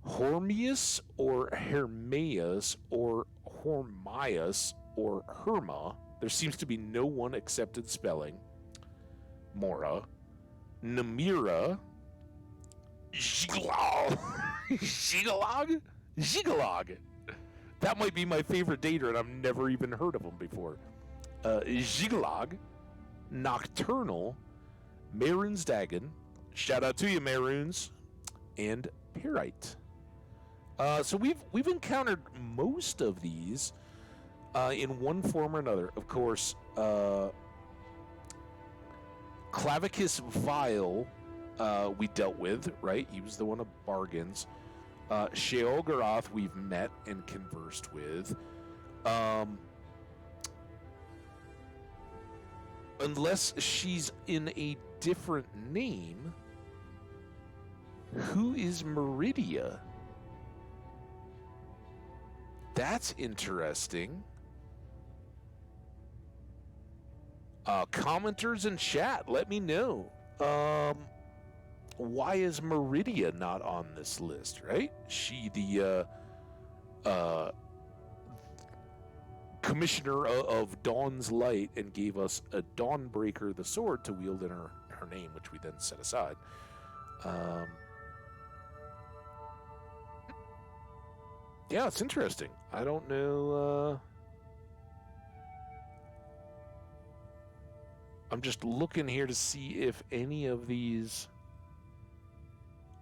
Hormius or Hermaeus or Hormias or Herma. There seems to be no one accepted spelling. Mora, Namira, Zhigalog. Zhigalog. That might be my favorite Daedra, and I've never even heard of them before. Zhigalog, Nocturnal, Maroon's Dagon. Shout out to you, Maroons, and Pyrite. So we've encountered most of these in one form or another. Of course, Clavicus Vile we dealt with, right? He was the one of bargains. Sheogorath we've met and conversed with. unless she's in a different name, who is Meridia? That's interesting. Commenters in chat, let me know. Why is Meridia not on this list, right? She, the commissioner of Dawn's Light, and gave us a Dawnbreaker, the sword, to wield in her name, which we then set aside. Yeah, it's interesting. I don't know. I'm just looking here to see if any of these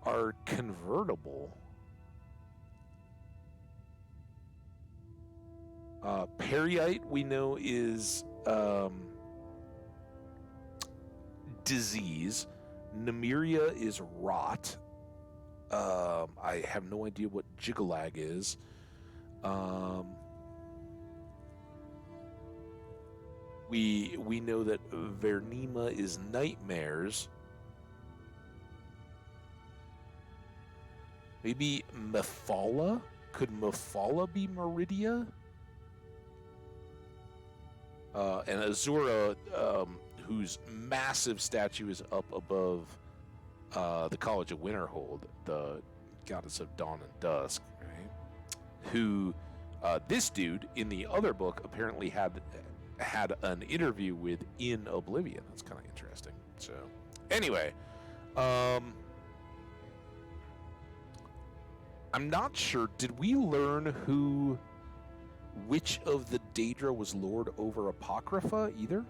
are convertible. Periite, we know, is disease. Nymeria is rot. I have no idea what Jigalag is. We know that Vernima is nightmares. Maybe Mephala? Could Mephala be Meridia? And Azura, whose massive statue is up above the College of Winterhold, the goddess of dawn and dusk, right? Who this dude in the other book apparently had an interview with in Oblivion. That's kind of interesting. So, anyway, I'm not sure. Did we learn which of the Daedra was lord over Apocrypha either?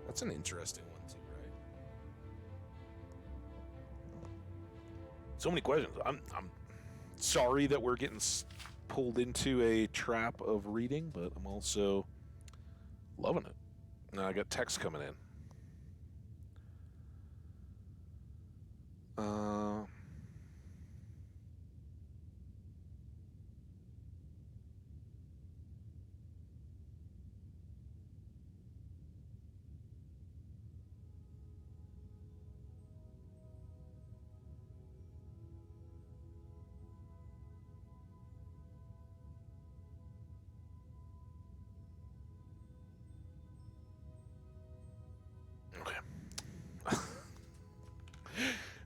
That's an interesting one too, right? So many questions. I'm sorry that we're getting pulled into a trap of reading, but I'm also loving it. Now I got text coming in.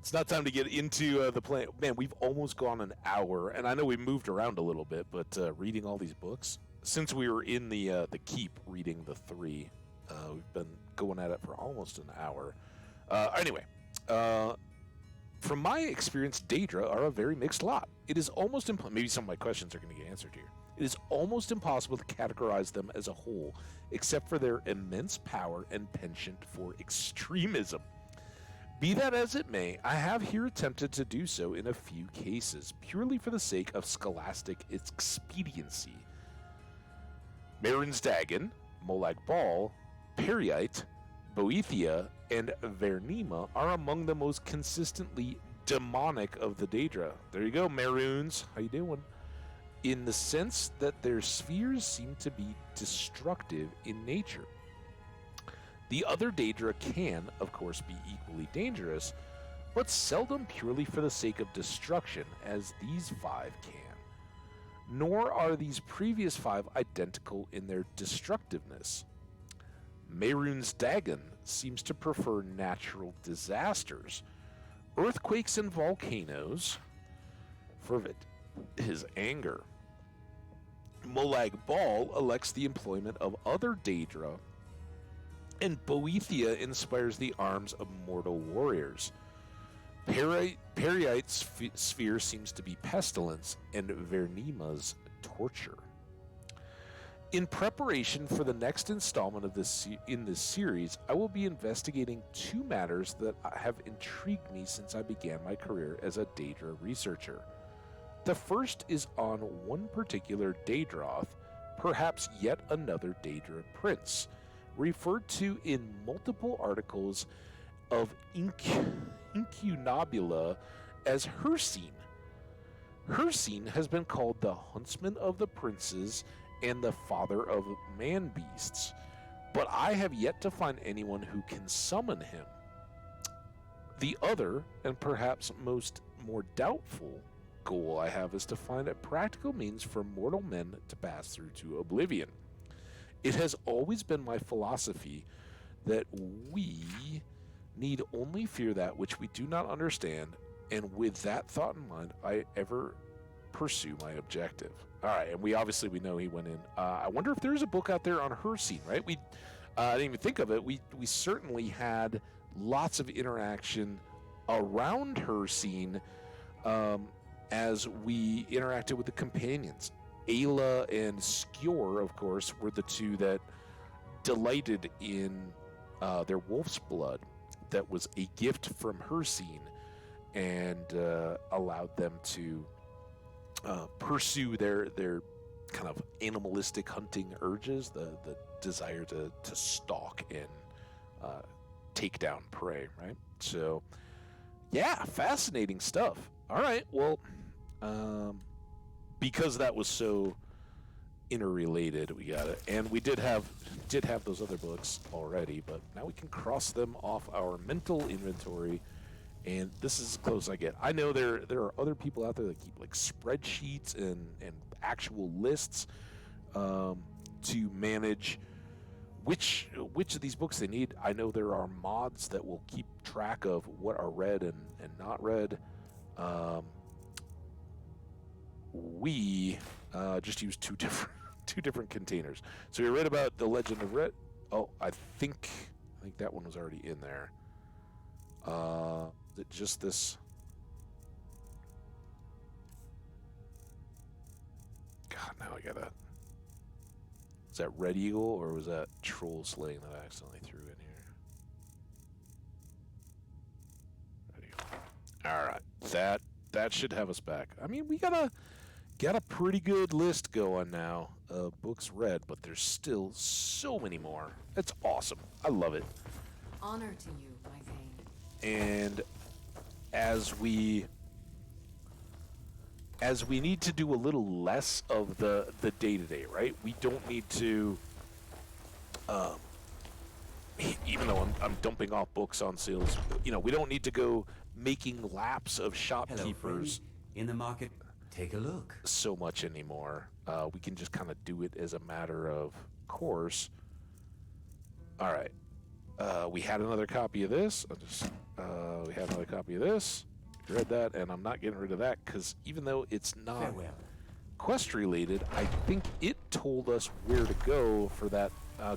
It's not time to get into the plan. Man, we've almost gone an hour, and I know we moved around a little bit, but reading all these books, since we were in the keep reading the 3, we've been going at it for almost an hour. Anyway, from my experience, Daedra are a very mixed lot. It is almost maybe some of my questions are going to get answered here. It is almost impossible to categorize them as a whole, except for their immense power and penchant for extremism. Be that as it may, I have here attempted to do so in a few cases, purely for the sake of scholastic expediency. Mehrunes Dagon, Molag Bal, Periite, Boethia, and Vernima are among the most consistently demonic of the Daedra. There you go, Mehrunes. How you doing? In the sense that their spheres seem to be destructive in nature. The other Daedra can, of course, be equally dangerous, but seldom purely for the sake of destruction, as these 5 can. Nor are these previous 5 identical in their destructiveness. Mehrunes Dagon seems to prefer natural disasters, earthquakes and volcanoes, fervid his anger. Molag Bal elects the employment of other Daedra, and Boethia inspires the arms of mortal warriors. Periite's sphere seems to be pestilence, and Vernima's torture. In preparation for the next installment of this series, I will be investigating 2 matters that have intrigued me since I began my career as a Daedra researcher. The first is on one particular Daedroth, perhaps yet another Daedra prince, referred to in multiple articles of Incunabula as Hircine. Hircine has been called the huntsman of the princes and the father of man-beasts. but I have yet to find anyone who can summon him. The other, and perhaps more doubtful, goal I have is to find a practical means for mortal men to pass through to oblivion. It has always been my philosophy that we need only fear that which we do not understand, and with that thought in mind, I ever pursue my objective. All right, and we know he went in. I wonder if there's a book out there on her scene, right? I didn't even think of it. We certainly had lots of interaction around her scene as we interacted with the companions. Ayla and Skjor, of course, were the two that delighted in their wolf's blood that was a gift from her scene and allowed them to pursue their kind of animalistic hunting urges, the desire to stalk and take down prey, right? So, yeah, fascinating stuff. All right, well, because that was so interrelated, we got it, and we did have those other books already, but now we can cross them off our mental inventory, and this is as close as I get. I know there are other people out there that keep like spreadsheets and actual lists to manage which of these books they need. I know there are mods that will keep track of what are read and not read. We just use two different containers. So we read about the Legend of Red. Oh, I think that one was already in there. Is it just this? God, now I gotta. Is that Red Eagle or was that Troll Slaying that I accidentally threw in here? Red Eagle. All right, that should have us back. I mean, we got a pretty good list going now of books read, but there's still so many more. It's awesome. I love it. Honor to you, my Thane. And as we need to do a little less of the day-to-day, right? We don't need to, even though I'm dumping off books on sales, we don't need to go making laps of shopkeepers. Hello, in the market. Take a look. So much anymore. We can just kind of do it as a matter of course. All right. We had another copy of this. We had another copy of this. Read that, and I'm not getting rid of that because even though it's not quest related, I think it told us where to go for that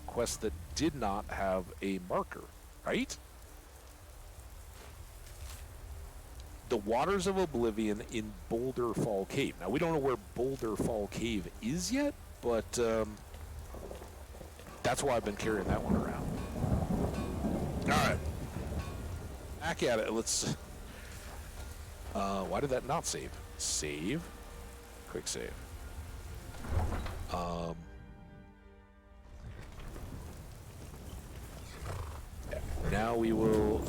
quest that did not have a marker, right? The Waters of Oblivion in Boulder Fall Cave. Now, we don't know where Boulder Fall Cave is yet, but that's why I've been carrying that one around. All right. Back at it. Let's... why did that not save? Save. Quick save. Now we will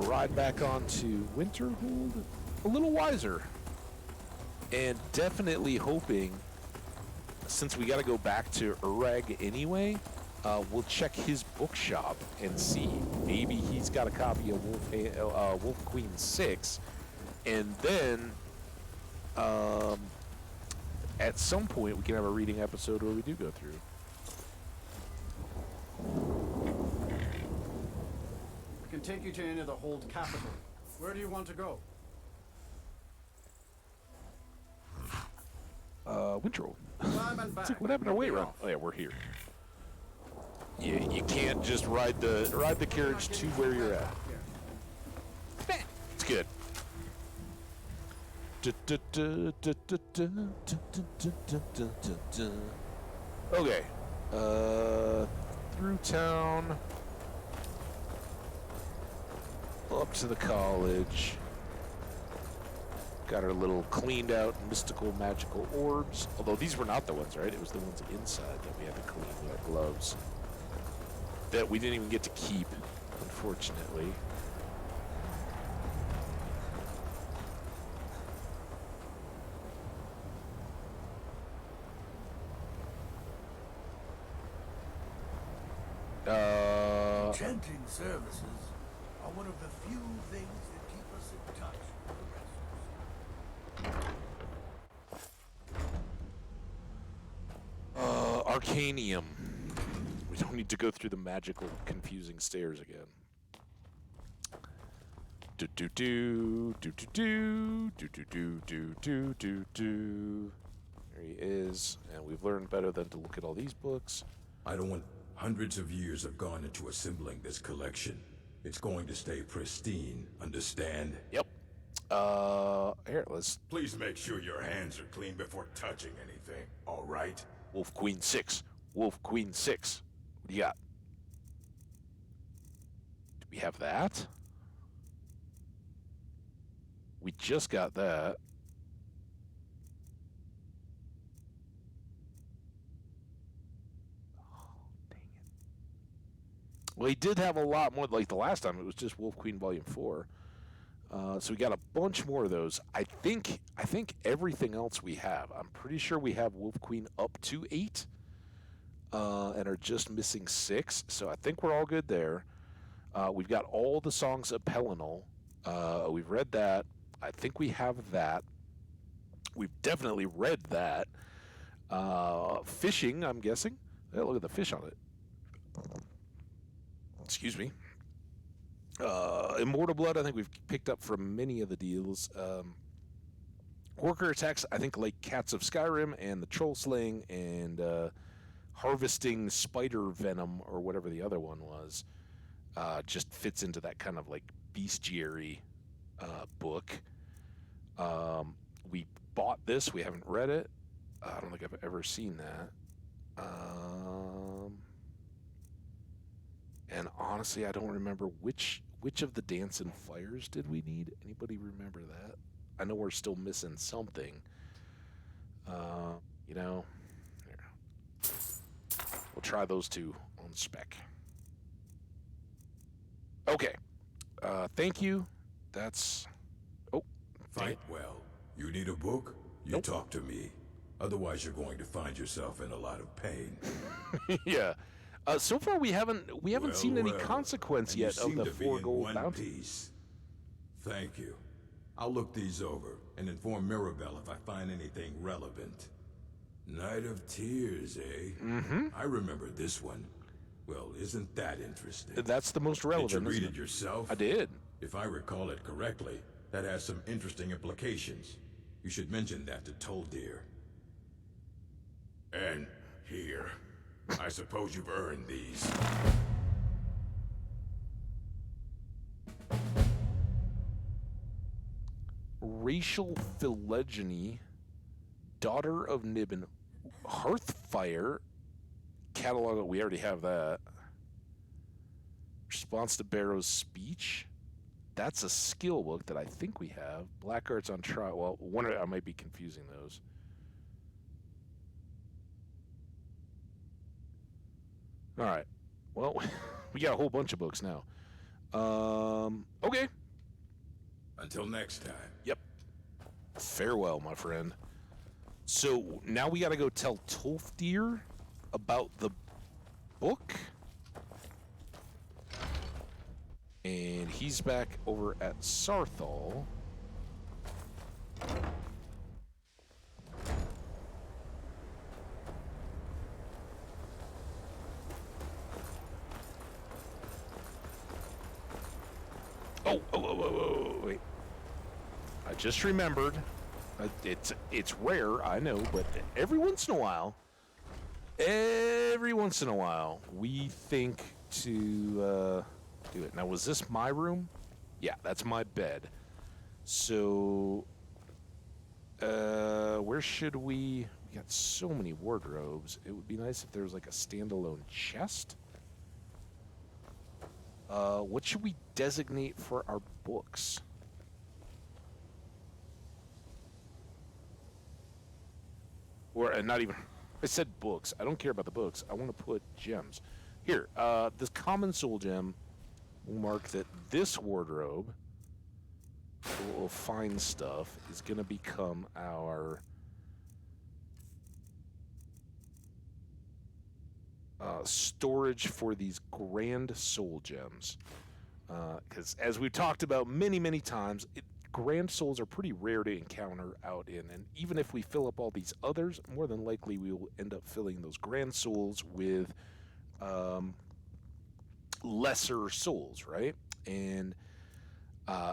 ride back on to Winterhold a little wiser. And definitely hoping, since we got to go back to Urag anyway, we'll check his bookshop and see. Maybe he's got a copy of Wolf Queen 6. And then, at some point, we can have a reading episode where we do go through. I can take you to any of the Hold capital. Where do you want to go? Winterhold. It's like, what happened to wait run? Oh yeah, we're here. Yeah, you can't just ride the carriage to where you're at. It's good. Okay. Through town. Up to the college. Got our little cleaned out mystical magical orbs. Although these were not the ones, right? It was the ones inside that we had to clean with our gloves. That we didn't even get to keep, unfortunately. enchanting services are one of the few things that keep us in touch with the rest of us. Arcanium. We don't need to go through the magical, confusing stairs again. Do do do do do do do do do do do do do. There he is, and we've learned better than to look at all these books. I don't want... Hundreds of years have gone into assembling this collection. It's going to stay pristine, understand? Yep. Here, let's... Please make sure your hands are clean before touching anything, all right? Wolf Queen 6. Wolf Queen 6. What do you got? Do we have that? We just got that. Well, he did have a lot more. Like the last time, it was just Wolf Queen Volume 4. So we got a bunch more of those. I think everything else we have. I'm pretty sure we have Wolf Queen up to 8, and are just missing 6. So I think we're all good there. We've got all the songs of Pelennor. We've read that. I think we have that. We've definitely read that. Fishing, I'm guessing. Hey, look at the fish on it. Excuse me. Immortal Blood, I think we've picked up from many of the deals. Worker attacks, I think, like Cats of Skyrim and the Troll Slaying and harvesting spider venom or whatever the other one was, just fits into that kind of like bestiary book. We bought this. We haven't read it. I don't think I've ever seen that. And honestly, I don't remember which of the Dancing Fires did we need. Anybody remember that? I know we're still missing something. You know, here. We'll try those two on spec. Okay. Thank you. That's... Oh. Fight well. You need a book? You Nope. talk to me. Otherwise, you're going to find yourself in a lot of pain. Yeah. So far, we haven't seen any Well, consequence and you yet of seem the to be 4 in gold one bounty. piece. Thank you. I'll look these over and inform Mirabelle if I find anything relevant. Night of Tears, eh? Mm-hmm. I remember this one. Well, isn't that interesting? That's the most relevant. Did you read isn't it yourself? I did. If I recall it correctly, that has some interesting implications. You should mention that to Toldir. And here. I suppose you've earned these. Racial phylogeny, daughter of Nibbin, Hearthfire, catalog. We already have that. Response to Barrow's speech. That's a skill book that I think we have. Black Arts on Trial. Well, I might be confusing those. All right. Well, we got a whole bunch of books now. Okay. Until next time. Yep. Farewell, my friend. So now we got to go tell Tolfdir about the book. And he's back over at Sarthal. Oh, wait. I just remembered. It's rare, I know, but every once in a while, we think to do it. Now, was this my room? Yeah, that's my bed. So, where should we... We got so many wardrobes. It would be nice if there was like a standalone chest. What should we designate for our books? Or not even... I said books. I don't care about the books. I want to put gems. Here, this common soul gem will mark that this wardrobe, full of fine stuff, is going to become our... storage for these grand soul gems. Because as we've talked about many times, grand souls are pretty rare to encounter out in, and even if we fill up all these others, more than likely we will end up filling those grand souls with lesser souls, right? And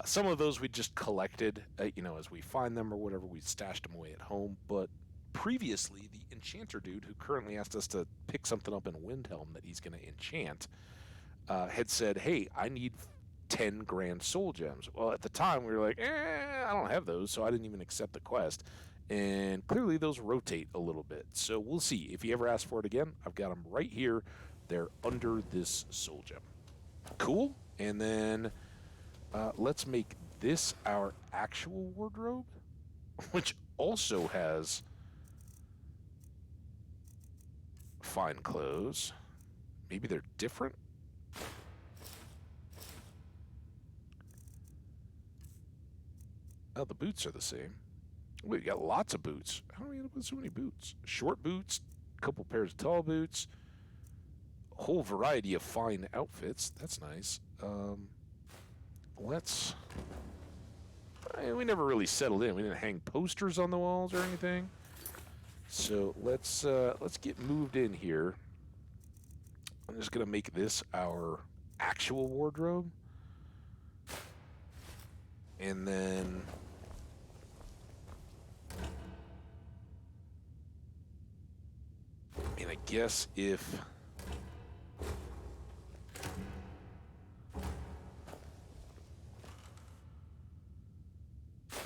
some of those we just collected, as we find them or whatever, we stashed them away at home. But previously, the enchanter dude, who currently asked us to pick something up in Windhelm that he's going to enchant, had said, hey, I need 10 grand soul gems. Well, at the time, we were like, I don't have those, so I didn't even accept the quest. And clearly, those rotate a little bit. So we'll see. If he ever asks for it again, I've got them right here. They're under this soul gem. Cool. And then let's make this our actual wardrobe, which also has fine clothes. Maybe they're different. Oh, the boots are the same. We got lots of boots. How do we end up with so many boots? Short boots, a couple pairs of tall boots, a whole variety of fine outfits. That's nice. We never really settled in. We didn't hang posters on the walls or anything. So let's get moved in here. I'm just gonna make this our actual wardrobe, and then I guess if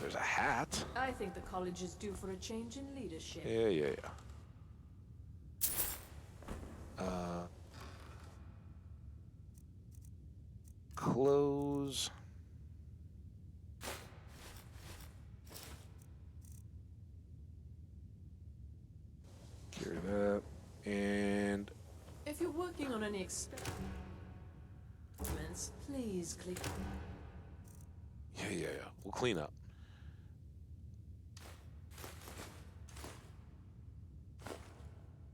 there's a hat. I think the college is due for a change in leadership. Yeah. Clothes. Carry that. And If you're working on any experiments, please click. yeah. We'll clean up.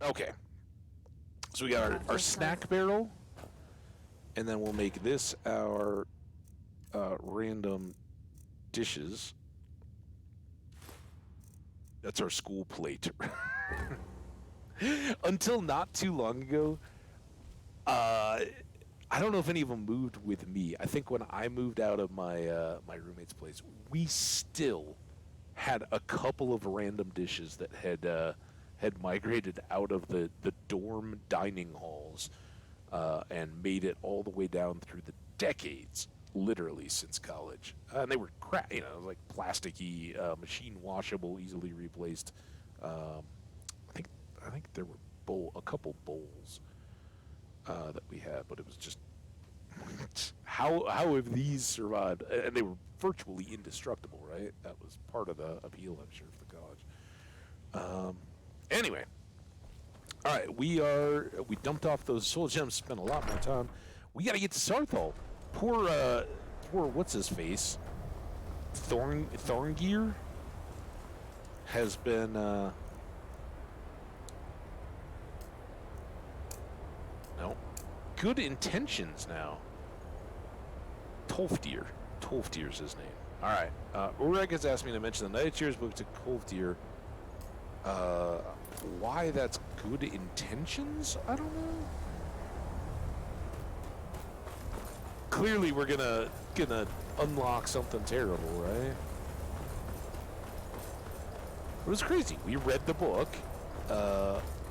Okay. So we got our snack barrel, and then we'll make this our random dishes. That's our school plate. Until not too long ago, I don't know if any of them moved with me. I think when I moved out of my my roommate's place, we still had a couple of random dishes that had migrated out of the dorm dining halls and made it all the way down through the decades, literally since college. And they were crap, like plasticky, machine washable, easily replaced. I think there were a couple bowls that we had, but it was just how have these survived? And they were virtually indestructible, right? That was part of the appeal, I'm sure, for the college. Anyway, all right, we dumped off those soul gems, spent a lot more time. We got to get to Sarthal. Poor what's his face? Thorngear has been no good intentions now. Tolfdir's his name. All right, Ureg has asked me to mention the Night of Cheers book to Tolfdir. Why that's good intentions? I don't know. Clearly, we're gonna unlock something terrible, right? It was crazy. We read the book.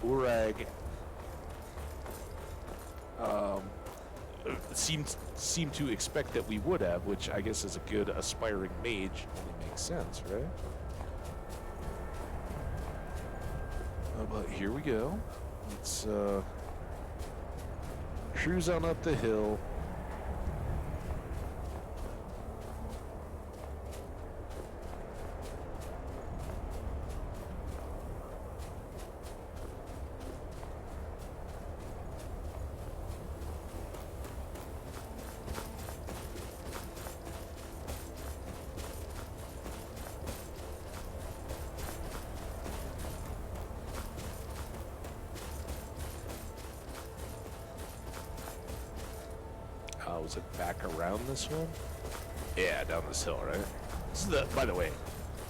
Urag seemed to expect that we would have, which I guess is a good aspiring mage. Only makes sense, right? But here we go. Let's cruise on up the hill. Was it back around this one? Yeah, down this hill, right? This is by the way,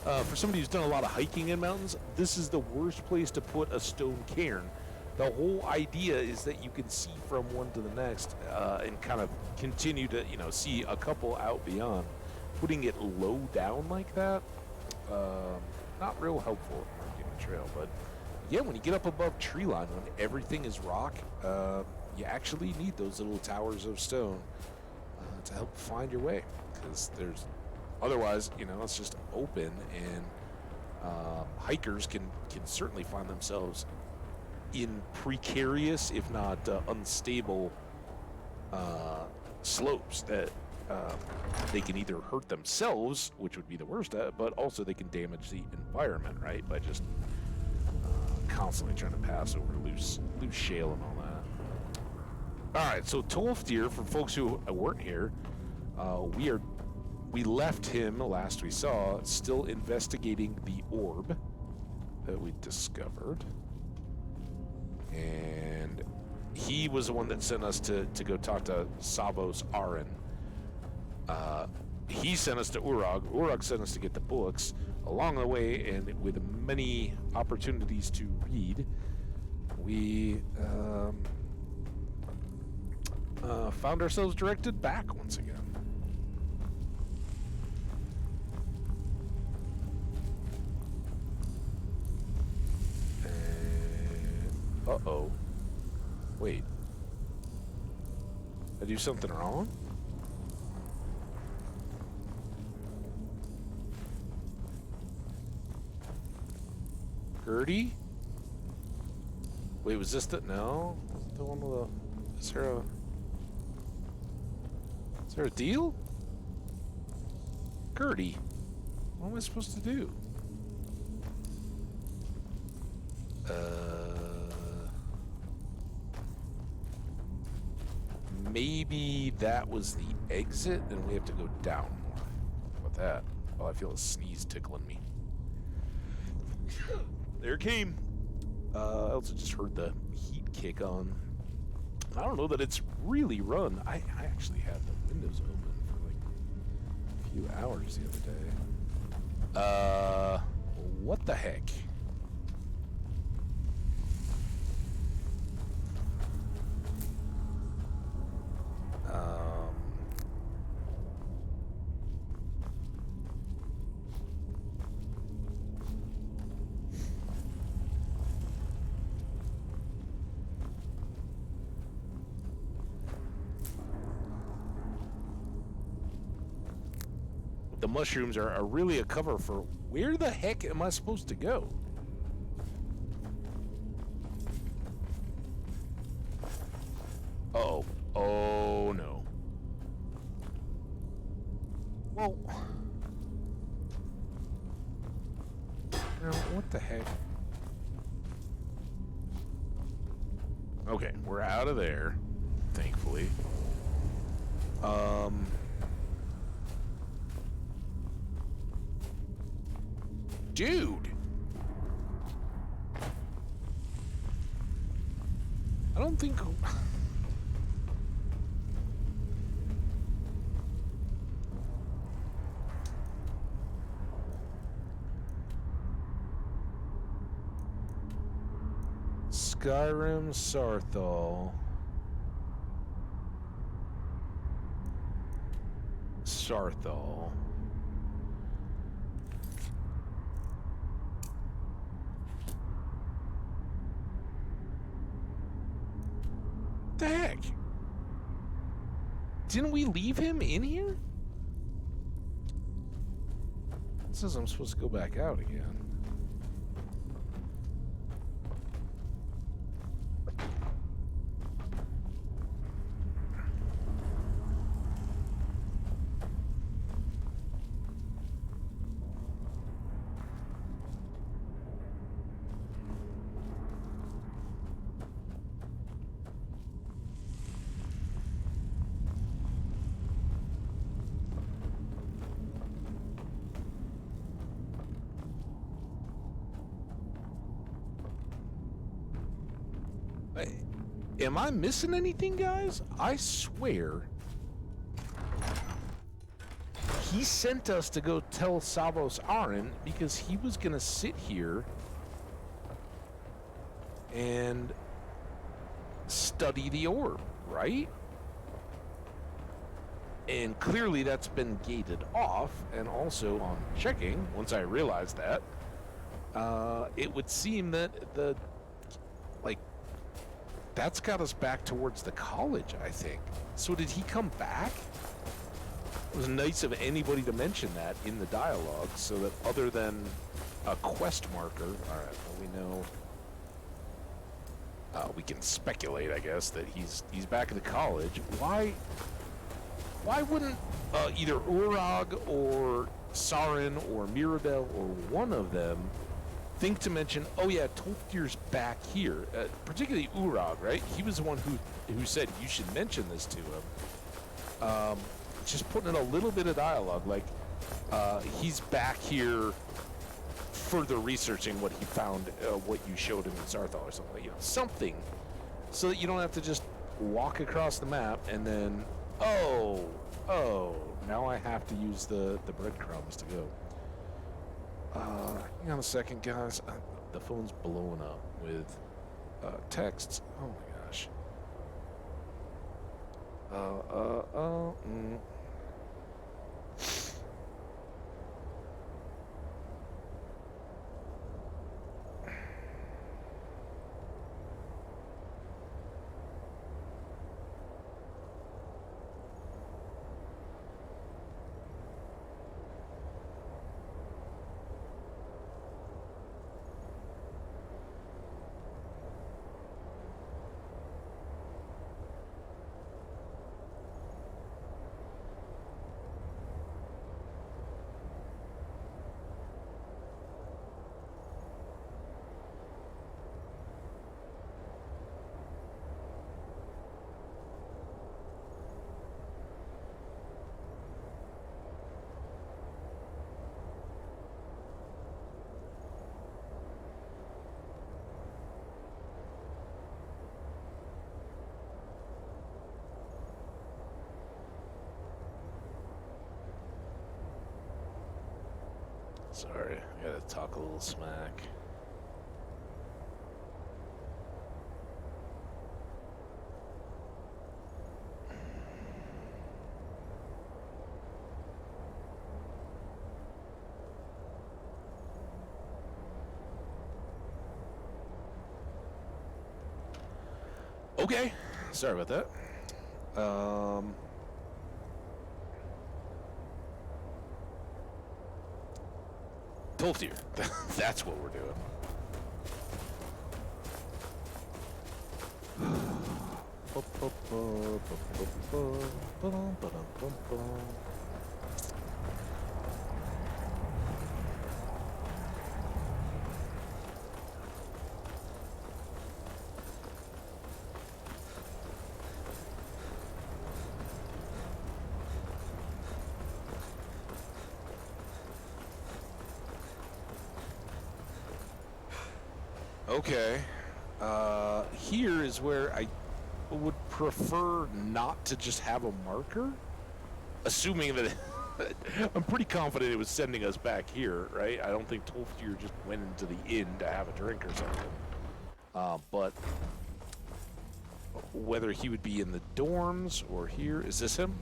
for somebody who's done a lot of hiking in mountains, this is the worst place to put a stone cairn. The whole idea is that you can see from one to the next and kind of continue to, see a couple out beyond. Putting it low down like that, not real helpful in marking the trail. But yeah, when you get up above tree line, when everything is rock, you actually need those little towers of stone to help find your way. Because otherwise, it's just open, and hikers can certainly find themselves in precarious, if not unstable, slopes that they can either hurt themselves, which would be the worst, but also they can damage the environment, right? By just constantly trying to pass over loose shale and all that. All right, so Tolfdir, for folks who weren't here, we left him last we saw still investigating the orb that we discovered. And he was the one that sent us to go talk to Savos Arin. He sent us to Urag. Urag sent us to get the books. Along the way, and with many opportunities to read, we found ourselves directed back once again. Uh-oh. Wait. Did I do something wrong? Gertie? Wait, was this no? The one with the... Is there a deal? Gertie. What am I supposed to do? Maybe that was the exit, and we have to go down more. How about that? Oh, I feel a sneeze tickling me. There it came. I also just heard the heat kick on. I don't know that it's really run. I actually had the windows open for like a few hours the other day. What the heck? The mushrooms are really a cover for where the heck am I supposed to go? Uh-oh. Oh, no. Well... Now, what the heck? Okay, we're out of there, thankfully. Dude! I don't think... Skyrim, Sarthal. Sarthal. The heck? Didn't we leave him in here? It says I'm supposed to go back out again. Am I missing anything, guys? I swear he sent us to go tell Savos Aran because he was going to sit here and study the orb, right? And clearly that's been gated off, and also on checking, once I realized that, it would seem that that's got us back towards the college, I think. So did he come back? It was nice of anybody to mention that in the dialogue, so that other than a quest marker, all right, well, we know, we can speculate, I guess, that he's back at the college. Why wouldn't either Urag or Sarin or Mirabelle or one of them think to mention, oh yeah, Tolfdir's back here, particularly Urag, right? He was the one who said you should mention this to him. Just putting in a little bit of dialogue, like he's back here further researching what he found, what you showed him in Zarthal or something, something, so that you don't have to just walk across the map and then, oh, now I have to use the breadcrumbs to go. Hang on a second, guys. The phone's blowing up with texts. Oh my gosh. Sorry, I gotta talk a little smack. Okay, sorry about that. Tolfdir. That's what we're doing. Okay, here is where I would prefer not to just have a marker, assuming that I'm pretty confident it was sending us back here, right? I don't think Tolfdir just went into the inn to have a drink or something. But whether he would be in the dorms or here, is this him?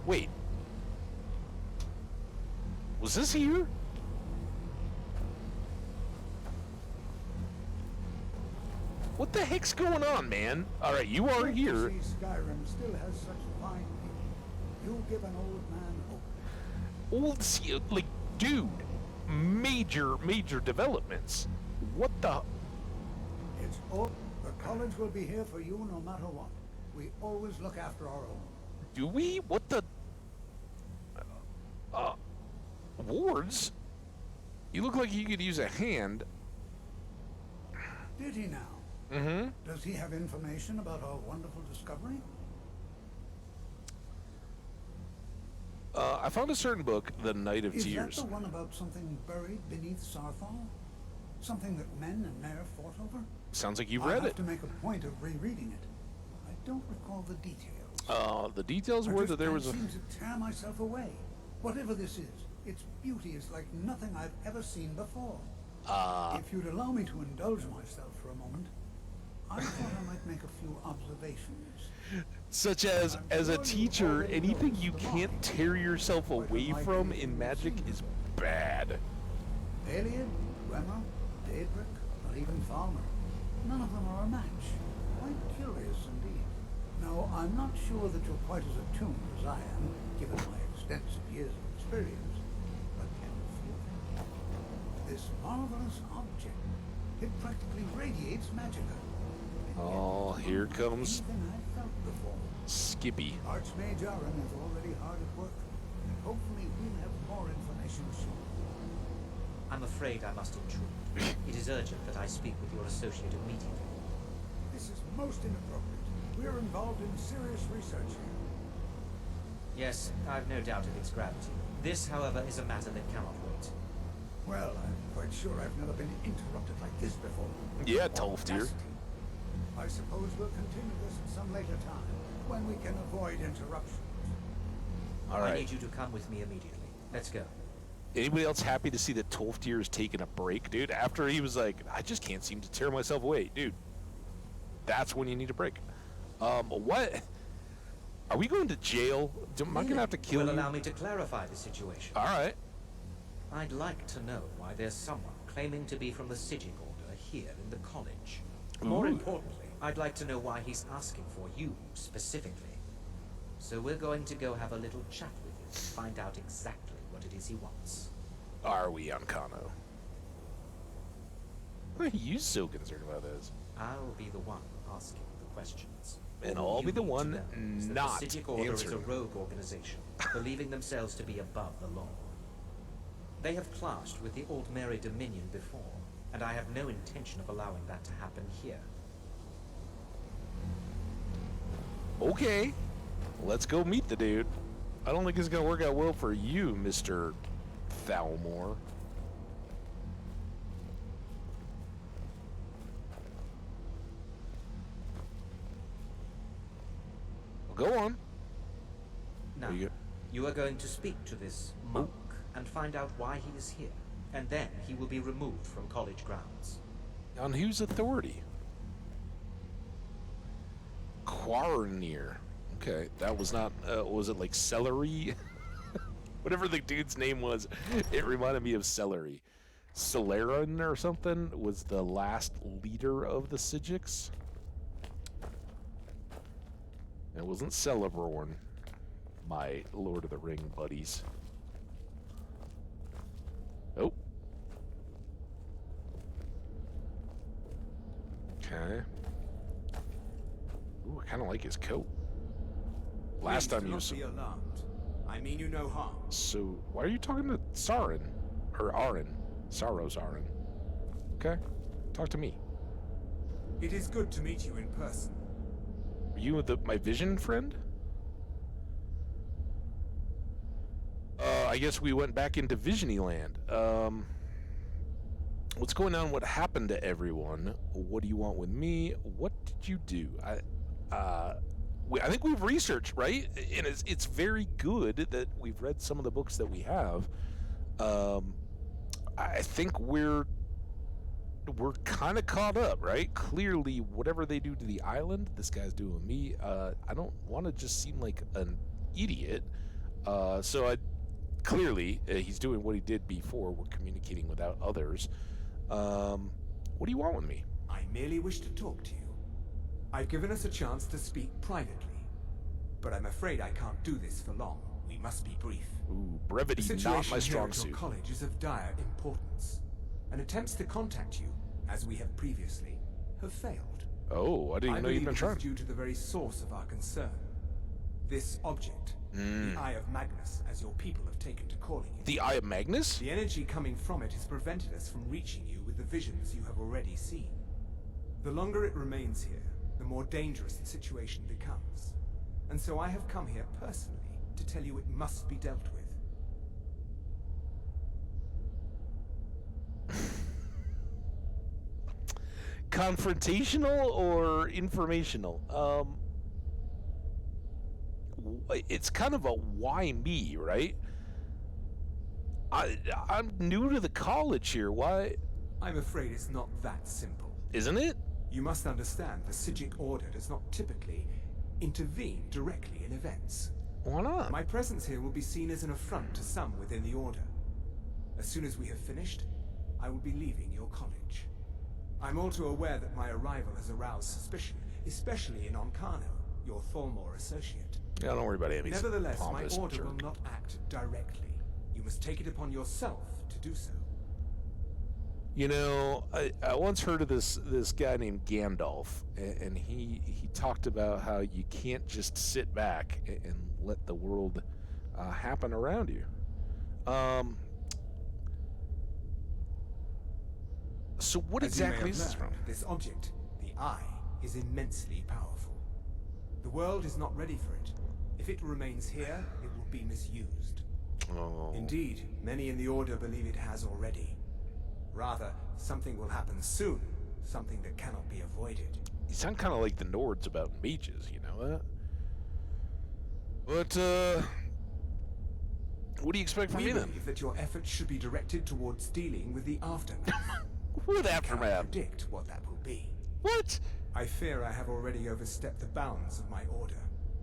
Wait, was this here? What the heck's going on, man? All right, you are here. Skyrim still has such fine people. You give an old man hope. Like, dude, major developments. What the? It's all. The college will be here for you no matter what. We always look after our own. Do we? What the? Wards? You look like you could use a hand. Did he now? Mm-hmm. Does he have information about our wonderful discovery? I found a certain book, The Night of Tears. Is that the one about something buried beneath Sarthal? Something that men and Mare fought over? Sounds like you've read it. I have to make a point of rereading it. I don't recall the details. The details were that there was a... I seem to tear myself away. Whatever this is, its beauty is like nothing I've ever seen before. If you'd allow me to indulge myself for a moment, I thought I might make a few observations. Such as a teacher, anything you can't tear yourself away from in Magic is bad. Alien, Bremer, Daedric, or even Falmer. None of them are a match. Quite curious indeed. Now, I'm not sure that you're quite as attuned as I am, given my extensive years of experience, but can you feel it? This marvelous object, it practically radiates magicka. Oh, here comes Anything I've felt before. Skippy. Archmage Aaron is already hard at work, and hopefully we'll have more information soon. I'm afraid I must intrude. It is urgent that I speak with your associate immediately. This is most inappropriate. We're involved in serious research here. Yes, I've no doubt of its gravity. This, however, is a matter that cannot wait. Well, I'm quite sure I've never been interrupted like this before. Yeah, Tolfdir. I suppose we'll continue this at some later time, when we can avoid interruptions. All I right. need you to come with me immediately. Let's go. Anybody else happy to see that Tolfdir is taking a break, dude? After he was like, I just can't seem to tear myself away, dude. That's when you need a break. What? Are we going to jail? Am I gonna have to kill you? Allow me to clarify the situation. All right. I'd like to know why there's someone claiming to be from the Psijic Order here in the college. More importantly, I'd like to know why he's asking for you specifically. So we're going to go have a little chat with him to find out exactly what it is he wants. Are we on Kano? Why are you so concerned about this? I'll be the one asking the questions. And All I'll you be the need to one know is that not the Psijic Order is a answering. rogue organization, believing themselves to be above the law. They have clashed with the Altmeri Dominion before, and I have no intention of allowing that to happen here. Okay. Let's go meet the dude. I don't think it's gonna work out well for you, Mr. Thalmor. Well, go on. Now, Are you- you are going to speak to this monk and find out why he is here, and then he will be removed from college grounds. On whose authority? Quarnir. Okay, that was not, was it like Celery? Whatever the dude's name was, it reminded me of Celery. Celerin or something was the last leader of the Psijics. It wasn't Celeborn, my Lord of the Ring buddies. Oh. Okay. Ooh, I kind of like his coat. Last time you Please do not be alarmed. I mean you no harm. So, why are you talking to Sarin? Or Arin? Saros Arin. Okay. Talk to me. It is good to meet you in person. Are you my vision friend? I guess we went back into Visiony land. What's going on? What happened to everyone? What do you want with me? What did you do? I think we've researched, right? And it's very good that we've read some of the books that we have. I think we're kind of caught up, right? Clearly, whatever they do to the island, this guy's doing me. I don't want to just seem like an idiot. Clearly, he's doing what he did before. We're communicating without others. What do you want with me? I merely wish to talk to you. I've given us a chance to speak privately, but I'm afraid I can't do this for long. We must be brief. Ooh, brevity, The not situation my here strong at your suit. college is of dire importance, and attempts to contact you, as we have previously, have failed. Oh, I didn't even know you'd been believe trying. it is due to the very source of our concern. This object, the Eye of Magnus, as your people have taken to calling it. The Eye of Magnus? The energy coming from it has prevented us from reaching you with the visions you have already seen. The longer it remains here, the more dangerous the situation becomes. And so I have come here personally to tell you it must be dealt with. Confrontational or informational? It's kind of a why me, right? I'm new to the college here. Why? I'm afraid it's not that simple. Isn't it? You must understand the Psijic Order does not typically intervene directly in events. Why not? My presence here will be seen as an affront to some within the Order. As soon as we have finished, I will be leaving your college. I'm all too aware that my arrival has aroused suspicion, especially in Onkano, your Thalmor associate. Yeah, don't worry about him. He's Nevertheless, my pompous order jerk. will not act directly. You must take it upon yourself to do so. You know, I once heard of this guy named Gandalf, and he talked about how you can't just sit back and let the world happen around you. So what As you may exactly have is this from? learned, this object, the Eye, is immensely powerful. The world is not ready for it. If it remains here, it will be misused. Oh. Indeed, many in the Order believe it has already. Rather, something will happen soon, something that cannot be avoided. You sound kind of like the Nords about mages, you know that? But, what do you expect from We me then? believe that your efforts should be directed towards dealing with the aftermath. What I aftermath? cannot predict what that will be. What? I fear I have already overstepped the bounds of my order,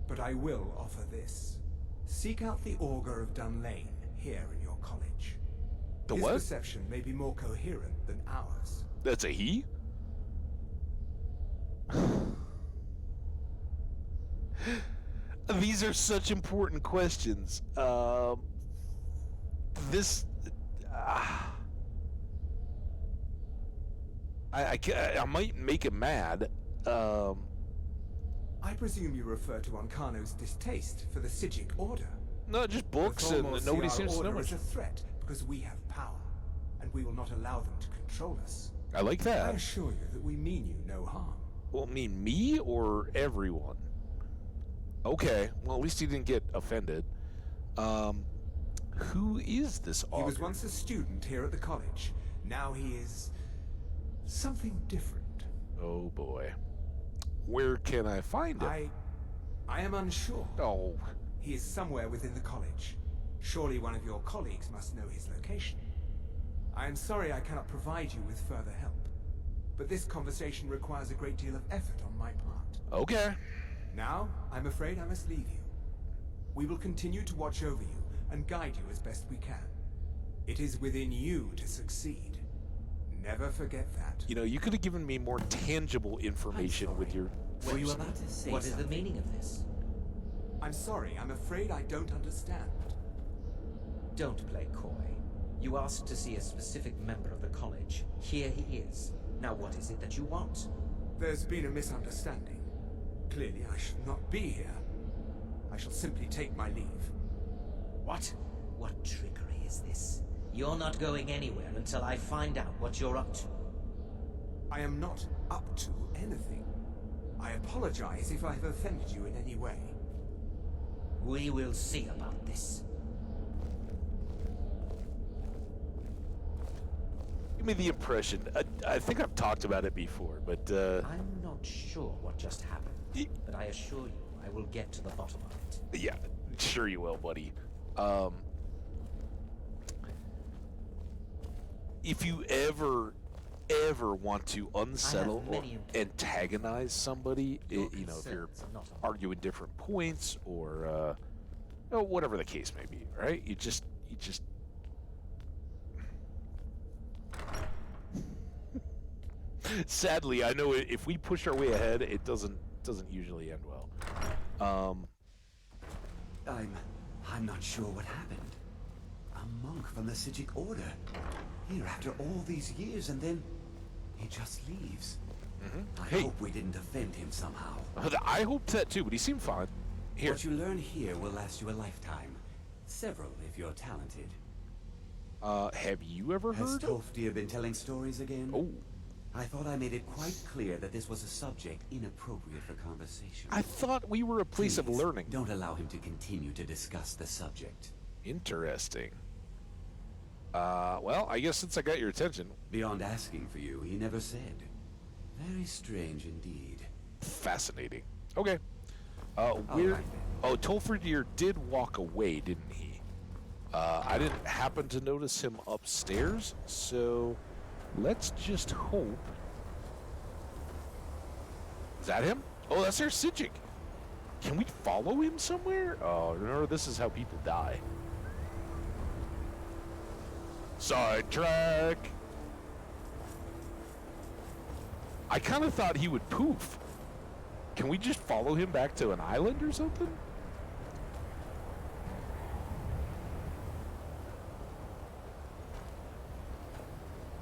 but I will offer this. Seek out the Augur of Dunlane here in your college. The His what? perception may be more coherent than ours. That's a he? These are such important questions. This... I might make him mad. I presume you refer to Onkano's distaste for the Psijic Order. No, just books, The and Thalmor see nobody our seems to know order much. as a threat because we have power, and we will not allow them to control us. I like I that. assure you that we mean you no harm. Well, mean me or everyone? Okay, well, at least he didn't get offended. Who is this He was augur? once a student here at the college. Now he is... something different. Oh, boy. Where can I find him? I am unsure. Oh, He is somewhere within the college. Surely one of your colleagues must know his location. I am sorry I cannot provide you with further help, but this conversation requires a great deal of effort on my part. okay. Now, I'm afraid I must leave you. We will continue to watch over you and guide you as best we can. It is within you to succeed. Never forget that. You know, you could have given me more tangible information with your... Were you about to say What is the something? meaning of this? I'm sorry, I'm afraid I don't understand. Don't play coy. You asked to see a specific member of the college. Here he is. Now what is it that you want? There's been a misunderstanding. Clearly I should not be here. I shall simply take my leave. What? What trickery is this? You're not going anywhere until I find out what you're up to. I am not up to anything. I apologize if I have offended you in any way. We will see about this. Give me the impression. I think I've talked about it before, but... I'm not sure what just happened, but I assure you I will get to the bottom of it. Yeah, sure you will, buddy. If you ever want to unsettle or many antagonize somebody, you know, if you're concerns are not on- arguing different points or you know, whatever the case may be, right? You just sadly, I know if we push our way ahead, it doesn't usually end well. I'm not sure what happened. A monk from the Psijic Order. Here after all these years, and then he just leaves. I Hey. hope we didn't offend him somehow. I hoped that too, but he seemed fine. Here, What you learn here will last you a lifetime. Several, if you're talented. have you ever Has heard? Tolfdir been telling stories again? Oh, I thought I made it quite clear that this was a subject inappropriate for conversation. I thought we were a place of Please, learning. Don't allow him to continue to discuss the subject. Interesting. Well, I guess since I got your attention, Beyond asking for you, he never said. Very strange indeed. fascinating. Okay. Where? right then. Oh, Tolfredir did walk away, didn't he? I didn't happen to notice him upstairs, so let's just hope. Is that him? Oh, that's our Sijic. Can we follow him somewhere? Oh, remember, this is how people die. Sidetrack. I kind of thought he would poof. Can we just follow him back to an island or something?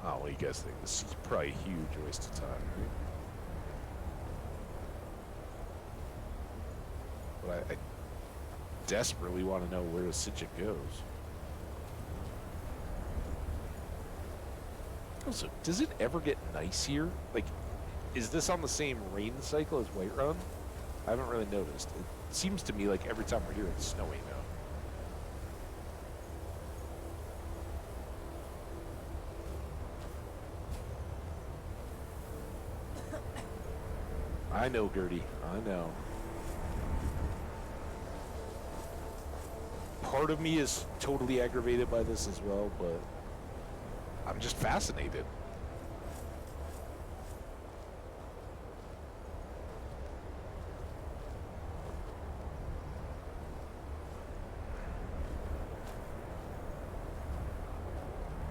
Oh, what do you guys think? This is probably a huge waste of time, right? But I desperately want to know where the Sijic goes. Also, does it ever get nice here? Like, is this on the same rain cycle as Whiterun? I haven't really noticed. It seems to me like every time we're here, it's snowing now. I know, Gertie. I know. Part of me is totally aggravated by this as well, but I'm just fascinated.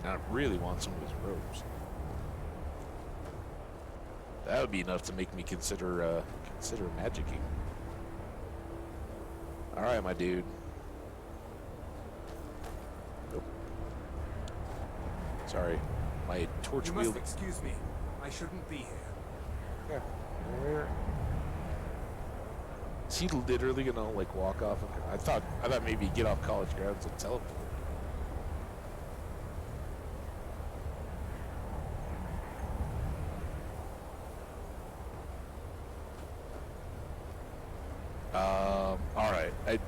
And I really want some of his robes. That would be enough to make me consider magicking. All right, my dude. Nope. Sorry, my torch wheel. You must excuse me. I shouldn't be here. Yeah. Where? Is he literally gonna like walk off? I thought maybe get off college grounds and teleport. All right.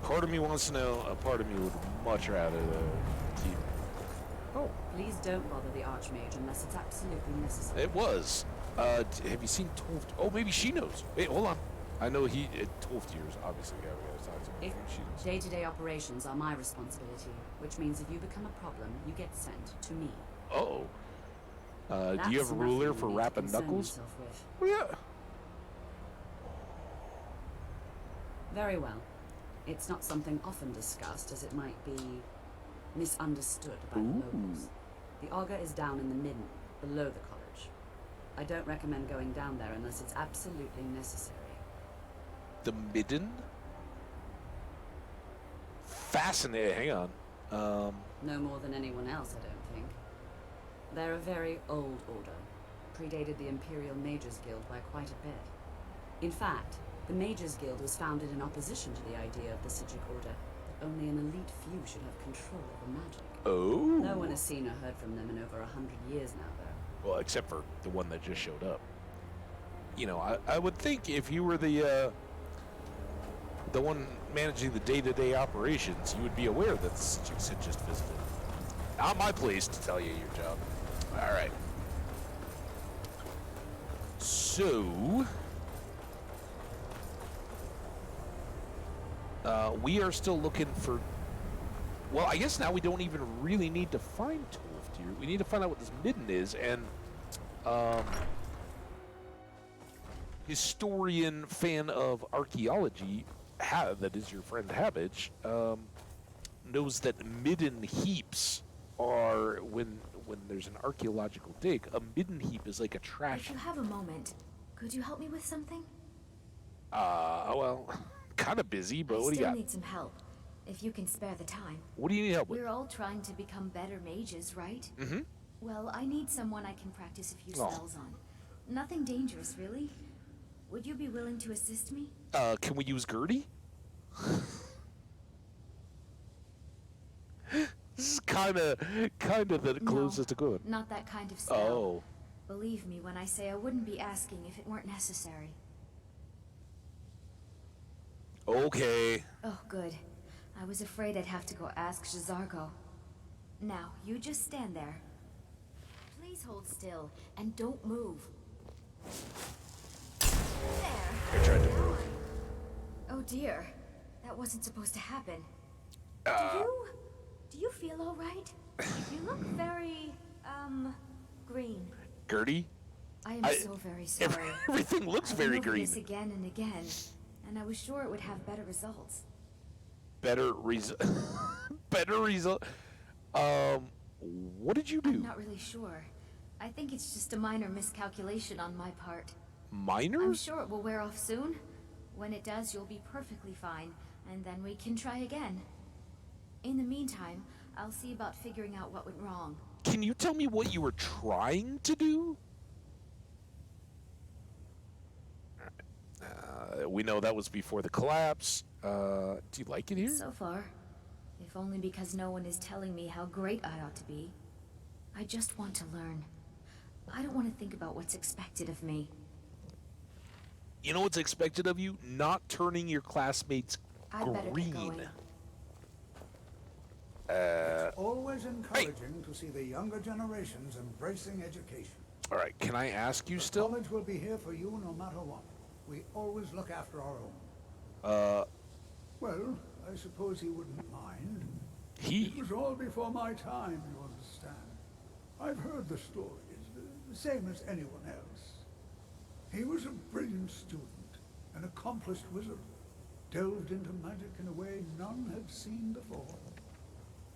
Part of me wants to know. A part of me would much rather keep. Oh. Please don't bother the Archmage unless it's absolutely necessary. It was. Have you seen Tolf? Oh, maybe she knows. Wait, hold on. I know he. Tolftir's obviously the guy we gotta talk to. If She knows. day-to-day operations are my responsibility, which means if you become a problem, you get sent to me. Uh-oh. Do you have a That's ruler nothing for you need to rapping concern knuckles? yourself with. Oh, yeah. Very well. It's not something often discussed, as it might be misunderstood by the locals. The Augur is down in the midden, below the college. I don't recommend going down there unless it's absolutely necessary. The midden? Fascinating. Hang on. No more than anyone else, I don't think. They're a very old order, predated the Imperial Mages Guild by quite a bit. In fact, the Mages Guild was founded in opposition to the idea of the Sijic Order, that only an elite few should have control over magic. Oh. No one has seen or heard from them in over 100 years now, though. Well, except for the one that just showed up. You know, I would think if you were the one managing the day-to-day operations, you would be aware that the Sijics had just visited. Not my place to tell you your job. All right. So, we are still looking for. Well, I guess now we don't even really need to find Tolftir. We need to find out what this midden is, and historian, fan of archaeology, that is your friend Hambbage, knows that midden heaps are when there's an archaeological dig. A midden heap is like a trash. If you have a moment, could you help me with something? Well, kind of busy, but what do you got? I still need some help, if you can spare the time. What do you need help with? We're all trying to become better mages, right? Mm-hmm. Well, I need someone I can practice a few Oh. spells on. Nothing dangerous, really. Would you be willing to assist me? Can we use Gertie? This is kind of the closest to good. Not that kind of spell. Oh. Believe me when I say I wouldn't be asking if it weren't necessary. Okay. Oh, good. I was afraid I'd have to go ask J'zargo. Now, you just stand there. Please hold still, and don't move. There. I tried to move. Oh dear. That wasn't supposed to happen. Do you feel all right? You look very, green. Gertie? I am so very sorry. Everything looks very I've green. this again and again, and I was sure it would have better results. Better result. Better result. What did you do? I'm not really sure. I think it's just a minor miscalculation on my part. Minor? I'm sure it will wear off soon. When it does, you'll be perfectly fine, and then we can try again. In the meantime, I'll see about figuring out what went wrong. Can you tell me what you were trying to do? We know that was before the collapse. Do you like it here? So far. If only because no one is telling me how great I ought to be. I just want to learn. I don't want to think about what's expected of me. You know what's expected of you? Not turning your classmates I'd better get green. going. It's always encouraging to see the younger generations embracing education. All right, can I ask you still? College will be here for you no matter what. We always look after our own. Well, I suppose he wouldn't mind. It was all before my time, you understand. I've heard the stories, the same as anyone else. He was a brilliant student, an accomplished wizard, delved into magic in a way none had seen before.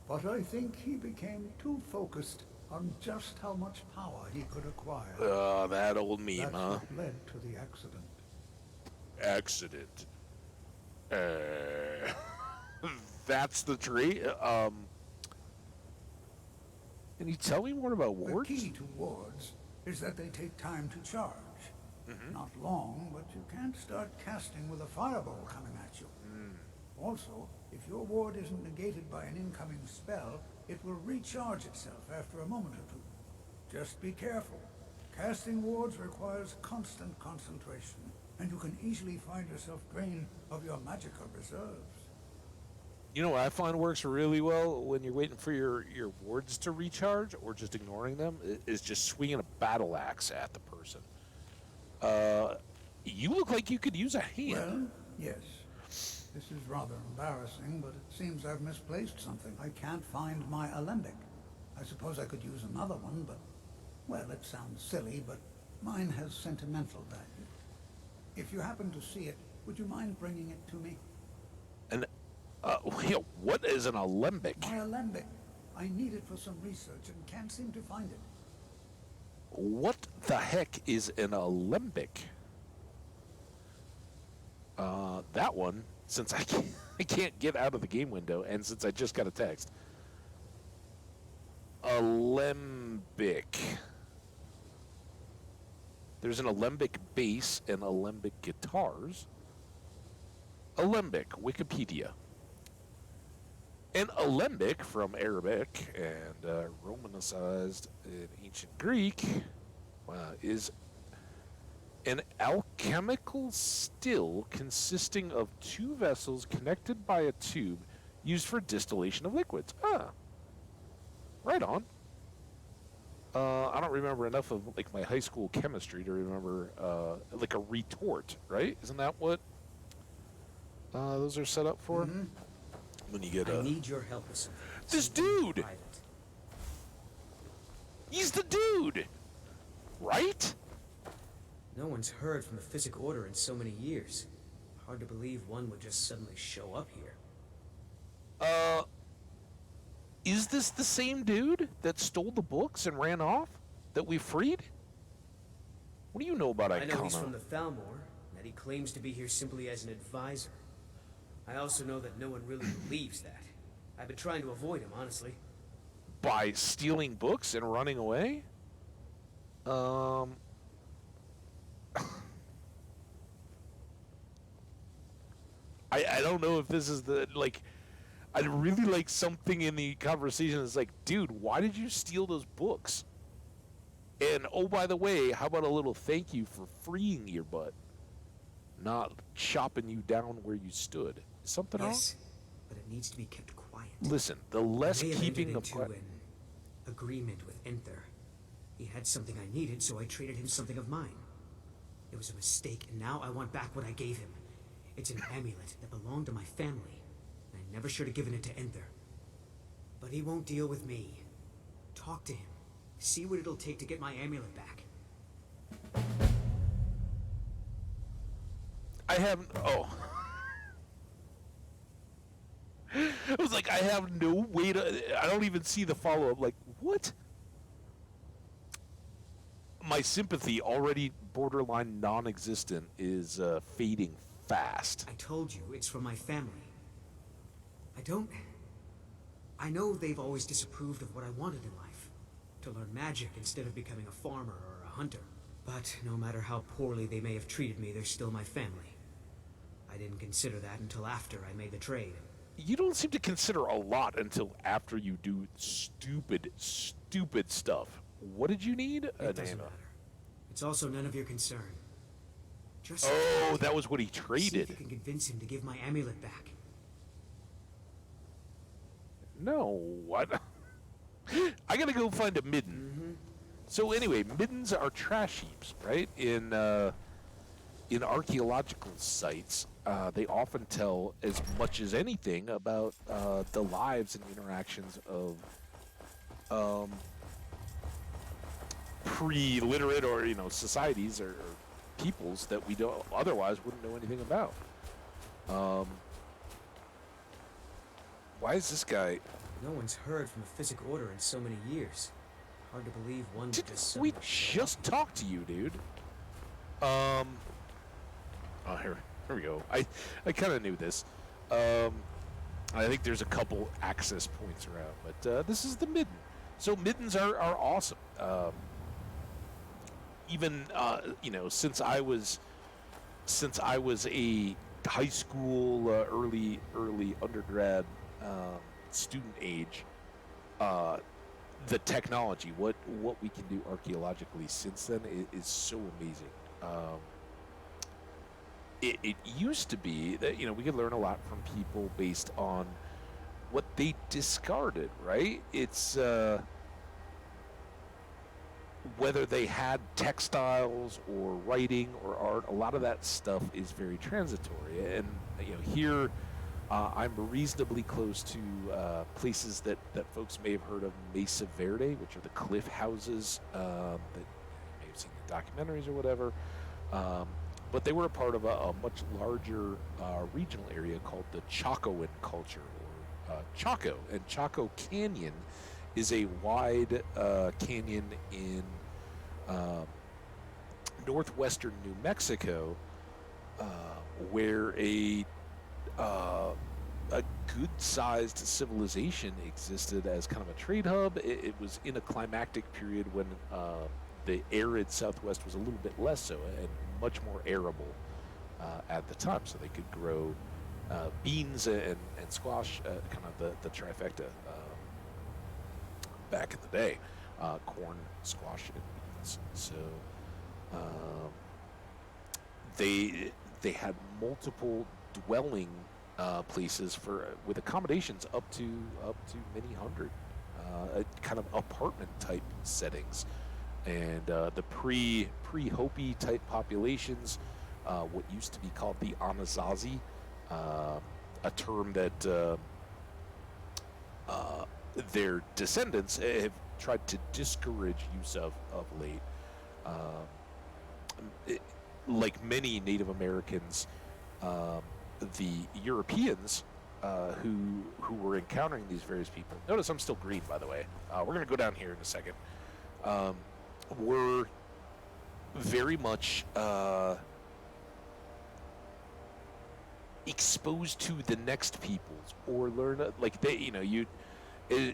But I think he became too focused on just how much power he could acquire. That old meme, That's huh? what led to the accident. Accident. That's the tree. Can you tell me more about wards? The key to wards is that they take time to charge. Not long, but you can't start casting with a fireball coming at you. Also, if your ward isn't negated by an incoming spell, it will recharge itself after a moment or two. Just be careful. Casting wards requires constant concentration, and you can easily find yourself drained of your magical reserves. You know what I find works really well when you're waiting for your wards to recharge, or just ignoring them, is just swinging a battle axe at the person. You look like you could use a hand. Well, yes. This is rather embarrassing, but it seems I've misplaced something. I can't find my alembic. I suppose I could use another one, but, well, it sounds silly, but mine has sentimental value. If you happen to see it, would you mind bringing it to me? What is an alembic? My alembic. I need it for some research and can't seem to find it. What the heck is an alembic? That one, since I can't get out of the game window, and since I just got a text. Alembic. There's an alembic bass and alembic guitars. Alembic, Wikipedia. An alembic, from Arabic and Romanicized in ancient Greek, is an alchemical still consisting of two vessels connected by a tube used for distillation of liquids. Right on. I don't remember enough of like my high school chemistry to remember like a retort, right? Isn't that what those are set up for? When you get I need your help with something. This dude! Private. He's the dude! Right? No one's heard from the Physic Order in so many years. Hard to believe one would just suddenly show up here. Is this the same dude that stole the books and ran off? That we freed? What do you know about Icona? I know he's from the Thalmor, and that he claims to be here simply as an advisor. I also know that no one really believes that. I've been trying to avoid him, honestly. By stealing books and running away? I don't know if this is the, like, I'd really like something in the conversation that's like, dude, why did you steal those books? And, oh, by the way, how about a little thank you for freeing your butt? Not chopping you down where you stood. Is something wrong? Yes, but it needs to be kept quiet. Listen, the less I may have keeping entered of into an agreement with Enther. He had something I needed, so I traded him something of mine. It was a mistake, and now I want back what I gave him. It's an amulet that belonged to my family. I never should have given it to Enther. But he won't deal with me. Talk to him. See what it'll take to get my amulet back. I haven't. Oh. I was like, I have no way to. I don't even see the follow up. Like, what? My sympathy, already borderline non existent, is fading fast. I told you, it's from my family. I know they've always disapproved of what I wanted in life. To learn magic instead of becoming a farmer or a hunter. But no matter how poorly they may have treated me, they're still my family. I didn't consider that until after I made the trade. You don't seem to consider a lot until after you do stupid stuff. What did you need? It doesn't matter. It's also none of your concern. Just that was what he traded. See if you can convince him to give my amulet back. No, what? I gotta go find a midden. So anyway, middens are trash heaps, right? In archaeological sites, they often tell as much as anything about the lives and interactions of pre-literate or societies or peoples that we don't otherwise wouldn't know anything about. Why is this guy? No one's heard from the Physic Order in so many years. Hard to believe one would just. We just talked to you, dude. Oh, here we go. I kind of knew this. I think there's a couple access points around, but this is the midden. So middens are awesome. Even since I was a high school, early undergrad student age, the technology, what we can do archaeologically since then is so amazing. It used to be that we could learn a lot from people based on what they discarded, right? It's whether they had textiles or writing or art, a lot of that stuff is very transitory. And here I'm reasonably close to places that folks may have heard of, Mesa Verde, which are the cliff houses that you may have seen in documentaries or whatever. But they were a part of a much larger regional area called the Chacoan culture, or Chaco. And Chaco Canyon is a wide canyon in northwestern New Mexico, where a good-sized civilization existed as kind of a trade hub. It was in a climactic period when the arid Southwest was a little bit less so and much more arable at the time, so they could grow beans and squash, kind of the trifecta back in the day, corn, squash, and beans. So they had multiple dwelling places with accommodations up to many hundred, kind of apartment type settings, and the pre-Hopi type populations, what used to be called the Anasazi, a term that their descendants have tried to discourage use of late. Like many Native Americans, the Europeans who were encountering these various people. Notice I'm still green, by the way. We're going to go down here in a second. Were very much exposed to the next peoples, or learn like they, you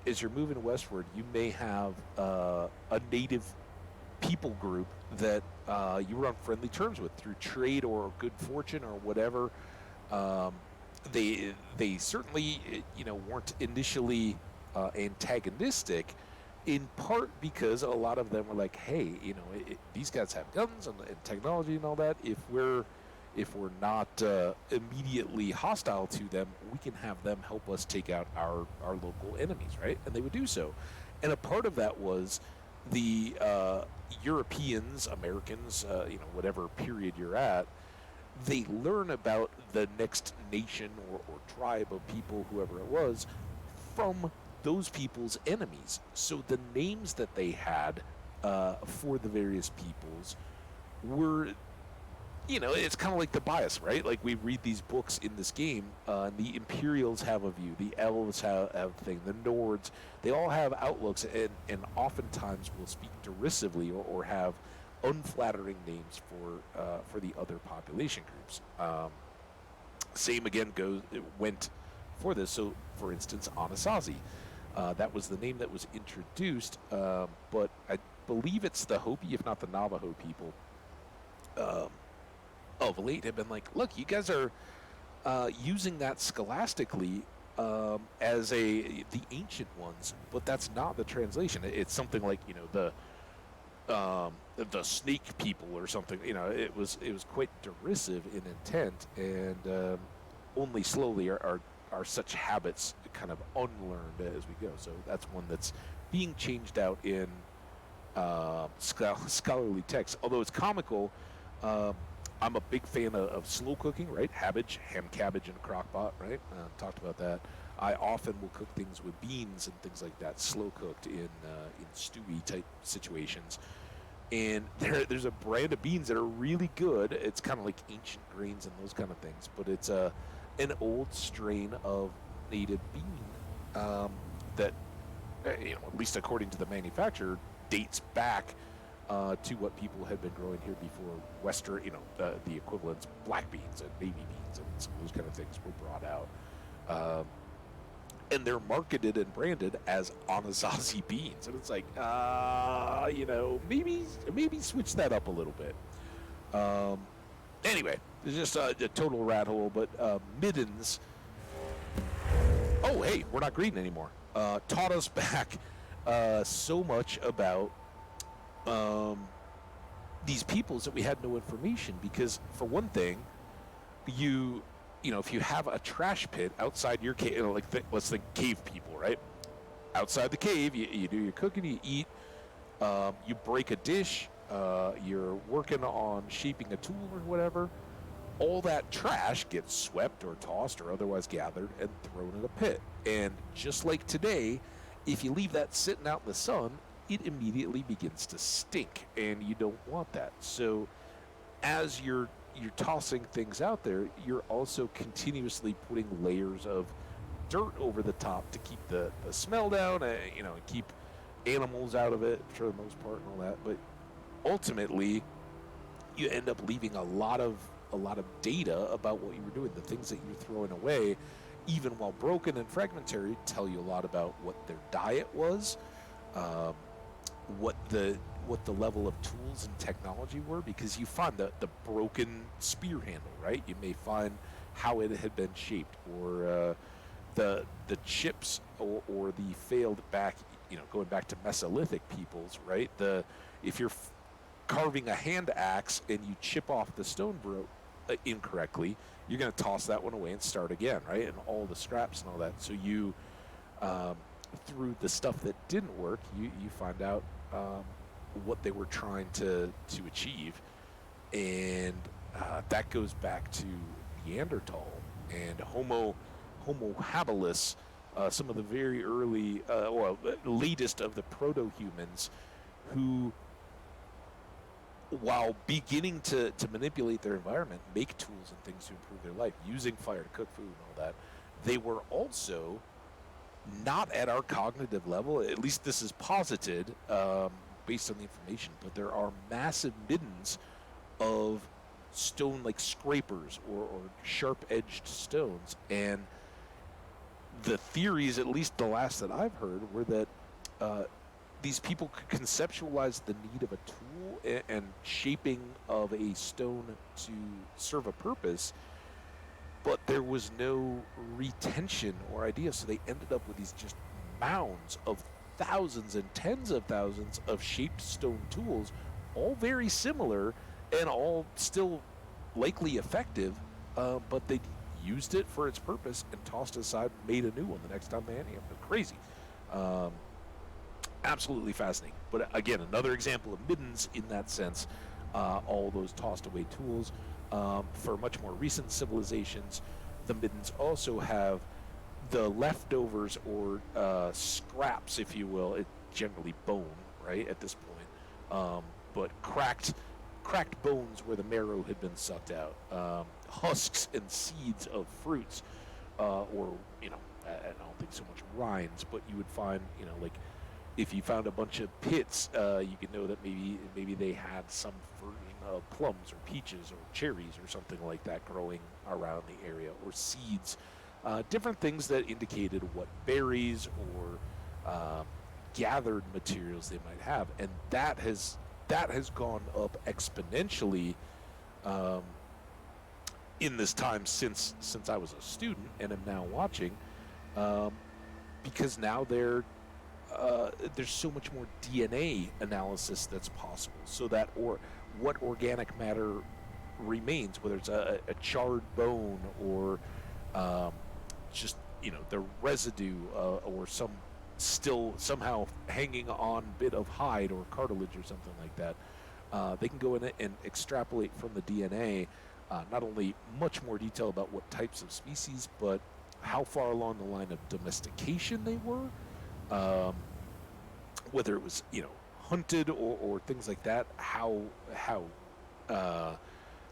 as you're moving westward, you may have a native people group that you were on friendly terms with through trade or good fortune or whatever. They certainly weren't initially antagonistic, in part because a lot of them were like, hey, these guys have guns and technology and all that. If we're not immediately hostile to them, we can have them help us take out our local enemies, right? And they would do so. And a part of that was the Europeans, Americans, whatever period you're at, they learn about the next nation or tribe of people, whoever it was, from those people's enemies. So the names that they had for the various peoples were, it's kind of like the bias, right? Like we read these books in this game, and the Imperials have a view, the Elves have a thing, the Nords, they all have outlooks, and oftentimes will speak derisively or have unflattering names for the other population groups. Same again went for this. So, for instance, Anasazi, that was the name that was introduced, but I believe it's the Hopi, if not the Navajo people, of late have been like, look, you guys are using that scholastically as the ancient ones, but that's not the translation. It's something like the snake people or something. It was quite derisive in intent, and only slowly are such habits kind of unlearned as we go. So that's one that's being changed out in scholarly text. Although it's comical, I'm a big fan of slow cooking, right? Hambbage, ham, cabbage, and crock pot, right? Talked about that. I often will cook things with beans and things like that, slow cooked in stewy type situations. And there's a brand of beans that are really good. It's kind of like ancient grains and those kind of things, but it's an old strain of native bean that, at least according to the manufacturer, dates back to what people had been growing here before Western, the equivalents, black beans and navy beans and some of those kind of things were brought out. And they're marketed and branded as Anasazi beans. And it's like, maybe switch that up a little bit. Anyway, it's just a total rat hole, but middens. Oh, hey, we're not greeting anymore. Taught us back so much about these peoples that we had no information, because for one thing, if you have a trash pit outside your cave, let's think cave people, right? Outside the cave, you do your cooking, you eat, you break a dish, you're working on shaping a tool or whatever. All that trash gets swept or tossed or otherwise gathered and thrown in a pit. And just like today, if you leave that sitting out in the sun, it immediately begins to stink, and you don't want that. So as you're tossing things out there, you're also continuously putting layers of dirt over the top to keep the smell down, and keep animals out of it for the most part and all that. But ultimately, you end up leaving a lot of data about what you were doing. The things that you're throwing away, even while broken and fragmentary, tell you a lot about what their diet was, what the level of tools and technology were, because you find the broken spear handle, right? You may find how it had been shaped, or the chips, or the failed back, going back to Mesolithic peoples, right? If you're carving a hand axe and you chip off the stone incorrectly, you're going to toss that one away and start again, right? And all the scraps and all that. So you, through the stuff that didn't work, you find out what they were trying to achieve, and that goes back to Neanderthal and Homo habilis, some of the very early, latest of the proto-humans, who, while beginning to manipulate their environment, make tools and things to improve their life, using fire to cook food and all that, they were also not at our cognitive level. At least this is posited based on the information, but there are massive middens of stone, like scrapers or sharp-edged stones, and the theories, at least the last that I've heard, were that these people could conceptualize the need of a tool and shaping of a stone to serve a purpose, but there was no retention or idea, so they ended up with these just mounds of thousands and tens of thousands of shaped stone tools, all very similar and all still likely effective, but they used it for its purpose and tossed it aside and made a new one the next time they had it. It was crazy. Absolutely fascinating. But again, another example of middens in that sense, all those tossed away tools. For much more recent civilizations, the Middens also have the leftovers or scraps, if you will. It's generally bone, right, at this point. But cracked bones where the marrow had been sucked out. Husks and seeds of fruits, or, I don't think so much rinds, but you would find, like, if you found a bunch of pits, you could know that maybe they had some version of plums or peaches or cherries or something like that growing around the area, or seeds, different things that indicated what berries or gathered materials they might have, and that has gone up exponentially in this time since I was a student and am now watching, because now there's so much more DNA analysis that's possible, so that what organic matter remains, whether it's a charred bone or just the residue or some still somehow hanging on bit of hide or cartilage or something like that. They can go in and extrapolate from the DNA not only much more detail about what types of species, but how far along the line of domestication they were, whether it was hunted or things like that. How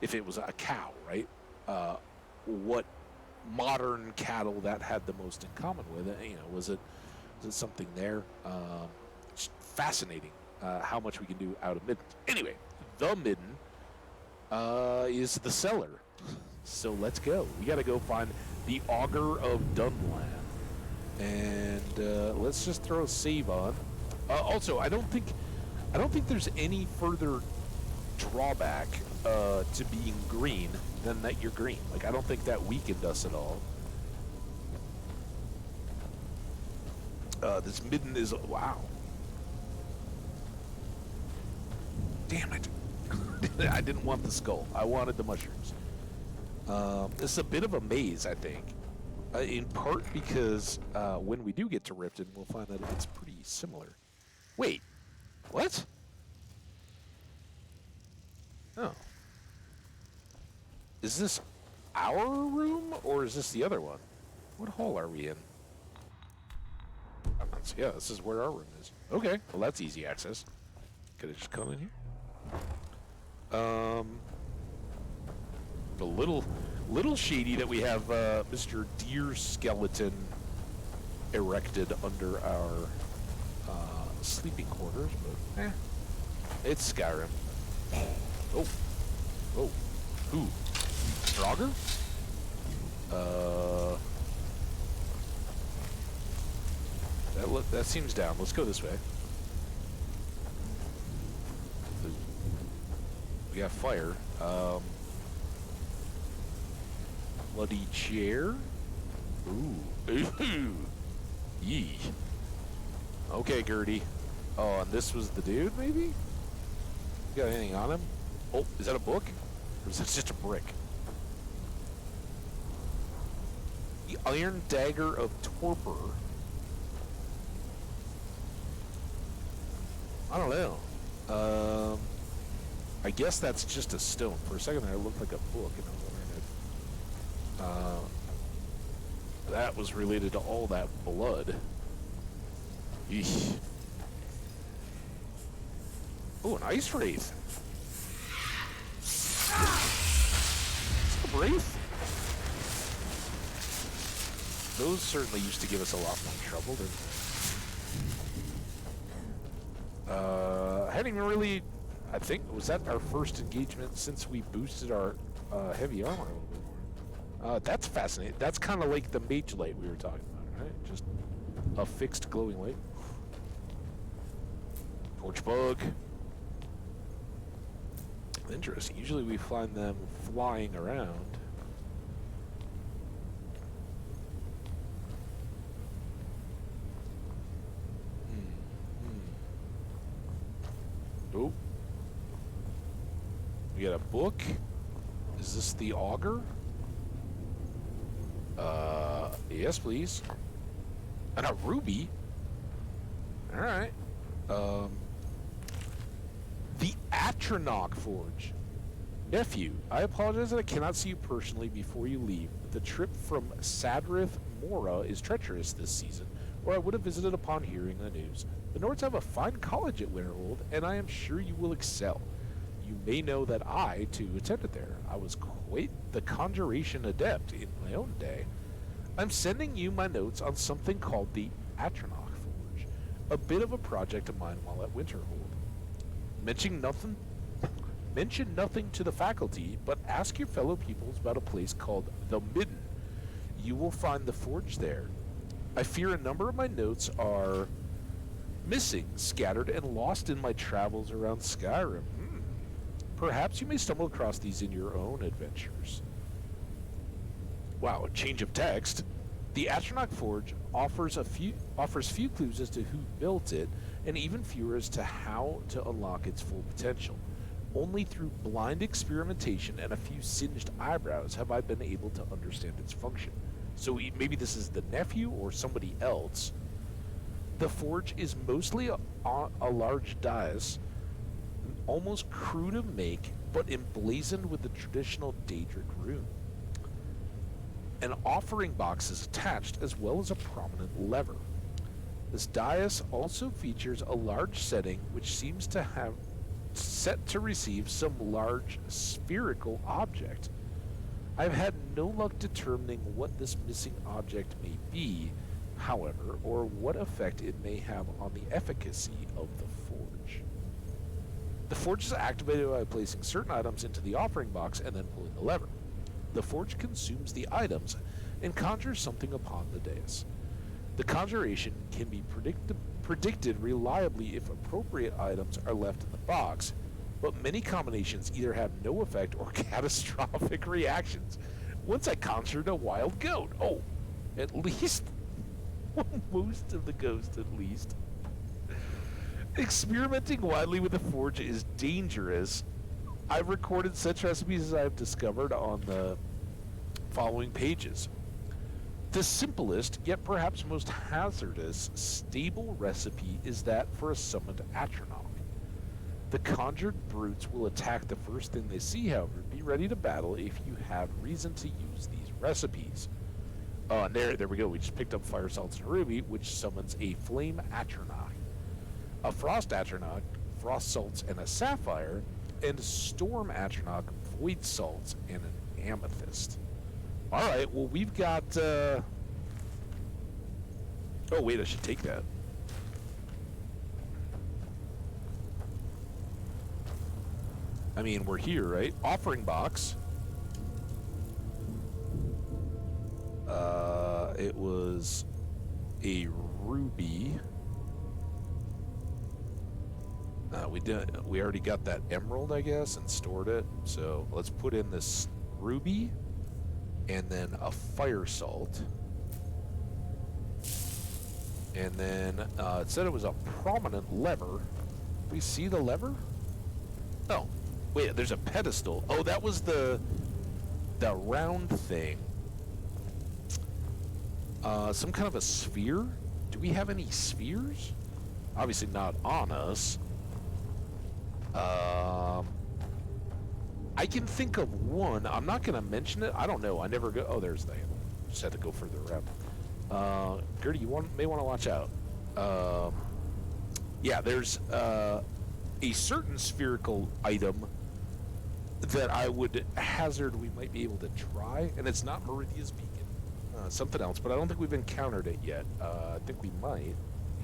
if it was a cow, right? What modern cattle that had the most in common with it? Was it something there? It's fascinating how much we can do out of Midden. Anyway, the Midden is the cellar. So let's go. We got to go find the Augur of Dunland, and let's just throw a save on. Also, I don't think there's any further drawback to being green than that you're green. Like, I don't think that weakened us at all. This Midden is... Wow. Damn it. I didn't want the skull. I wanted the mushrooms. This is a bit of a maze, I think. In part because when we do get to Riften, we'll find that it's pretty similar. Wait. What? Oh. Is this our room, or is this the other one? What hall are we in? Yeah, this is where our room is. Okay, well that's easy access. Could I just come in here? A little shady that we have Mr. Deer Skeleton erected under our sleeping quarters, but it's Skyrim. Oh, who? Draugr? That seems down. Let's go this way. We got fire. Bloody chair. Ooh. Yee. Okay, Gertie. Oh, and this was the dude, maybe? You got anything on him? Oh, is that a book? Or is that just a brick? The Iron Dagger of Torpor. I don't know. I guess that's just a stone. For a second there, it looked like a book, and I was wondering if that was related to all that blood. Eesh. Oh, an ice wraith. Is that a wraith? Those certainly used to give us a lot more trouble. Hadn't even really, I think, was that our first engagement since we boosted our heavy armor a little bit more. That's fascinating. That's kind of like the mage light we were talking about, right? Just a fixed glowing light. Torch bug. Interesting. Usually we find them flying around. Oh. We got a book. Is this the Augur? Yes, please. And a ruby. All right. The Atronach Forge. Nephew, I apologize that I cannot see you personally before you leave. The trip from Sadrith Mora is treacherous this season, or I would have visited upon hearing the news. The Nords have a fine college at Winterhold, and I am sure you will excel. You may know that I, too, attended there. I was quite the conjuration adept in my own day. I'm sending you my notes on something called the Atronach Forge, a bit of a project of mine while at Winterhold. Mention nothing to the faculty, but ask your fellow pupils about a place called the Midden. You will find the forge there. I fear a number of my notes are missing, scattered, and lost in my travels around Skyrim. Perhaps you may stumble across these in your own adventures. Wow, a change of text. The Atronach Forge offers few clues as to who built it, and even fewer as to how to unlock its full potential. Only through blind experimentation and a few singed eyebrows have I been able to understand its function. So maybe this is the nephew or somebody else. The forge is mostly a large dais, almost crude of make, but emblazoned with the traditional Daedric rune. An offering box is attached, as well as a prominent lever. This dais also features a large setting which seems to have set to receive some large spherical object. I've had no luck determining what this missing object may be, however, or what effect it may have on the efficacy of the forge. The forge is activated by placing certain items into the offering box and then pulling the lever. The forge consumes the items and conjures something upon the dais. The conjuration can be predicted reliably if appropriate items are left in the box, but many combinations either have no effect or catastrophic reactions. Once I conjured a wild goat. Oh, at least most of the ghosts, at least. Experimenting widely with the forge is dangerous. I've recorded such recipes as I've discovered on the following pages. The simplest, yet perhaps most hazardous, stable recipe is that for a summoned Atronach. The conjured brutes will attack the first thing they see, however. Be ready to battle if you have reason to use these recipes. And there we go. We just picked up fire salts and a ruby, which summons a flame Atronach, a frost Atronach, frost salts and a sapphire, and storm Atronach, void salts and an amethyst. All right. Well, we've got. Oh wait, I should take that. I mean, we're here, right? Offering box. It was a ruby. We already got that emerald, I guess, and stored it. So let's put in this ruby, and then a fire salt, and then it said it was a prominent lever. We see the lever? Oh, wait, there's a pedestal. Oh, that was the round thing. Some kind of a sphere? Do we have any spheres? Obviously not on us. I can think of one. I'm not going to mention it. I don't know. I never go. Oh, there's the handle. Just had to go further around. Gertie, you may want to watch out. Yeah, there's a certain spherical item that I would hazard we might be able to try, and it's not Meridia's Beacon. Something else, but I don't think we've encountered it yet. I think we might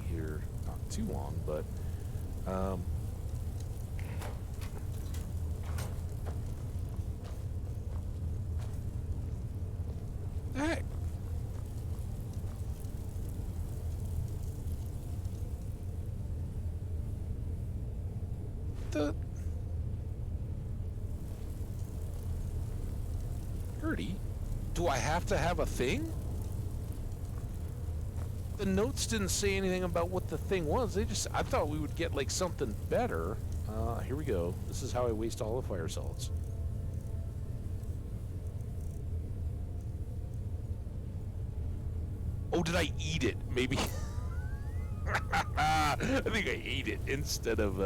here not too long, but hey. Gertie? Do I have to have a thing? The notes didn't say anything about what the thing was. I thought we would get like something better. Here we go. This is how I waste all the fire salts. Oh, did I eat it? Maybe. I think I ate it instead of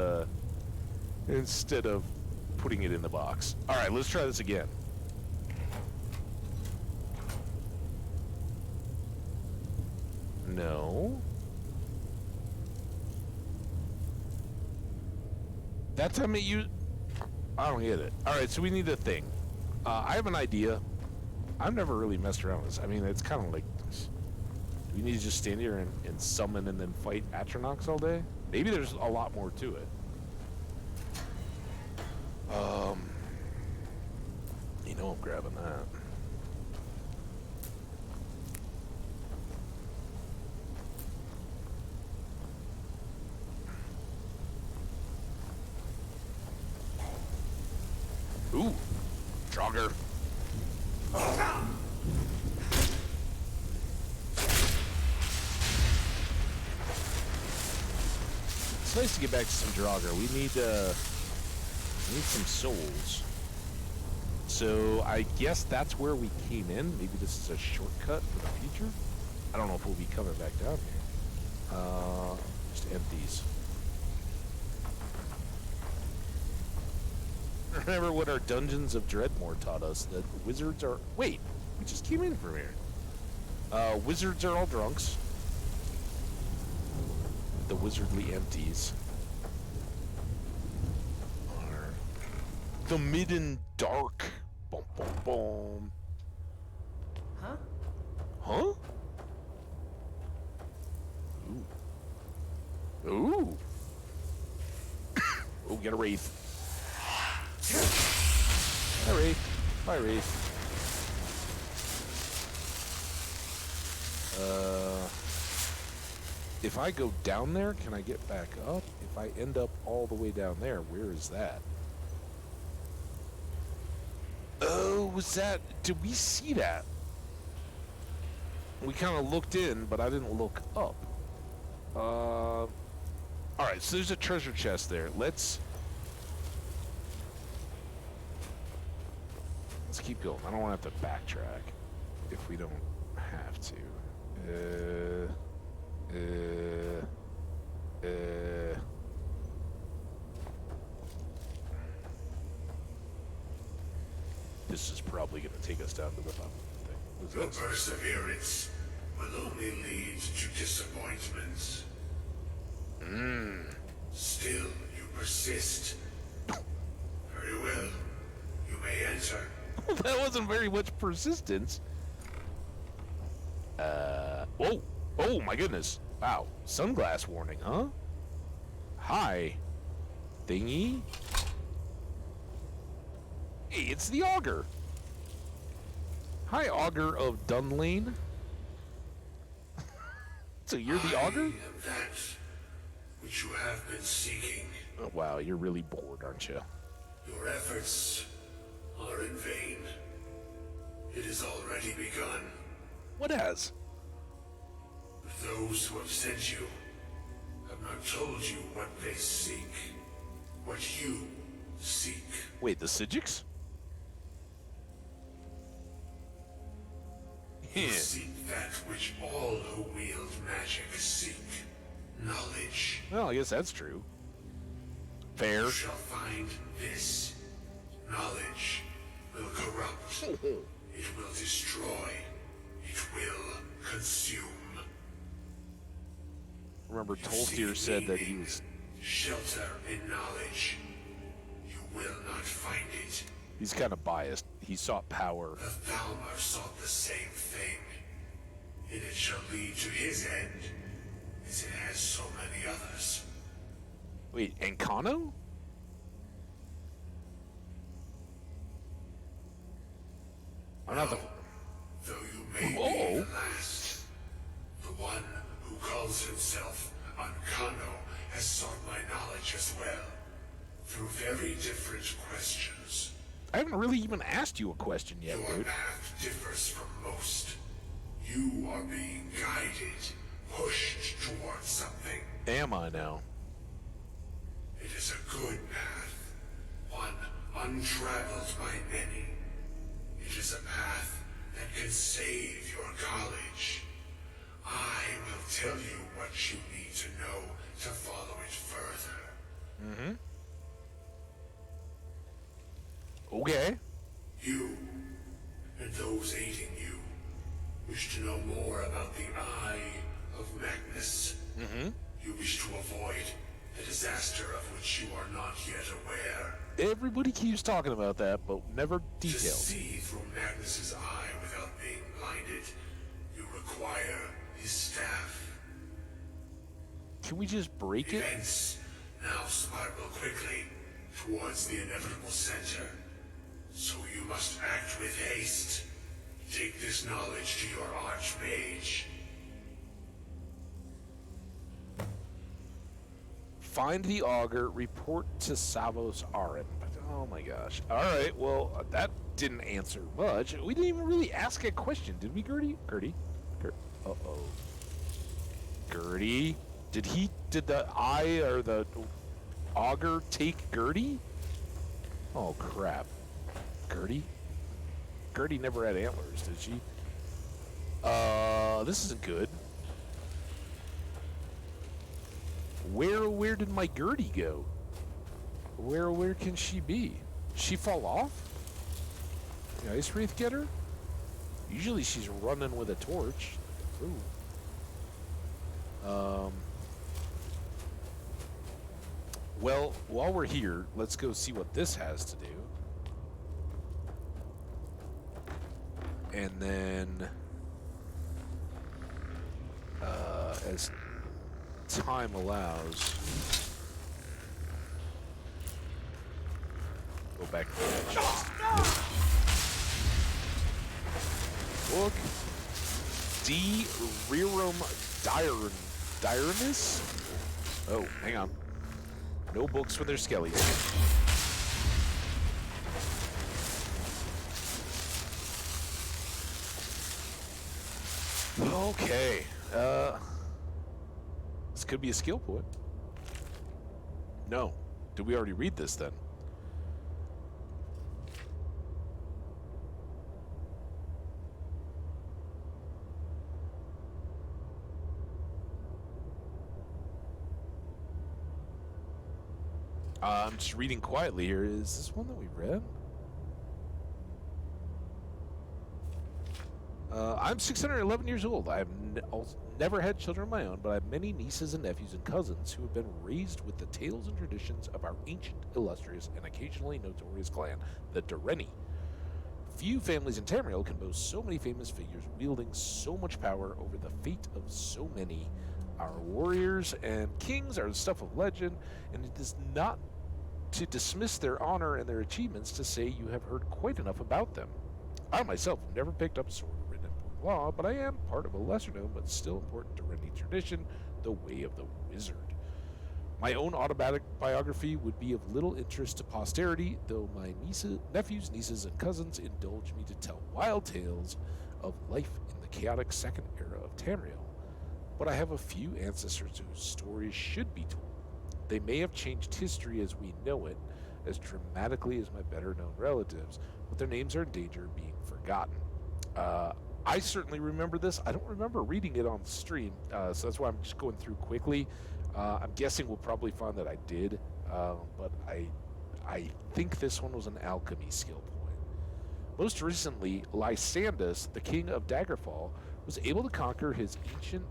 putting it in the box. All right, let's try this again. No. That time it used... I don't get it. All right, so we need a thing. I have an idea. I've never really messed around with this. I mean, it's kind of like this. Do we need to just stand here and summon and then fight Atronachs all day? Maybe there's a lot more to it. You know I'm grabbing that. Ooh, jogger. It's nice to get back to some Draugr. We need some souls. So I guess that's where we came in. Maybe this is a shortcut for the future. I don't know if we'll be coming back down here. Just empties. Remember what our Dungeons of Dreadmore taught us, that wizards are... Wait, we just came in from here. Wizards are all drunks. The wizardly empties are the midden dark. Boom, boom, boom. Huh? Huh? Ooh. Ooh. Oh, get a wraith. Hi, Wraith. Bye, Wraith. If I go down there, can I get back up? If I end up all the way down there, where is that? Oh, was that... Did we see that? We kind of looked in, but I didn't look up. Alright, so there's a treasure chest there. Let's keep going. I don't want to have to backtrack if we don't have to. This is probably going to take us down to the bottom of the thing. Your perseverance will only lead to disappointments. Still, you persist. Very well. You may enter. That wasn't very much persistence. Whoa. Oh, my goodness. Wow. Sunglass warning, huh? Hi. Thingy. Hey, it's the Augur. Hi, Augur of Dunlane. So you're the Augur? I am that which you have been seeking. Oh, wow, you're really bored, aren't you? Your efforts are in vain. It has already begun. What has? Those who have sent you have not told you what they seek. What you seek. Wait, the Psijics? You seek that which all who wield magic seek. Knowledge. Well, I guess that's true. Fair. You shall find this. Knowledge will corrupt. It will destroy. It will consume. Remember, Tolstier said that he was... Shelter in knowledge. You will not find it. He's kind of biased. He sought power. The Thalmor sought the same thing. And it shall lead to his end, as it has so many others. Wait, Encano? I'm not the... Though you may be the last, the one who calls himself Encano has sought my knowledge as well, through very different questions. I haven't really even asked you a question yet, Your dude. path differs from most. You are being guided, pushed towards something. Am I now? It is a good path, one untraveled by many. It is a path that can save your college. I will tell you what you need to know to follow it further. Okay. You, and those aiding you, wish to know more about the Eye of Magnus. Mm-hmm. You wish to avoid a disaster of which you are not yet aware. Everybody keeps talking about that, but never To detailed. see through Magnus's eye without being blinded, you require his staff. Can we just break it? Events now spiral quickly towards the inevitable center. So you must act with haste. Take this knowledge to your Archmage. Find the augur, report to Savos Arim. Oh my gosh. Alright, well, that didn't answer much. We didn't even really ask a question, did we, Gertie? Gertie? Uh-oh. Gertie? Did the eye or the augur take Gertie? Oh crap. Gertie? Gertie never had antlers, did she? This isn't good. Where did my Gertie go? Where can she be? She fall off? The Ice Wraith get her? Usually she's running with a torch. Ooh. Well, while we're here, let's go see what this has to do. And then, as time allows, go back to that chest. Look. D. Rerum Diurnus? Oh, hang on. No books for their skellies. Okay. This could be a skill point. No. Did we already read this then? I'm just reading quietly here. Is this one that we read? I'm 611 years old. I have never had children of my own, but I have many nieces and nephews and cousins who have been raised with the tales and traditions of our ancient, illustrious, and occasionally notorious clan, the Dureni. Few families in Tamriel can boast so many famous figures wielding so much power over the fate of so many. Our warriors and kings are the stuff of legend, and it is not to dismiss their honor and their achievements to say you have heard quite enough about them. I myself have never picked up a sword or written important law, but I am part of a lesser-known but still important Dureni tradition, the Way of the Wizard. My own autobiography would be of little interest to posterity, though my nephews, nieces, and cousins indulge me to tell wild tales of life in the chaotic second era of Tamriel. But I have a few ancestors whose stories should be told. They may have changed history as we know it, as dramatically as my better-known relatives, but their names are in danger of being forgotten. I certainly remember this. I don't remember reading it on stream, so that's why I'm just going through quickly. I'm guessing we'll probably find that I did, but I think this one was an alchemy skill point. Most recently, Lysandus, the king of Daggerfall, was able to conquer his ancient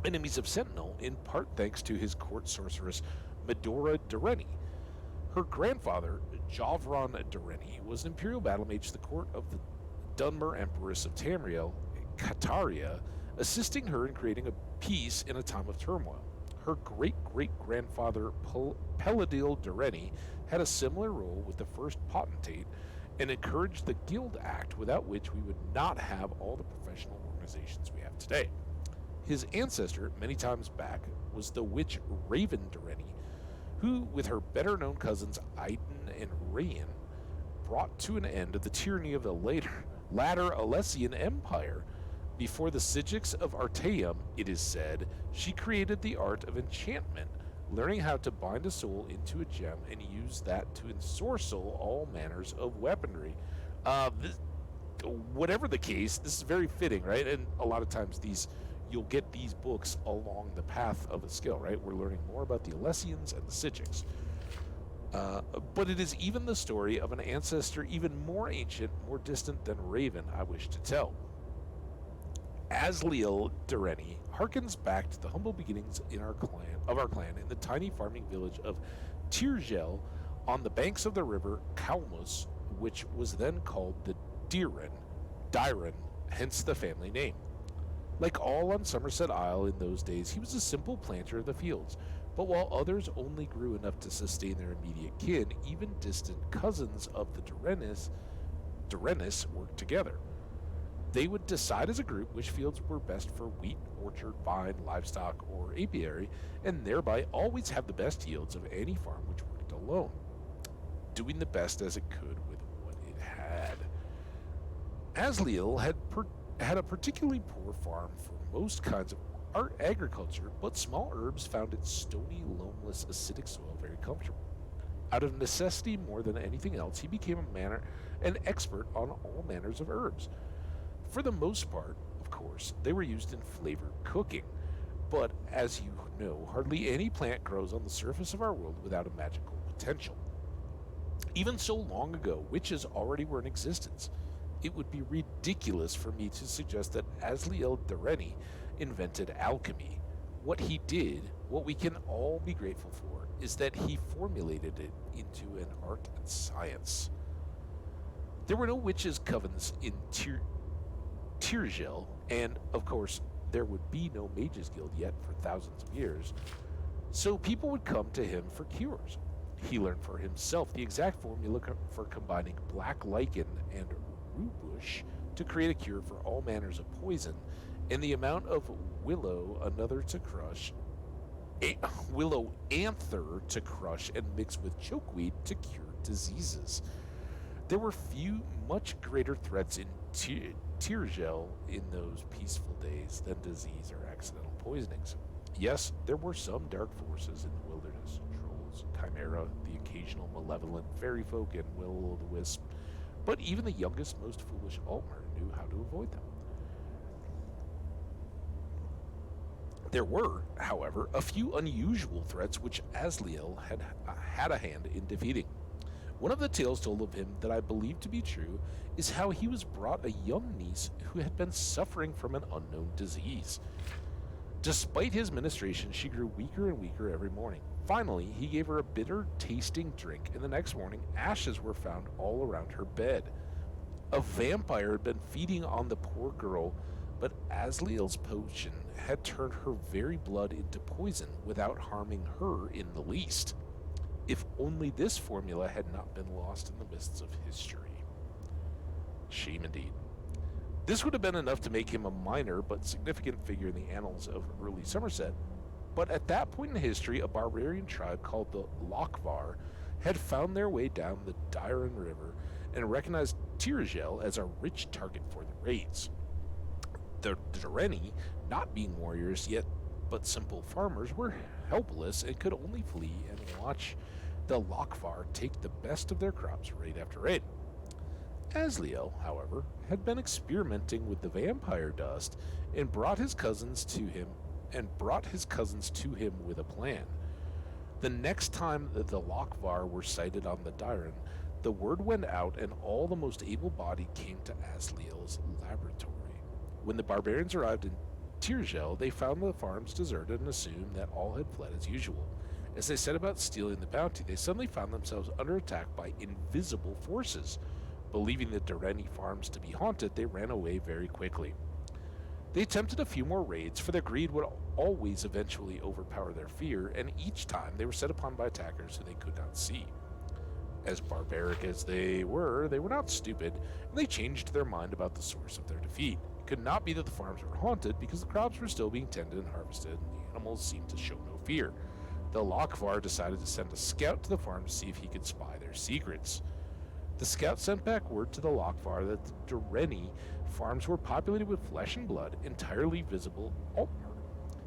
enemies of Sentinel, in part thanks to his court sorceress, Medora Dureni. Her grandfather, Javron Dureni, was an imperial battle mage to the court of the Dunmer Empress of Tamriel, Kataria, assisting her in creating a peace in a time of turmoil. Her great-great-grandfather, Peladil Dureni, had a similar role with the first potentate and encouraged the Guild Act, without which we would not have all the professional organizations we have today. His ancestor, many times back, was the witch Raven Dureni, who, with her better-known cousins Aiden and Rayan, brought to an end the tyranny of the latter Alessian Empire. Before the Sigics of Artaeum, it is said, she created the art of enchantment, learning how to bind a soul into a gem and use that to ensorcel all manners of weaponry. Whatever the case, this is very fitting, right? And a lot of times you'll get these books along the path of a skill, right? We're learning more about the Alessians and the Sigics. But it is even the story of an ancestor even more ancient, more distant than Raven I wish to tell. Asliel Dureni harkens back to the humble beginnings of our clan in the tiny farming village of Tirgel on the banks of the river Kalmus, which was then called the Dyren, hence the family name. Like all on Somerset Isle in those days, he was a simple planter of the fields, but while others only grew enough to sustain their immediate kin, even distant cousins of the Durenis worked together. They would decide as a group which fields were best for wheat, orchard, vine, livestock, or apiary, and thereby always have the best yields of any farm which worked alone, doing the best as it could with what it had. Asliel had a particularly poor farm for most kinds of agriculture, but small herbs found its stony, loamless, acidic soil very comfortable. Out of necessity more than anything else, he became an expert on all manners of herbs. For the most part, of course, they were used in flavored cooking, but as you know, hardly any plant grows on the surface of our world without a magical potential. Even so long ago, witches already were in existence. It would be ridiculous for me to suggest that Asliel Dureni invented alchemy. What he did, what we can all be grateful for, is that he formulated it into an art and science. There were no witches' covens in Tirgel, and, of course, there would be no mages' guild yet for thousands of years, so people would come to him for cures. He learned for himself the exact formula for combining black lichen and rhubush to create a cure for all manners of poison, and the amount of willow anther to crush and mix with chokeweed to cure diseases. There were few much greater threats in Tirgel in those peaceful days than disease or accidental poisonings. Yes, there were some dark forces in the wilderness, trolls, chimera, the occasional malevolent fairy folk, and will-o'-the-wisp, but even the youngest, most foolish Altmer knew how to avoid them. There were, however, a few unusual threats which Asliel had a hand in defeating. One of the tales told of him that I believe to be true is how he was brought a young niece who had been suffering from an unknown disease. Despite his ministration, she grew weaker and weaker every morning. Finally, he gave her a bitter-tasting drink, and the next morning, ashes were found all around her bed. A vampire had been feeding on the poor girl, but Asliel's potion had turned her very blood into poison without harming her in the least. If only this formula had not been lost in the mists of history. Shame indeed. This would have been enough to make him a minor but significant figure in the annals of early Somerset, but at that point in history, a barbarian tribe called the Lochvar had found their way down the Dyren River and recognized Tirgel as a rich target for the raids. The Dureni, not being warriors yet but simple farmers, were helpless and could only flee and watch the Lochvar take the best of their crops raid after raid. Asliel, however, had been experimenting with the vampire dust and brought his cousins to him with a plan. The next time that the Lochvar were sighted on the Dyren, the word went out and all the most able-bodied came to Asliel's laboratory. When the barbarians arrived in Tirgel, they found the farms deserted and assumed that all had fled as usual. As they set about stealing the bounty, they suddenly found themselves under attack by invisible forces. Believing the Dureni farms to be haunted, they ran away very quickly. They attempted a few more raids, for their greed would always eventually overpower their fear, and each time they were set upon by attackers who they could not see. As barbaric as they were not stupid, and they changed their mind about the source of their defeat. It could not be that the farms were haunted, because the crops were still being tended and harvested, and the animals seemed to show no fear. The Lochvar decided to send a scout to the farm to see if he could spy their secrets. The scout sent back word to the Lochvar that the Dureni farms were populated with flesh and blood, entirely visible Altmer.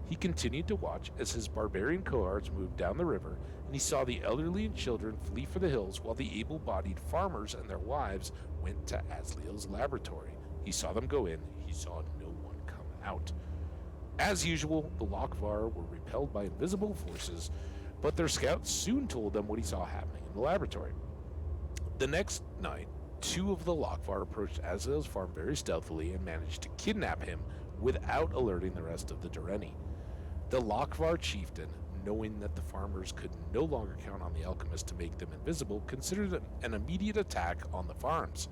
He continued to watch as his barbarian cohorts moved down the river, and he saw the elderly and children flee for the hills while the able-bodied farmers and their wives went to Asliel's laboratory. He saw them go in, he saw no one come out. As usual, the Lochvar were repelled by invisible forces but their scouts soon told them what he saw happening in the laboratory. The next night, 2 of the Lokvar approached Azrael's farm very stealthily and managed to kidnap him without alerting the rest of the Durrani. The Lokvar chieftain, knowing that the farmers could no longer count on the alchemist to make them invisible, considered an immediate attack on the farms.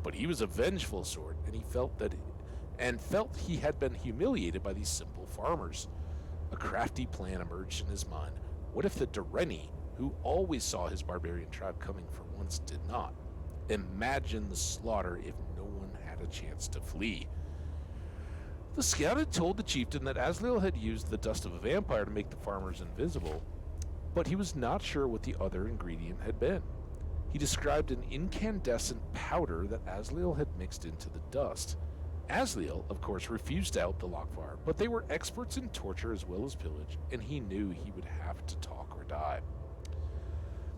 But he was a vengeful sort, and he felt he had been humiliated by these simple farmers. A crafty plan emerged in his mind. What if the Durrani, who always saw his barbarian tribe coming for once, did not? Imagine the slaughter if no one had a chance to flee. The scout had told the chieftain that Azrael had used the dust of a vampire to make the farmers invisible, but he was not sure what the other ingredient had been. He described an incandescent powder that Azrael had mixed into the dust. Azrael, of course, refused to help the Lokvar, but they were experts in torture as well as pillage, and he knew he would have to talk or die.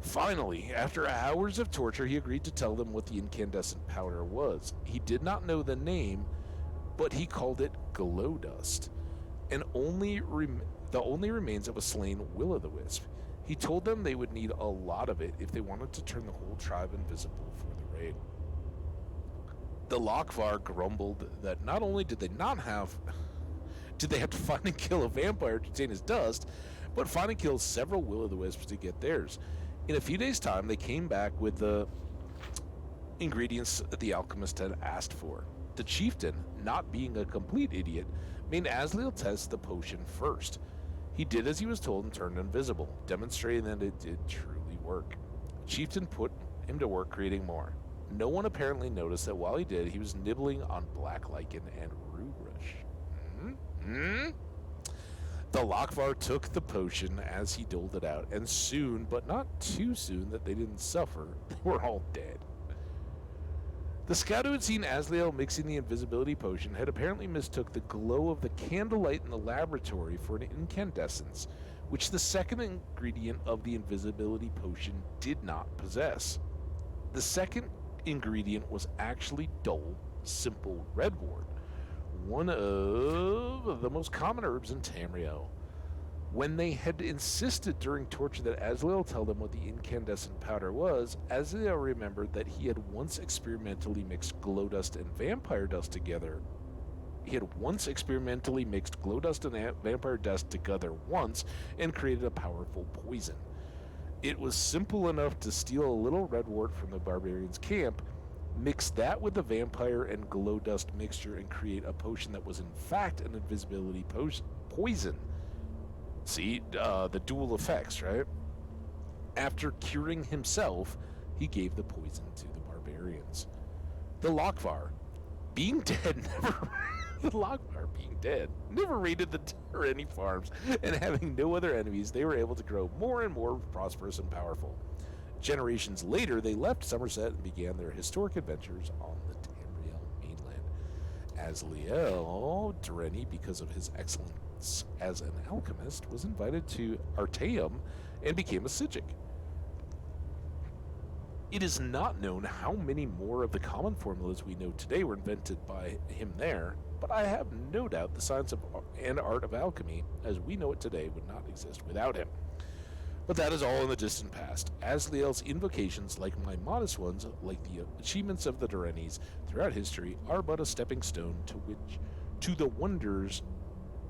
Finally, after hours of torture, he agreed to tell them what the incandescent powder was. He did not know the name, but he called it glow dust, and the only remains of a slain will-o'-the-wisp. He told them they would need a lot of it if they wanted to turn the whole tribe invisible for the raid. The Lokvar grumbled that not only did they have to find and kill a vampire to obtain his dust, but find and kill several will-o'-the-wisps to get theirs. In a few days' time, they came back with the ingredients that the alchemist had asked for. The chieftain, not being a complete idiot, made Azrael test the potion first. He did as he was told and turned invisible, demonstrating that it did truly work. The chieftain put him to work creating more. No one apparently noticed that while he did, he was nibbling on black lichen and rue-rush. The Lokvar took the potion as he doled it out, and soon, but not too soon that they didn't suffer, they were all dead. The scout who had seen Azrael mixing the invisibility potion had apparently mistook the glow of the candlelight in the laboratory for an incandescence, which the second ingredient of the invisibility potion did not possess. The second ingredient was actually dull, simple redwort, one of the most common herbs in Tamriel. When they had insisted during torture that Azrael tell them what the incandescent powder was, Azrael remembered that he had once experimentally mixed glow dust and vampire dust together. He had once experimentally mixed glow dust and vampire dust together once and created a powerful poison. It was simple enough to steal a little redwort from the barbarians' camp, mix that with the vampire and glow dust mixture, and create a potion that was in fact an invisibility poison. See, the dual effects, right? After curing himself, he gave the poison to the barbarians. The Lokvar, being dead, never raided the Durrani farms, and having no other enemies, they were able to grow more and more prosperous and powerful. Generations later, they left Somerset and began their historic adventures on the Tamriel mainland. Azrael Durrani, because of his excellence as an alchemist, was invited to Artaeum and became a Psijic. It is not known how many more of the common formulas we know today were invented by him there, but I have no doubt the science and art of alchemy, as we know it today, would not exist without him. But that is all in the distant past. Azrael's invocations, like my modest ones, like the achievements of the Durranis throughout history, are but a stepping stone to the wonders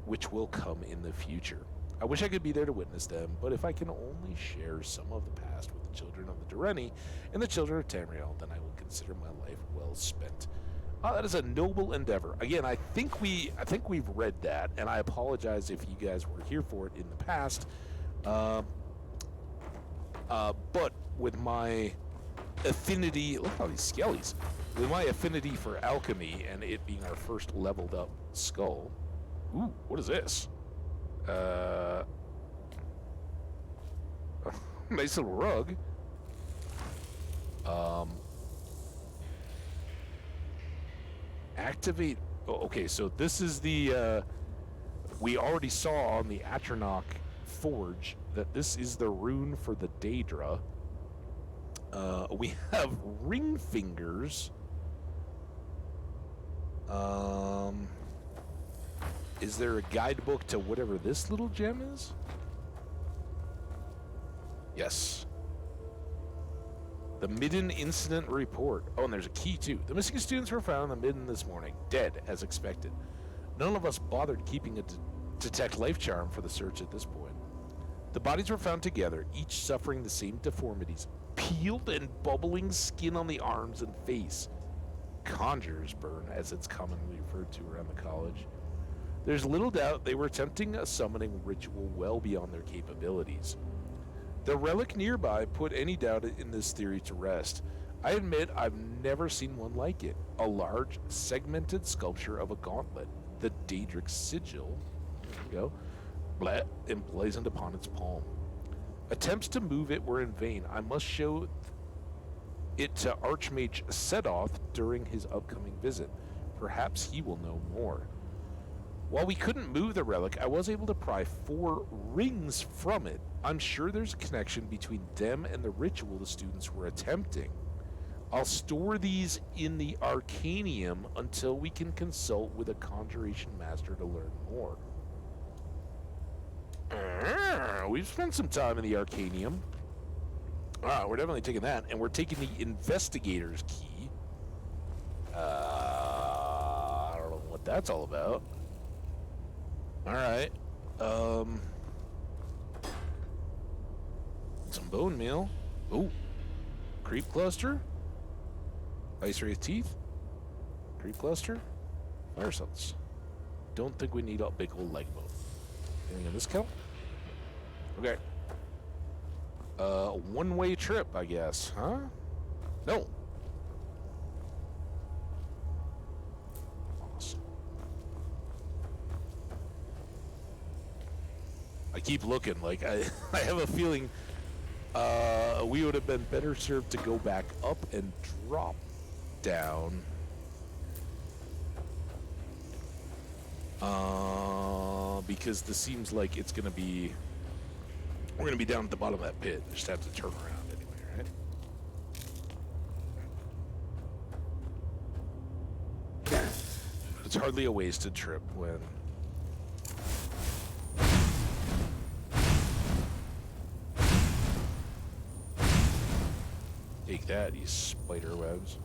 which will come in the future. I wish I could be there to witness them, but if I can only share some of the past with the children of the Durrani and the children of Tamriel, then I will consider my life well spent. That is a noble endeavor. Again, I think we've read that, and I apologize if you guys were here for it in the past. But with my affinity, look at all these skellies. With my affinity for alchemy and it being our first leveled up skull. Ooh, what is this? Nice little rug. Activate. Oh, okay, so this is the. We already saw on the Atronach forge that this is the rune for the Daedra. We have ring fingers. Is there a guidebook to whatever this little gem is? Yes. The Midden Incident Report. Oh, and there's a key, too. The missing students were found in the Midden this morning, dead, as expected. None of us bothered keeping a detect life charm for the search at this point. The bodies were found together, each suffering the same deformities. Peeled and bubbling skin on the arms and face. Conjurer's burn, as it's commonly referred to around the college. There's little doubt they were attempting a summoning ritual well beyond their capabilities. The relic nearby put any doubt in this theory to rest. I admit I've never seen one like it. A large, segmented sculpture of a gauntlet, the Daedric sigil, there we go, emblazoned upon its palm. Attempts to move it were in vain. I must show it to Archmage Sedoth during his upcoming visit. Perhaps he will know more. While we couldn't move the relic, I was able to pry 4 rings from it. I'm sure there's a connection between them and the ritual the students were attempting. I'll store these in the Arcanium until we can consult with a conjuration master to learn more. We've spent some time in the Arcanium. We're definitely taking that, and we're taking the Investigator's Key. I don't know what that's all about. Alright. Some bone meal. Oh. Creep cluster. Ice Wraith teeth. Creep cluster. Fire cells. Don't think we need a big old leg bone. Anything in this count? Okay. One-way trip, I guess, huh? No. Awesome. I keep looking, like, I have a feeling we would have been better served to go back up and drop down. Because this seems like it's going to be... We're going to be down at the bottom of that pit. Just have to turn around anyway, right? It's hardly a wasted trip when... Take that, you spider webs.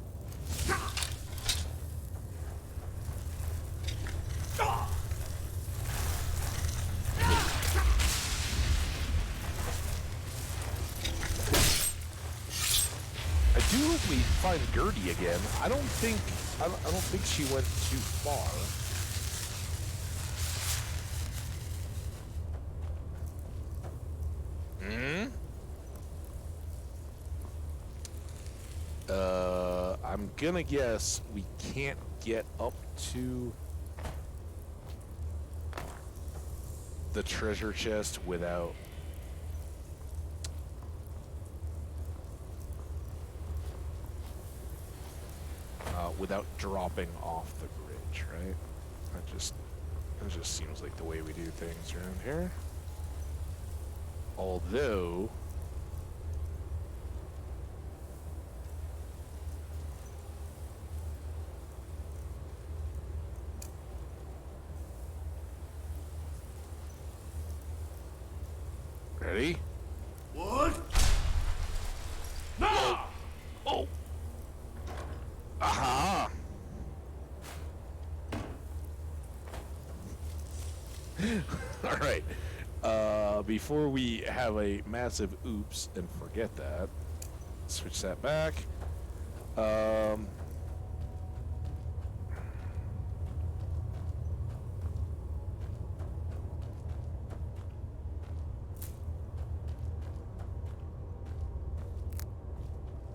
I do hope we find Gertie again. I don't think she went too far. I'm gonna guess we can't get up to the treasure chest without dropping off the bridge, right? That just seems like the way we do things around here. Although ready? What? No! Oh! Aha! All right. Before we have a massive oops and forget that, switch that back.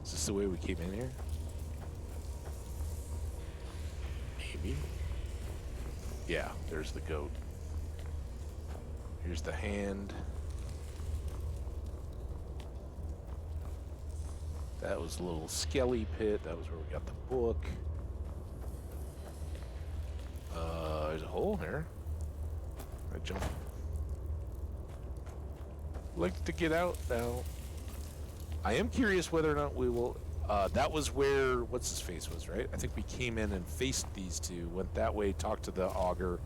Is this the way we came in here? Maybe. Yeah, there's the goat. Here's the hand. That was a little skelly pit. That was where we got the book. There's a hole here. I jumped. Like to get out now. I am curious whether or not we will... that was where what's-his-face was, right? I think we came in and faced these two, went that way, talked to the augur,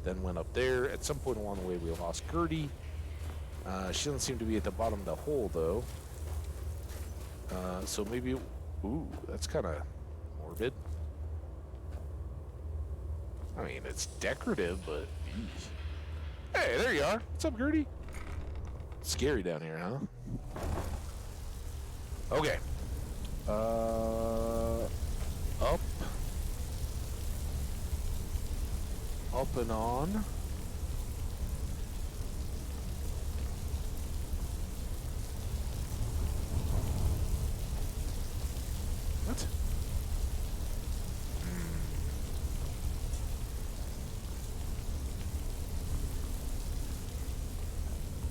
then went up there. At some point along the way, we lost Gertie. She doesn't seem to be at the bottom of the hole, though. So maybe... Ooh, that's kind of morbid. I mean, it's decorative, but... Eesh. Hey, there you are. What's up, Gertie? Scary down here, huh? Okay. Up. Up and on. What?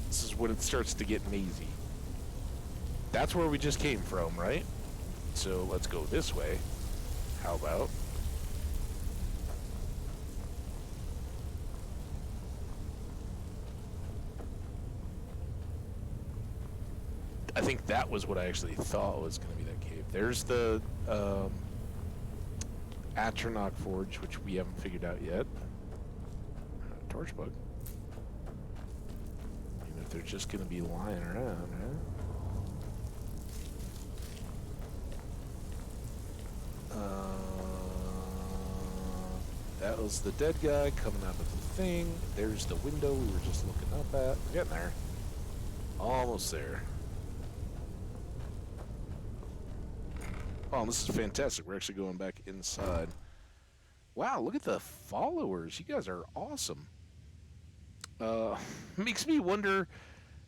This is when it starts to get mazy. That's where we just came from, right? So let's go this way. How about? I think that was what I actually thought was going to be that cave. There's the Atronach Forge, which we haven't figured out yet. Torch bug. Even if they're just going to be lying around, huh? That was the dead guy coming out of the thing. There's the window we were just looking up at. We're getting there. Almost there. Oh, this is fantastic. We're actually going back inside. Wow, look at the followers. You guys are awesome. Makes me wonder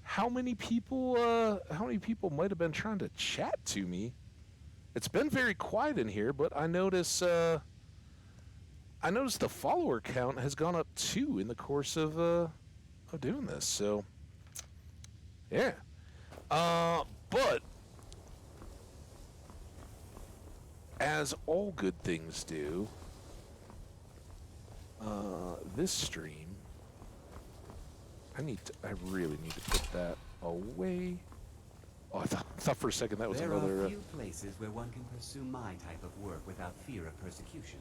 how many people might have been trying to chat to me. It's been very quiet in here, but I notice the follower count has gone up 2 in the course of doing this. So, yeah. But as all good things do, this stream, I really need to put that away. Oh, I thought for a second that was another... There are few places where one can pursue my type of work without fear of persecution.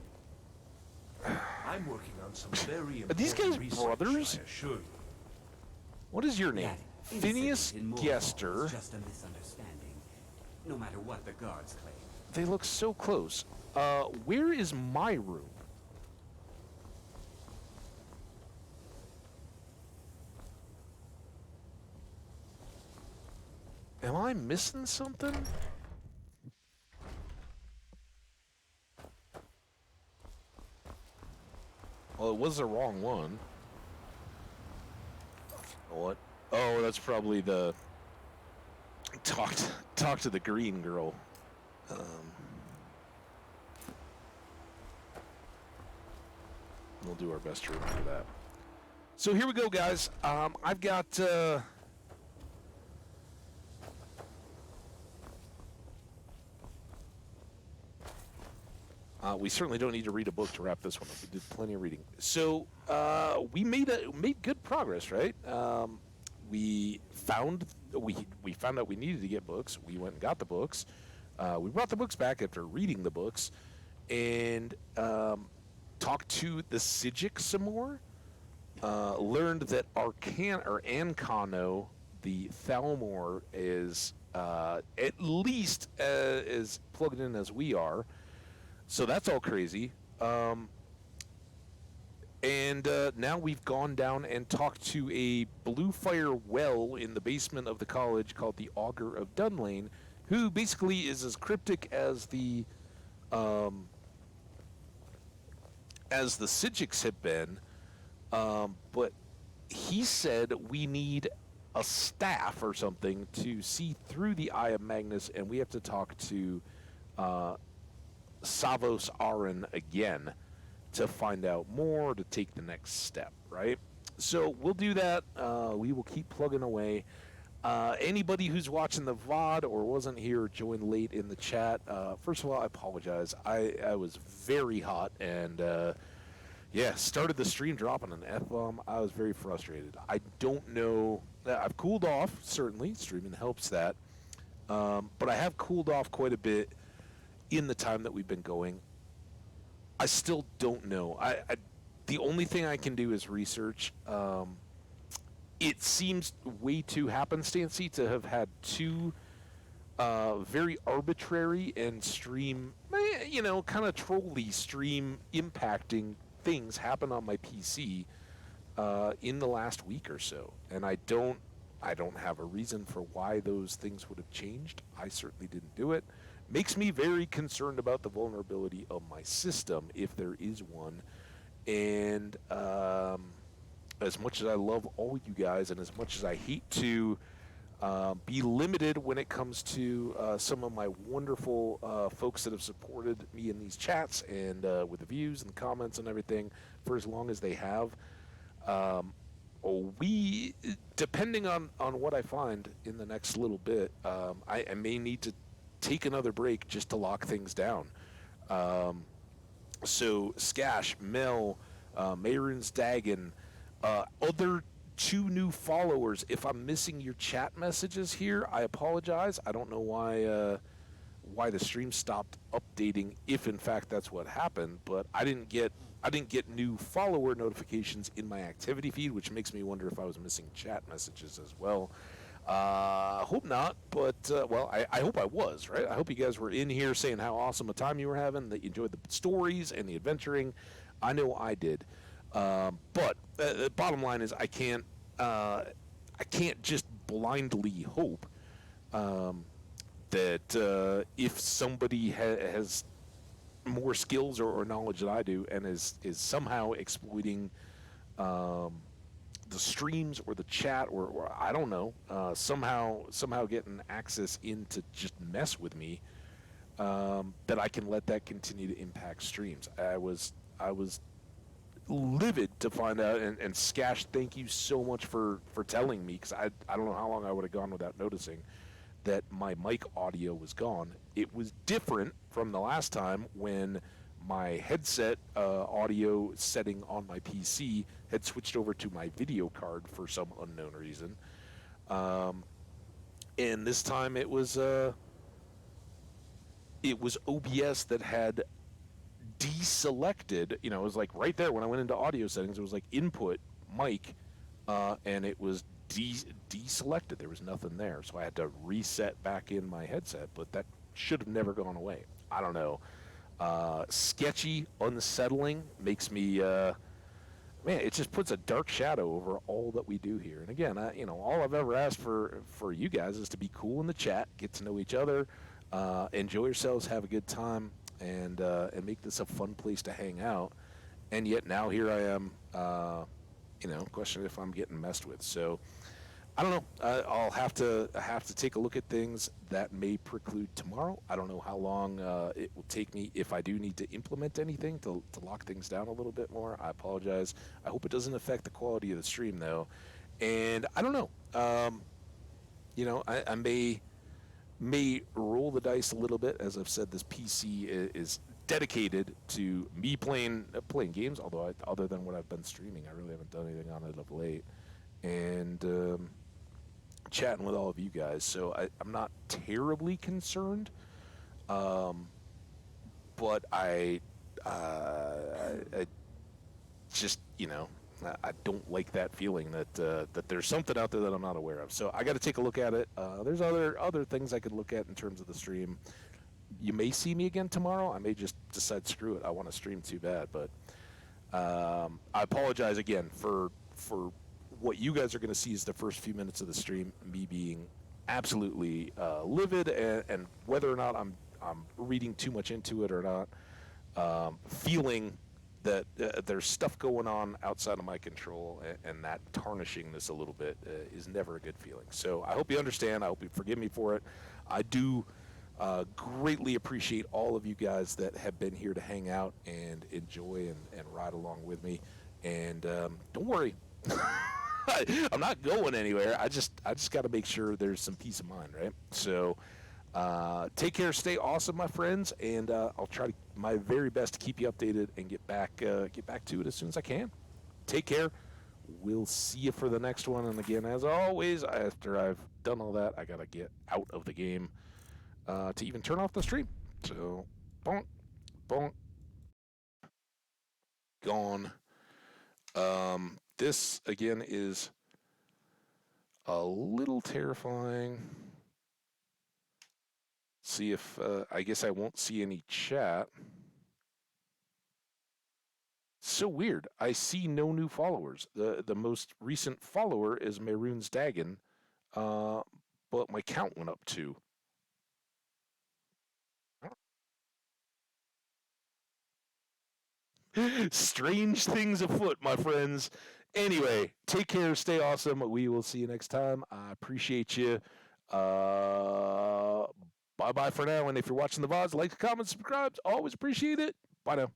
I'm working on some very Are these guys research, brothers? I assure you. What is your name? Phineas Gester. It's just a misunderstanding, no matter what the guards claim. They look so close. Where is my room? Am I missing something? Well, it was the wrong one. What? Oh, that's probably the talk to the green girl. We'll do our best to remember that. So here we go, guys. I've got... we certainly don't need to read a book to wrap this one up. We did plenty of reading. So we made good progress, right? We found out we needed to get books. We went and got the books. We brought the books back after reading the books, and talked to the Psijic some more. Learned that Ancano, the Thalmor, is at least as plugged in as we are. So that's all crazy. And now we've gone down and talked to a blue fire well in the basement of the college called the Augur of Dunlane, who basically is as cryptic as the Psijics have been. But he said we need a staff or something to see through the Eye of Magnus, and we have to talk to Savos Aran again to find out more, to take the next step, right? So we'll do that. We will keep plugging away. Anybody who's watching the VOD or wasn't here or joined late in the chat, first of all, I apologize. I was very hot and, started the stream dropping an F-bomb. I was very frustrated. I don't know. I've cooled off, certainly. Streaming helps that. But I have cooled off quite a bit in the time that we've been going. I still don't know. The only thing I can do is research. it seems way too happenstancey to have had two very arbitrary and stream, kind of trolly stream impacting things happen on my PC in the last week or so, and I don't have a reason for why those things would have changed. I certainly didn't do it. Makes me very concerned about the vulnerability of my system, if there is one. And as much as I love all you guys, and as much as I hate to be limited when it comes to some of my wonderful folks that have supported me in these chats and with the views and comments and everything for as long as they have, we, depending on what I find in the next little bit, I may need to take another break just to lock things down. So Skash, Mel, Mayron's Dagon, other 2 new followers. If I'm missing your chat messages here, I apologize. I don't know why the stream stopped updating, if in fact that's what happened, but I didn't get new follower notifications in my activity feed, which makes me wonder if I was missing chat messages as well. Hope not, but I hope I was, right? I hope you guys were in here saying how awesome a time you were having, that you enjoyed the stories and the adventuring. I know I did. But the bottom line is I can't just blindly hope that if somebody has more skills or knowledge than I do and is somehow exploiting the streams or the chat or I don't know, somehow getting access in to just mess with me, that I can let that continue to impact streams. I was livid to find out, and Skash, thank you so much for telling me, because I don't know how long I would have gone without noticing that my mic audio was gone. It was different from the last time when my headset audio setting on my PC had switched over to my video card for some unknown reason. And this time it was OBS that had deselected, it was like right there when I went into audio settings, it was like input, mic, and it was deselected. There was nothing there. So I had to reset back in my headset, but that should have never gone away. I don't know. Sketchy, unsettling, makes me, man, it just puts a dark shadow over all that we do here. And again, all I've ever asked for you guys is to be cool in the chat, get to know each other, enjoy yourselves, have a good time, and make this a fun place to hang out. And yet now here I am, questioning if I'm getting messed with. So I don't know. I'll have to take a look at things. That may preclude tomorrow. I don't know how long it will take me if I do need to implement anything to lock things down a little bit more. I apologize. I hope it doesn't affect the quality of the stream, though. And I don't know. I may roll the dice a little bit. As I've said, this PC is dedicated to me playing games, although other than what I've been streaming, I really haven't done anything on it of late. And chatting with all of you guys, so I'm not terribly concerned, but I just, I don't like that feeling that there's something out there that I'm not aware of. So I got to take a look at it. There's other things I could look at in terms of the stream. You may see me again tomorrow. I may just decide, screw it, I want to stream too bad. But I apologize again for what you guys are going to see is the first few minutes of the stream, me being absolutely livid, and whether or not I'm reading too much into it or not, feeling that there's stuff going on outside of my control, and that tarnishing this a little bit is never a good feeling. So I hope you understand. I hope you forgive me for it. I do greatly appreciate all of you guys that have been here to hang out and enjoy and ride along with me. And don't worry. I'm not going anywhere. I just got to make sure there's some peace of mind, right? So take care, stay awesome, my friends, and I'll try my very best to keep you updated and get back to it as soon as I can. Take care. We'll see you for the next one. And again, as always, after I've done all that, I gotta get out of the game to even turn off the stream. So, bonk, bonk, gone. This again is a little terrifying. See if, I guess I won't see any chat. So weird. I see no new followers. The most recent follower is Maroon's Dagon, but my count went up too. Strange things afoot, my friends. Anyway, take care, stay awesome. We will see you next time. I appreciate you. Bye bye for now. And if you're watching the VODs, like, comment, subscribe. Always appreciate it. Bye now.